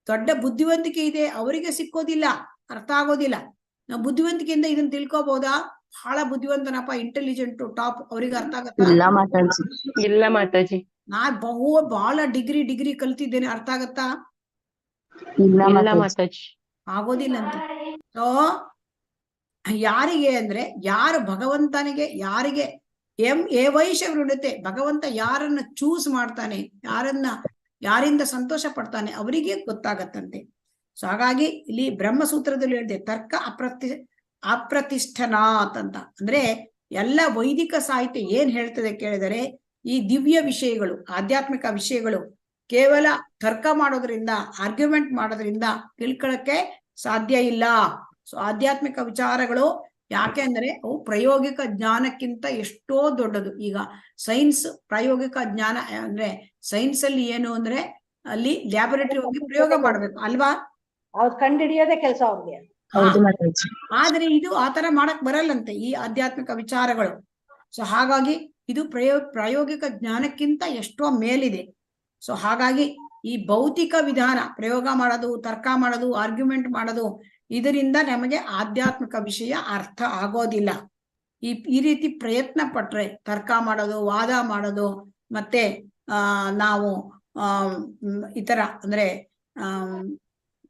ದೊಡ್ಡ ಬುದ್ಧಿವಂತಿಕೆ ಇದೆ ಅವರಿಗೆ ಸಿಕ್ಕೋದಿಲ್ಲ, ಅರ್ಥ ಆಗೋದಿಲ್ಲ. ನಾವು ಬುದ್ಧಿವಂತಿಕೆಯಿಂದ ಇದನ್ನ ತಿಳ್ಕೊಬಹುದಾ? ಬಹಳ ಬುದ್ಧಿವಂತನಪ್ಪ, ಇಂಟೆಲಿಜೆಂಟ್ ಟಾಪ್, ಅವ್ರಿಗೆ ಅರ್ಥ ಆಗತ್ತಾ? ಇಲ್ಲ ಮಾತಾಜಿ. ನಾನ್ ಬಹಳ ಡಿಗ್ರಿ ಕಲ್ತಿದ್ದೇನೆ, ಅರ್ಥ ಆಗತ್ತಾ? ಇಲ್ಲ ಮಾತಾಜಿ, ಆಗೋದಿಲ್ಲ ಅಂತ. ಸೊ ಯಾರಿಗೆ ಅಂದ್ರೆ, ಯಾರು ಭಗವಂತನಿಗೆ, ಯಾರಿಗೆ ಏವೈಷ ವೃಣತೆ, ಭಗವಂತ ಯಾರನ್ನ ಚೂಸ್ ಮಾಡ್ತಾನೆ, ಯಾರಿಂದ ಸಂತೋಷ ಪಡ್ತಾನೆ ಅವರಿಗೆ ಗೊತ್ತಾಗತ್ತಂತೆ. ಸೊ ಹಾಗಾಗಿ ಇಲ್ಲಿ ಬ್ರಹ್ಮಸೂತ್ರದಲ್ಲಿ ಹೇಳಿದೆ, ತರ್ಕ ಅಪ್ರತಿಷ್ಠನಾತ್ ಅಂತ. ಅಂದ್ರೆ ಎಲ್ಲ ವೈದಿಕ ಸಾಹಿತ್ಯ ಏನ್ ಹೇಳ್ತದೆ ಕೇಳಿದರೆ, ಈ ದಿವ್ಯ ವಿಷಯಗಳು, ಆಧ್ಯಾತ್ಮಿಕ ವಿಷಯಗಳು ಕೇವಲ ತರ್ಕ ಮಾಡೋದ್ರಿಂದ, ಆರ್ಗ್ಯುಮೆಂಟ್ ಮಾಡೋದ್ರಿಂದ ತಿಳ್ಕೊಳ್ಳಕ್ಕೆ ಸಾಧ್ಯ ಇಲ್ಲ. ಸೊ ಆಧ್ಯಾತ್ಮಿಕ ವಿಚಾರಗಳು ಯಾಕೆ ಅಂದ್ರೆ ಅವು ಪ್ರಾಯೋಗಿಕ ಜ್ಞಾನಕ್ಕಿಂತ ಎಷ್ಟೋ ದೊಡ್ಡದು. ಈಗ ಸೈನ್ಸ್ ಪ್ರಾಯೋಗಿಕ ಜ್ಞಾನ ಅಂದ್ರೆ, ಸೈನ್ಸ್ ಅಲ್ಲಿ ಏನು ಅಂದ್ರೆ ಅಲ್ಲಿ ಲ್ಯಾಬೊರೇಟರಿ ಹೋಗಿ ಪ್ರಯೋಗ ಮಾಡ್ಬೇಕು ಅಲ್ವಾ? ಅವ್ರು ಕಂಡುಹಿಡಿಯೋದೇ ಕೆಲಸ ಅವ್ರಿಗೆ. ಆದ್ರೆ ಇದು ಆತರ ಮಾಡಕ್ ಬರಲ್ಲಂತೆ ಈ ಆಧ್ಯಾತ್ಮಿಕ ವಿಚಾರಗಳು. ಸೊ ಹಾಗಾಗಿ ಇದು ಪ್ರಾಯೋಗಿಕ ಜ್ಞಾನಕ್ಕಿಂತ ಎಷ್ಟೋ ಮೇಲಿದೆ. ಸೊ ಹಾಗಾಗಿ ಈ ಭೌತಿಕ ವಿಧಾನ, ಪ್ರಯೋಗ ಮಾಡೋದು, ತರ್ಕ ಮಾಡೋದು, ಆರ್ಗ್ಯುಮೆಂಟ್ ಮಾಡೋದು, ಇದರಿಂದ ನಮಗೆ ಆಧ್ಯಾತ್ಮಿಕ ವಿಷಯ ಅರ್ಥ ಆಗೋದಿಲ್ಲ. ಈ ರೀತಿ ಪ್ರಯತ್ನ ಪಟ್ರೆ, ತರ್ಕ ಮಾಡೋದು, ವಾದ ಮಾಡೋದು, ಮತ್ತೆ ನಾವು ಈ ತರ ಅಂದ್ರೆ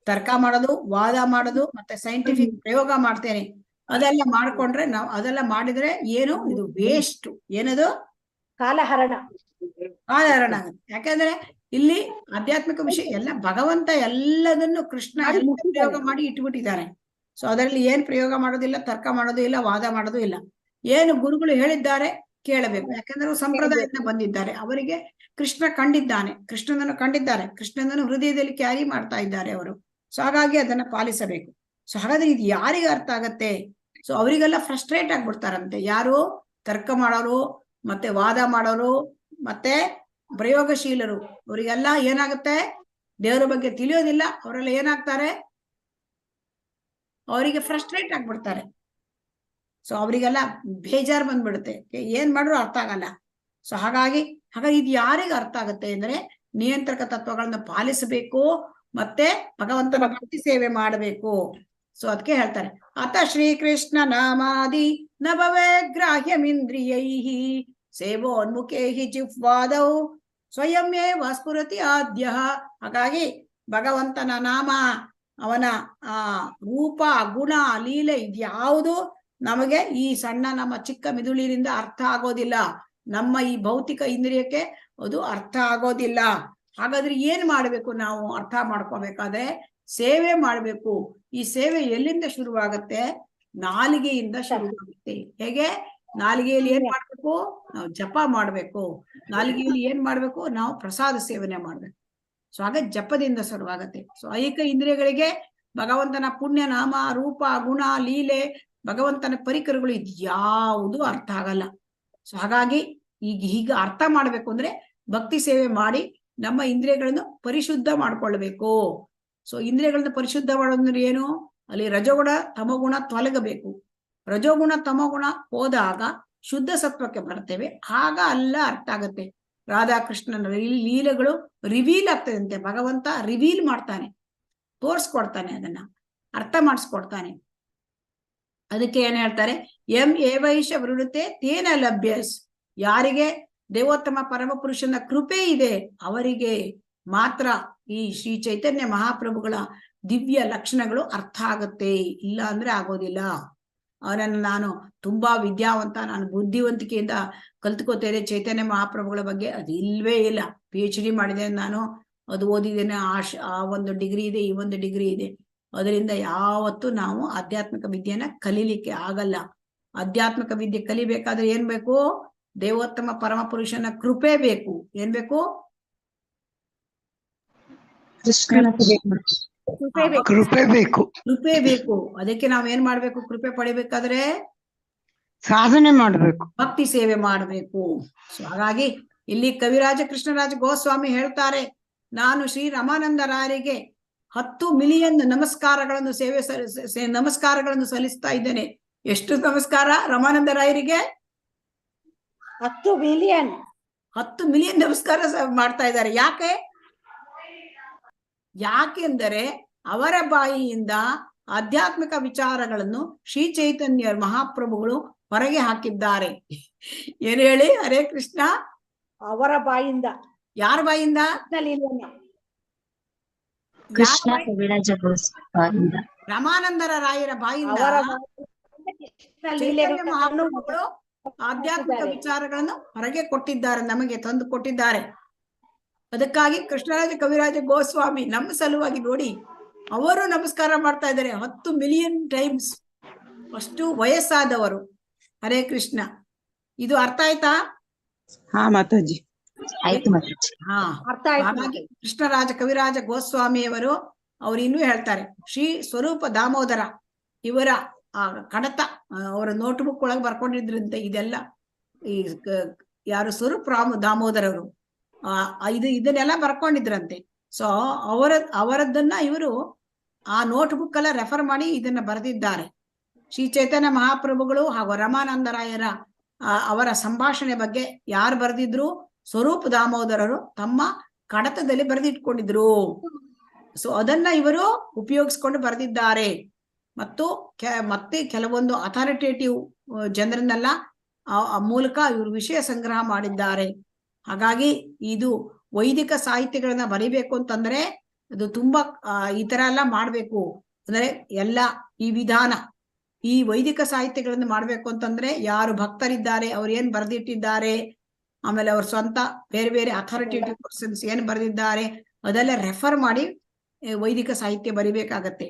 ತರ್ಕ ಮಾಡೋದು, ವಾದ ಮಾಡೋದು, ಮತ್ತೆ ಸೈಂಟಿಫಿಕ್ ಪ್ರಯೋಗ ಮಾಡ್ತೇನೆ, ಅದೆಲ್ಲ ಮಾಡ್ಕೊಂಡ್ರೆ ನಾವು ಅದೆಲ್ಲ ಮಾಡಿದ್ರೆ ಏನು ಇದು ವೇಸ್ಟ್, ಏನದು ಕಾಲಹರಣ. ಕಾಲಹರಣ ಆಗುತ್ತೆ. ಯಾಕಂದ್ರೆ ಇಲ್ಲಿ ಆಧ್ಯಾತ್ಮಿಕ ವಿಷಯ ಎಲ್ಲ ಭಗವಂತ ಎಲ್ಲದನ್ನು ಕೃಷ್ಣ ಮಾಡಿ ಎಲ್ಲ ಮುಗಿಸಿದ್ದಾನೆ. ಪ್ರಯೋಗ ಮಾಡಿ ಇಟ್ಬಿಟ್ಟಿದ್ದಾರೆ. ಸೊ ಅದರಲ್ಲಿ ಏನ್ ಪ್ರಯೋಗ ಮಾಡೋದಿಲ್ಲ, ತರ್ಕ ಮಾಡೋದು ಇಲ್ಲ, ವಾದ ಮಾಡೋದು ಇಲ್ಲ. ಏನು ಗುರುಗಳು ಹೇಳಿದ್ದಾರೆ ಕೇಳಬೇಕು. ಯಾಕಂದ್ರೆ ಅವರು ಸಂಪ್ರದಾಯದಿಂದ ಬಂದಿದ್ದಾರೆ, ಅವರಿಗೆ ಕೃಷ್ಣ ಕಂಡಿದ್ದಾನೆ, ಕೃಷ್ಣನನ್ನು ಕಂಡಿದ್ದಾರೆ, ಕೃಷ್ಣನನ್ನು ಹೃದಯದಲ್ಲಿ ಕ್ಯಾರಿ ಮಾಡ್ತಾ ಇದ್ದಾರೆ ಅವರು. ಸೊ ಹಾಗಾಗಿ ಅದನ್ನ ಪಾಲಿಸಬೇಕು. ಸೊ ಹಾಗಾದ್ರೆ ಇದು ಯಾರಿಗೆ ಅರ್ಥ ಆಗತ್ತೆ? ಸೊ ಅವರಿಗೆಲ್ಲ ಫ್ರಸ್ಟ್ರೇಟ್ ಆಗ್ಬಿಡ್ತಾರಂತೆ. ಯಾರು ತರ್ಕ ಮಾಡೋರು, ಮತ್ತೆ ವಾದ ಮಾಡೋರು, ಮತ್ತೆ ಪ್ರಯೋಗಶೀಲರು, ಅವರಿಗೆಲ್ಲ ಏನಾಗುತ್ತೆ, ದೇವರ ಬಗ್ಗೆ ತಿಳಿಯೋದಿಲ್ಲ, ಅವರೆಲ್ಲ ಏನಾಗ್ತಾರೆ, ಅವರಿಗೆ ಫ್ರಸ್ಟ್ರೇಟ್ ಆಗ್ಬಿಡ್ತಾರೆ. ಸೊ ಅವರಿಗೆಲ್ಲ ಬೇಜಾರು ಬಂದ್ಬಿಡುತ್ತೆ, ಏನ್ ಮಾಡ್ರು ಅರ್ಥ ಆಗಲ್ಲ. ಸೊ ಹಾಗಾಗಿ ಇದು ಯಾರಿಗೆ ಅರ್ಥ ಆಗುತ್ತೆ ಅಂದ್ರೆ ನಿಯಂತ್ರಕ ತತ್ವಗಳನ್ನ ಪಾಲಿಸಬೇಕು, ಮತ್ತೆ ಭಗವಂತನ ಭಕ್ತಿ ಸೇವೆ ಮಾಡಬೇಕು. ಸೊ ಅದಕ್ಕೆ ಹೇಳ್ತಾರೆ, ಅತ ಶ್ರೀಕೃಷ್ಣ ನಾಮಾದಿ ನಭವೇ ಗ್ರಾಹ್ಯಮಿಂದ್ರಿಯೈಹಿ ಸೇವೋನ್ಮುಖೇಹಿ ಜಿಹ್ವಾದೌ ಸ್ವಯಂಯೇವ ಸ್ಫುರತಿ ಆದ್ಯ. ಹಾಗಾಗಿ ಭಗವಂತನ ನಾಮ, ಅವನ ರೂಪ, ಗುಣ, ಲೀಲೆ ಇದ್ಯಾವುದು ನಮಗೆ ಈ ಸಣ್ಣ ನಮ್ಮ ಚಿಕ್ಕ ಮಿದುಳಿನಿಂದ ಅರ್ಥ ಆಗೋದಿಲ್ಲ. ನಮ್ಮ ಈ ಭೌತಿಕ ಇಂದ್ರಿಯಕ್ಕೆ ಅದು ಅರ್ಥ ಆಗೋದಿಲ್ಲ. ಹಾಗಾದ್ರೆ ಏನ್ ಮಾಡ್ಬೇಕು? ನಾವು ಅರ್ಥ ಮಾಡ್ಕೋಬೇಕಾದ್ರೆ ಸೇವೆ ಮಾಡ್ಬೇಕು. ಈ ಸೇವೆ ಎಲ್ಲಿಂದ ಶುರುವಾಗತ್ತೆ? ನಾಲಿಗೆಯಿಂದ ಶುರುವಾಗುತ್ತೆ. ಹೇಗೆ? ನಾಲಿಗೆಯಲ್ಲಿ ಏನ್ ಮಾಡ್ಬೇಕು? ನಾವು ಜಪ ಮಾಡ್ಬೇಕು. ನಾಲಿಗೆಯಲ್ಲಿ ಏನ್ ಮಾಡ್ಬೇಕು? ನಾವು ಪ್ರಸಾದ ಸೇವನೆ ಮಾಡ್ಬೇಕು. ಸೊ ಹಾಗೆ ಜಪದಿಂದ ಶುರುವಾಗತ್ತೆ. ಸೊ ಐಕ ಇಂದ್ರಿಯಗಳಿಗೆ ಭಗವಂತನ ಪುಣ್ಯ ನಾಮ, ರೂಪ, ಗುಣ, ಲೀಲೆ, ಭಗವಂತನ ಪರಿಕರಗಳು ಇದ್ಯಾವುದು ಅರ್ಥ ಆಗಲ್ಲ. ಸೊ ಹಾಗಾಗಿ ಈಗ ಅರ್ಥ ಮಾಡ್ಬೇಕು ಅಂದ್ರೆ ಭಕ್ತಿ ಸೇವೆ ಮಾಡಿ ನಮ್ಮ ಇಂದ್ರಿಯಗಳನ್ನು ಪರಿಶುದ್ಧ ಮಾಡ್ಕೊಳ್ಬೇಕು. ಸೊ ಇಂದ್ರಿಯಗಳನ್ನ ಪರಿಶುದ್ಧ ಮಾಡೋದಂದ್ರೆ ಏನು? ಅಲ್ಲಿ ರಜೋಗುಣ ತಮಗುಣ ತೊಲಗಬೇಕು. ರಜೋಗುಣ ತಮಗುಣ ಹೋದಾಗ ಶುದ್ಧ ಸತ್ವಕ್ಕೆ ಬರ್ತೇವೆ. ಆಗ ಅಲ್ಲ ಅರ್ಥ ಆಗತ್ತೆ. ರಾಧಾಕೃಷ್ಣನ ಲೀಲೆಗಳು ರಿವೀಲ್ ಆಗ್ತದಂತೆ. ಭಗವಂತ ರಿವೀಲ್ ಮಾಡ್ತಾನೆ, ತೋರ್ಸ್ಕೊಡ್ತಾನೆ, ಅದನ್ನ ಅರ್ಥ ಮಾಡಿಸ್ಕೊಡ್ತಾನೆ. ಅದಕ್ಕೆ ಏನ್ ಹೇಳ್ತಾರೆ? ಎಂ ಏವೈಷ ವೃಣುತೆ ತೇನ ಲಭ್ಯಸ್. ಯಾರಿಗೆ ದೇವೋತ್ತಮ ಪರಮ ಪುರುಷನ ಕೃಪೆ ಇದೆ ಅವರಿಗೆ ಮಾತ್ರ ಈ ಶ್ರೀ ಚೈತನ್ಯ ಮಹಾಪ್ರಭುಗಳ ದಿವ್ಯ ಲಕ್ಷಣಗಳು ಅರ್ಥ ಆಗತ್ತೆ. ಇಲ್ಲ ಅಂದ್ರೆ ಆಗೋದಿಲ್ಲ. ನಾನು ತುಂಬಾ ವಿದ್ಯಾವಂತ, ನಾನು ಬುದ್ಧಿವಂತಿಕೆಯಿಂದ ಕಲ್ತ್ಕೋತೇನೆ ಚೈತನ್ಯ ಮಹಾಪ್ರಭುಗಳ ಬಗ್ಗೆ, ಅದು ಇಲ್ವೇ ಇಲ್ಲ. PhD ಮಾಡಿದ್ದೇನೆ ನಾನು, ಅದು ಓದಿದ್ದೇನೆ, ಆ ಒಂದು ಡಿಗ್ರಿ ಇದೆ, ಈ ಒಂದು ಡಿಗ್ರಿ ಇದೆ. ಅದರಿಂದ ಯಾವತ್ತೂ ನಾವು ಆಧ್ಯಾತ್ಮಿಕ ವಿದ್ಯೆಯನ್ನ ಕಲೀಲಿಕ್ಕೆ ಆಗಲ್ಲ. ಆಧ್ಯಾತ್ಮಿಕ ವಿದ್ಯೆ ಕಲಿಬೇಕಾದ್ರೆ ಏನ್ ಬೇಕು? ದೇವೋತ್ತಮ ಪರಮ ಪುರುಷನ ಕೃಪೆ ಬೇಕು. ಏನ್ ಬೇಕು? ಕೃಪೆ ಬೇಕು. ಕೃಪೆ ಬೇಕು. ಅದಕ್ಕೆ ನಾವ್ ಏನ್ ಮಾಡ್ಬೇಕು? ಕೃಪೆ ಪಡಿಬೇಕಾದ್ರೆ ಸಾಧನೆ ಮಾಡ್ಬೇಕು, ಭಕ್ತಿ ಸೇವೆ ಮಾಡ್ಬೇಕು. ಸೊ ಹಾಗಾಗಿ ಇಲ್ಲಿ ಕವಿರಾಜ ಕೃಷ್ಣರಾಜ ಗೋಸ್ವಾಮಿ ಹೇಳ್ತಾರೆ, ನಾನು ಶ್ರೀ ರಮಾನಂದ ರಾಯರಿಗೆ 10 ಮಿಲಿಯನ್ ನಮಸ್ಕಾರಗಳನ್ನು ನಮಸ್ಕಾರಗಳನ್ನು ಸಲ್ಲಿಸ್ತಾ ಇದ್ದೇನೆ. ಎಷ್ಟು ನಮಸ್ಕಾರ ರಮಾನಂದ ರಾಯರಿಗೆ? 10 ಬಿಲಿಯನ್ 10 ಮಿಲಿಯನ್ ನಮಸ್ಕಾರ ಮಾಡ್ತಾ ಇದ್ದಾರೆ. ಯಾಕೆಂದರೆ ಅವರ ಬಾಯಿಯಿಂದ ಆಧ್ಯಾತ್ಮಿಕ ವಿಚಾರಗಳನ್ನು ಶ್ರೀ ಚೈತನ್ಯ ಮಹಾಪ್ರಭುಗಳು ಹೊರಗೆ ಹಾಕಿದ್ದಾರೆ. ಏನ್ ಹೇಳಿ? ಹರೇ ಕೃಷ್ಣ. ಅವರ ಬಾಯಿಂದ. ಯಾರ ಬಾಯಿಂದ? ಕೃಷ್ಣ ಕವಿರಾಜ ಗೋಸ್ವಾಮಿಯಿಂದ. ರಮಾನಂದರ ರಾಯರ ಬಾಯಿಂದ ಚೈತನ್ಯ ಮಹಾಪ್ರಭುಗಳು ಆಧ್ಯಾತ್ಮಿಕ ವಿಚಾರಗಳನ್ನು ಹೊರಗೆ ಕೊಟ್ಟಿದ್ದಾರೆ, ನಮಗೆ ತಂದು ಕೊಟ್ಟಿದ್ದಾರೆ. ಅದಕ್ಕಾಗಿ ಕೃಷ್ಣರಾಜ ಕವಿರಾಜ ಗೋಸ್ವಾಮಿ ನಮ್ಮ ಸಲುವಾಗಿ ನೋಡಿ ಅವರು ನಮಸ್ಕಾರ ಮಾಡ್ತಾ ಇದ್ದಾರೆ 10 ಮಿಲಿಯನ್ ಟೈಮ್ಸ್. ಅಷ್ಟು ವಯಸ್ಸಾದವರು. ಹರೇ ಕೃಷ್ಣ. ಇದು ಅರ್ಥ ಆಯ್ತಾ? ಹಾ ಮಾತಾಜಿ, ಆಯ್ತು ಮಾತಾಜಿ. ಹಾ, ಅರ್ಥ ಆಯ್ತು. ಹಾಗಾಗಿ ಕೃಷ್ಣರಾಜ ಕವಿರಾಜ ಗೋಸ್ವಾಮಿಯವರು ಅವ್ರು ಇನ್ನೂ ಹೇಳ್ತಾರೆ, ಶ್ರೀ ಸ್ವರೂಪ ದಾಮೋದರ ಇವರ ಕಡತ ಅವರ ನೋಟ್ಬುಕ್ ಒಳಗೆ ಬರ್ಕೊಂಡಿದ್ರಂತೆ ಇದೆಲ್ಲ. ಈ ಯಾರು ಸ್ವರೂಪ ದಾಮೋದರವರು ಇದನ್ನೆಲ್ಲ ಬರ್ಕೊಂಡಿದ್ರಂತೆ. ಸೊ ಅವರದ್ದನ್ನ ಇವರು ಆ ನೋಟ್ಬುಕ್ ಎಲ್ಲ ರೆಫರ್ ಮಾಡಿ ಇದನ್ನ ಬರೆದಿದ್ದಾರೆ. ಶ್ರೀ ಚೈತನ್ಯ ಮಹಾಪ್ರಭುಗಳು ಹಾಗೂ ರಮಾನಂದರಾಯರ ಅವರ ಸಂಭಾಷಣೆ ಬಗ್ಗೆ ಯಾರು ಬರೆದಿದ್ರು? ಸ್ವರೂಪ ದಾಮೋದರರು ತಮ್ಮ ಕಡತದಲ್ಲಿ ಬರೆದಿಟ್ಕೊಂಡಿದ್ರು. ಸೊ ಅದನ್ನ ಇವರು ಉಪಯೋಗಿಸ್ಕೊಂಡು ಬರೆದಿದ್ದಾರೆ. ಮತ್ತೆ ಕೆಲವೊಂದು ಅಥಾರಿಟೇಟಿವ್ ಜನರನ್ನೆಲ್ಲ ಮೂಲಕ ಇವರು ವಿಷಯ ಸಂಗ್ರಹ ಮಾಡಿದ್ದಾರೆ. ಹಾಗಾಗಿ ಇದು ವೈದಿಕ ಸಾಹಿತ್ಯಗಳನ್ನ ಬರಿಬೇಕು ಅಂತಂದ್ರೆ ಅದು ತುಂಬಾ ಈ ತರ ಎಲ್ಲ ಮಾಡ್ಬೇಕು ಅಂದ್ರೆ ಎಲ್ಲ ಈ ವಿಧಾನ ಈ ವೈದಿಕ ಸಾಹಿತ್ಯಗಳನ್ನು ಮಾಡ್ಬೇಕು ಅಂತಂದ್ರೆ ಯಾರು ಭಕ್ತರಿದ್ದಾರೆ ಅವ್ರು ಏನ್ ಬರೆದಿಟ್ಟಿದ್ದಾರೆ, ಆಮೇಲೆ ಅವ್ರ ಸ್ವಂತ ಬೇರೆ ಬೇರೆ ಅಥಾರಿಟೇಟಿವ್ ಪರ್ಸನ್ಸ್ ಏನ್ ಬರೆದಿದ್ದಾರೆ ಅದೆಲ್ಲ ರೆಫರ್ ಮಾಡಿ ವೈದಿಕ ಸಾಹಿತ್ಯ ಬರಿಬೇಕಾಗತ್ತೆ.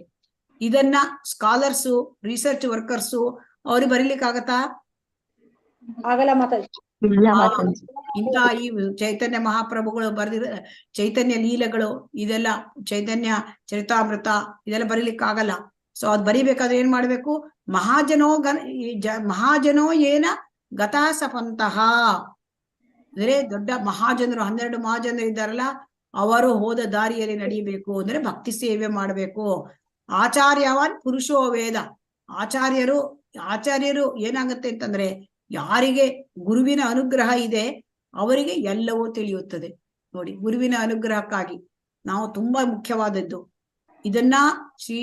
ಇದನ್ನ ಸ್ಕಾಲರ್ಸು ರಿಸರ್ಚ್ ವರ್ಕರ್ಸು ಅವ್ರಿಗೆ ಬರೀಲಿಕ್ಕಾಗತ್ತಾ? ಆಗಲ್ಲ ಮಾತಾಜಿ. ಇಲ್ಲ ಮಾತಾಜಿ. ಇಂಥ ಈ ಚೈತನ್ಯ ಮಹಾಪ್ರಭುಗಳು ಬರೆದಿರ ಚೈತನ್ಯ ಲೀಲೆಗಳು ಇದೆಲ್ಲ ಚೈತನ್ಯ ಚರಿತಾಮೃತ ಇದೆಲ್ಲ ಬರೀಲಿಕ್ಕಾಗಲ್ಲ. ಸೊ ಅದ್ ಬರಿಬೇಕಾದ್ರೆ ಏನ್ ಮಾಡ್ಬೇಕು? ಮಹಾಜನೋ ಏನ ಗತಾಸಪಂತಹ ಅಂದ್ರೆ ದೊಡ್ಡ ಮಹಾಜನರು 12 ಮಹಾಜನರು ಇದ್ದಾರಲ್ಲ ಅವರು ಹೋದ ದಾರಿಯಲ್ಲಿ ನಡೀಬೇಕು ಅಂದ್ರೆ ಭಕ್ತಿ ಸೇವೆ ಮಾಡ್ಬೇಕು. ಆಚಾರ್ಯವಾನ್ ಪುರುಷೋ ವೇದ. ಆಚಾರ್ಯರು ಏನಾಗತ್ತೆ ಅಂತಂದ್ರೆ ಯಾರಿಗೆ ಗುರುವಿನ ಅನುಗ್ರಹ ಇದೆ ಅವರಿಗೆ ಎಲ್ಲವೂ ತಿಳಿಯುತ್ತದೆ. ನೋಡಿ, ಗುರುವಿನ ಅನುಗ್ರಹಕ್ಕಾಗಿ ನಾವು ತುಂಬಾ ಮುಖ್ಯವಾದದ್ದು. ಇದನ್ನ ಶ್ರೀ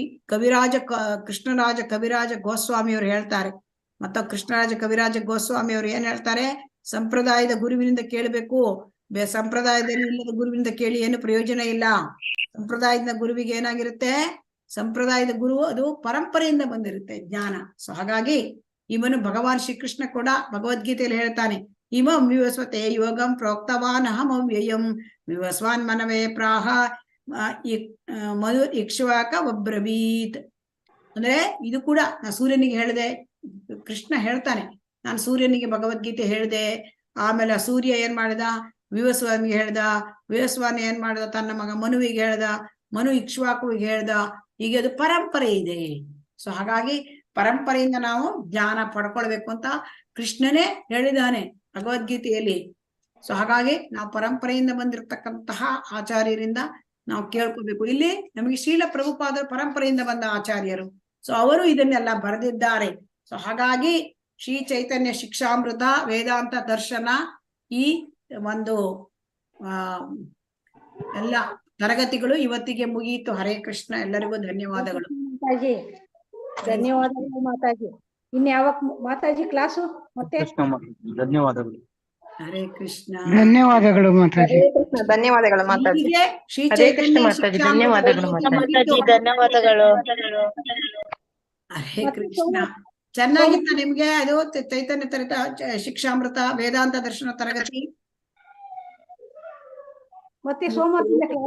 ಕೃಷ್ಣರಾಜ ಕವಿರಾಜ ಗೋಸ್ವಾಮಿ ಅವರು ಹೇಳ್ತಾರೆ. ಮತ್ತ ಕೃಷ್ಣರಾಜ ಕವಿರಾಜ ಗೋಸ್ವಾಮಿ ಅವರು ಏನ್ ಹೇಳ್ತಾರೆ? ಸಂಪ್ರದಾಯದ ಗುರುವಿನಿಂದ ಕೇಳಬೇಕು, ಸಂಪ್ರದಾಯದಲ್ಲಿ ಇಲ್ಲದ ಗುರುವಿನಿಂದ ಕೇಳಿ ಏನು ಪ್ರಯೋಜನ ಇಲ್ಲ. ಸಂಪ್ರದಾಯದ ಗುರುವಿಗೆ ಏನಾಗಿರುತ್ತೆ? ಸಂಪ್ರದಾಯದ ಗುರು ಅದು ಪರಂಪರೆಯಿಂದ ಬಂದಿರುತ್ತೆ ಜ್ಞಾನ. ಸೊ ಹಾಗಾಗಿ ಇವನು ಭಗವಾನ್ ಶ್ರೀಕೃಷ್ಣ ಕೂಡ ಭಗವದ್ಗೀತೆಯಲ್ಲಿ ಹೇಳ್ತಾನೆ, ಇಮಂ ವಿವಸ್ವತೆ ಯೋಗಂ ಪ್ರೋಕ್ತವಾನ್ ಅಹಂ ಅವ್ಯಯಂ ವಿವಸ್ವಾನ್ ಮನವೇ ಪ್ರಾಹ ಮಧು ಇಕ್ಷ್ವಾಕ ಒಬ್ರವೀತ್. ಅಂದ್ರೆ ಇದು ಕೂಡ ನಾ ಸೂರ್ಯನಿಗೆ ಹೇಳಿದೆ, ಕೃಷ್ಣ ಹೇಳ್ತಾನೆ ನಾನು ಸೂರ್ಯನಿಗೆ ಭಗವದ್ಗೀತೆ ಹೇಳಿದೆ. ಆಮೇಲೆ ಸೂರ್ಯ ಏನ್ ಮಾಡಿದ? ವಿವಸ್ವಾನಿಗೆ ಹೇಳ್ದ. ವಿವಸ್ವಾನಿ ಏನ್ ಮಾಡ್ದ? ತನ್ನ ಮಗ ಮನುವಿಗೆ ಹೇಳ್ದ. ಮನು ಇಕ್ಷ್ವಾಕುವಿಗೆ ಹೇಳ್ದ. ಹೀಗೆ ಅದು ಪರಂಪರೆ ಇದೆ. ಸೊ ಹಾಗಾಗಿ ಪರಂಪರೆಯಿಂದ ನಾವು ಜ್ಞಾನ ಪಡ್ಕೊಳ್ಬೇಕು ಅಂತ ಕೃಷ್ಣನೇ ಹೇಳಿದಾನೆ ಭಗವದ್ಗೀತೆಯಲ್ಲಿ. ಸೊ ಹಾಗಾಗಿ ನಾವು ಪರಂಪರೆಯಿಂದ ಬಂದಿರತಕ್ಕಂತಹ ಆಚಾರ್ಯರಿಂದ ನಾವು ಕೇಳ್ಕೋಬೇಕು. ಇಲ್ಲಿ ನಮಗೆ ಶೀಲ ಪ್ರಭುಪಾದರು ಪರಂಪರೆಯಿಂದ ಬಂದ ಆಚಾರ್ಯರು. ಸೊ ಅವರು ಇದನ್ನೆಲ್ಲ ಬರೆದಿದ್ದಾರೆ. ಸೊ ಹಾಗಾಗಿ ಶ್ರೀ ಚೈತನ್ಯ ಶಿಕ್ಷಾಮೃತ ವೇದಾಂತ ದರ್ಶನ ಈ ಒಂದು ಎಲ್ಲ ತರಗತಿಗಳು ಇವತ್ತಿಗೆ ಮುಗಿಯಿತು. ಹರೇ ಕೃಷ್ಣ. ಎಲ್ಲರಿಗೂ ಧನ್ಯವಾದಗಳು ಮಾತಾಜಿ. ಧನ್ಯವಾದಗಳು ಮಾತಾಜಿ. ಇನ್ಯಾವಾಗ ಮಾತಾಜಿ ಕ್ಲಾಸು ಮತ್ತೆ? ಧನ್ಯವಾದಗಳು. ಹರೇ ಕೃಷ್ಣ. ಧನ್ಯವಾದಗಳು ಮಾತಾಜಿ. ಧನ್ಯವಾದಗಳು ಮಾತಾಜಿ. ಹೀಗೆ ಶ್ರೀ ಹರೇ ಕೃಷ್ಣ ಚೈತನ್ಯ ಮಾತಾಜಿ. ಶಿಕ್ಷಾಮೃತ ಧನ್ಯವಾದಗಳು ಮಾತಾಜಿ. ಧನ್ಯವಾದಗಳು. ಹರೇ ಕೃಷ್ಣ. ಚೆನ್ನಾಗಿತ್ತ ನಿಮ್ಗೆ ಅದು ಚೈತನ್ಯ ಚರಿತ ಶಿಕ್ಷಾಮೃತ ವೇದಾಂತ ದರ್ಶನ ತರಗತಿ? ಮತ್ತೆ ಸೋಮವಾರದಿಂದ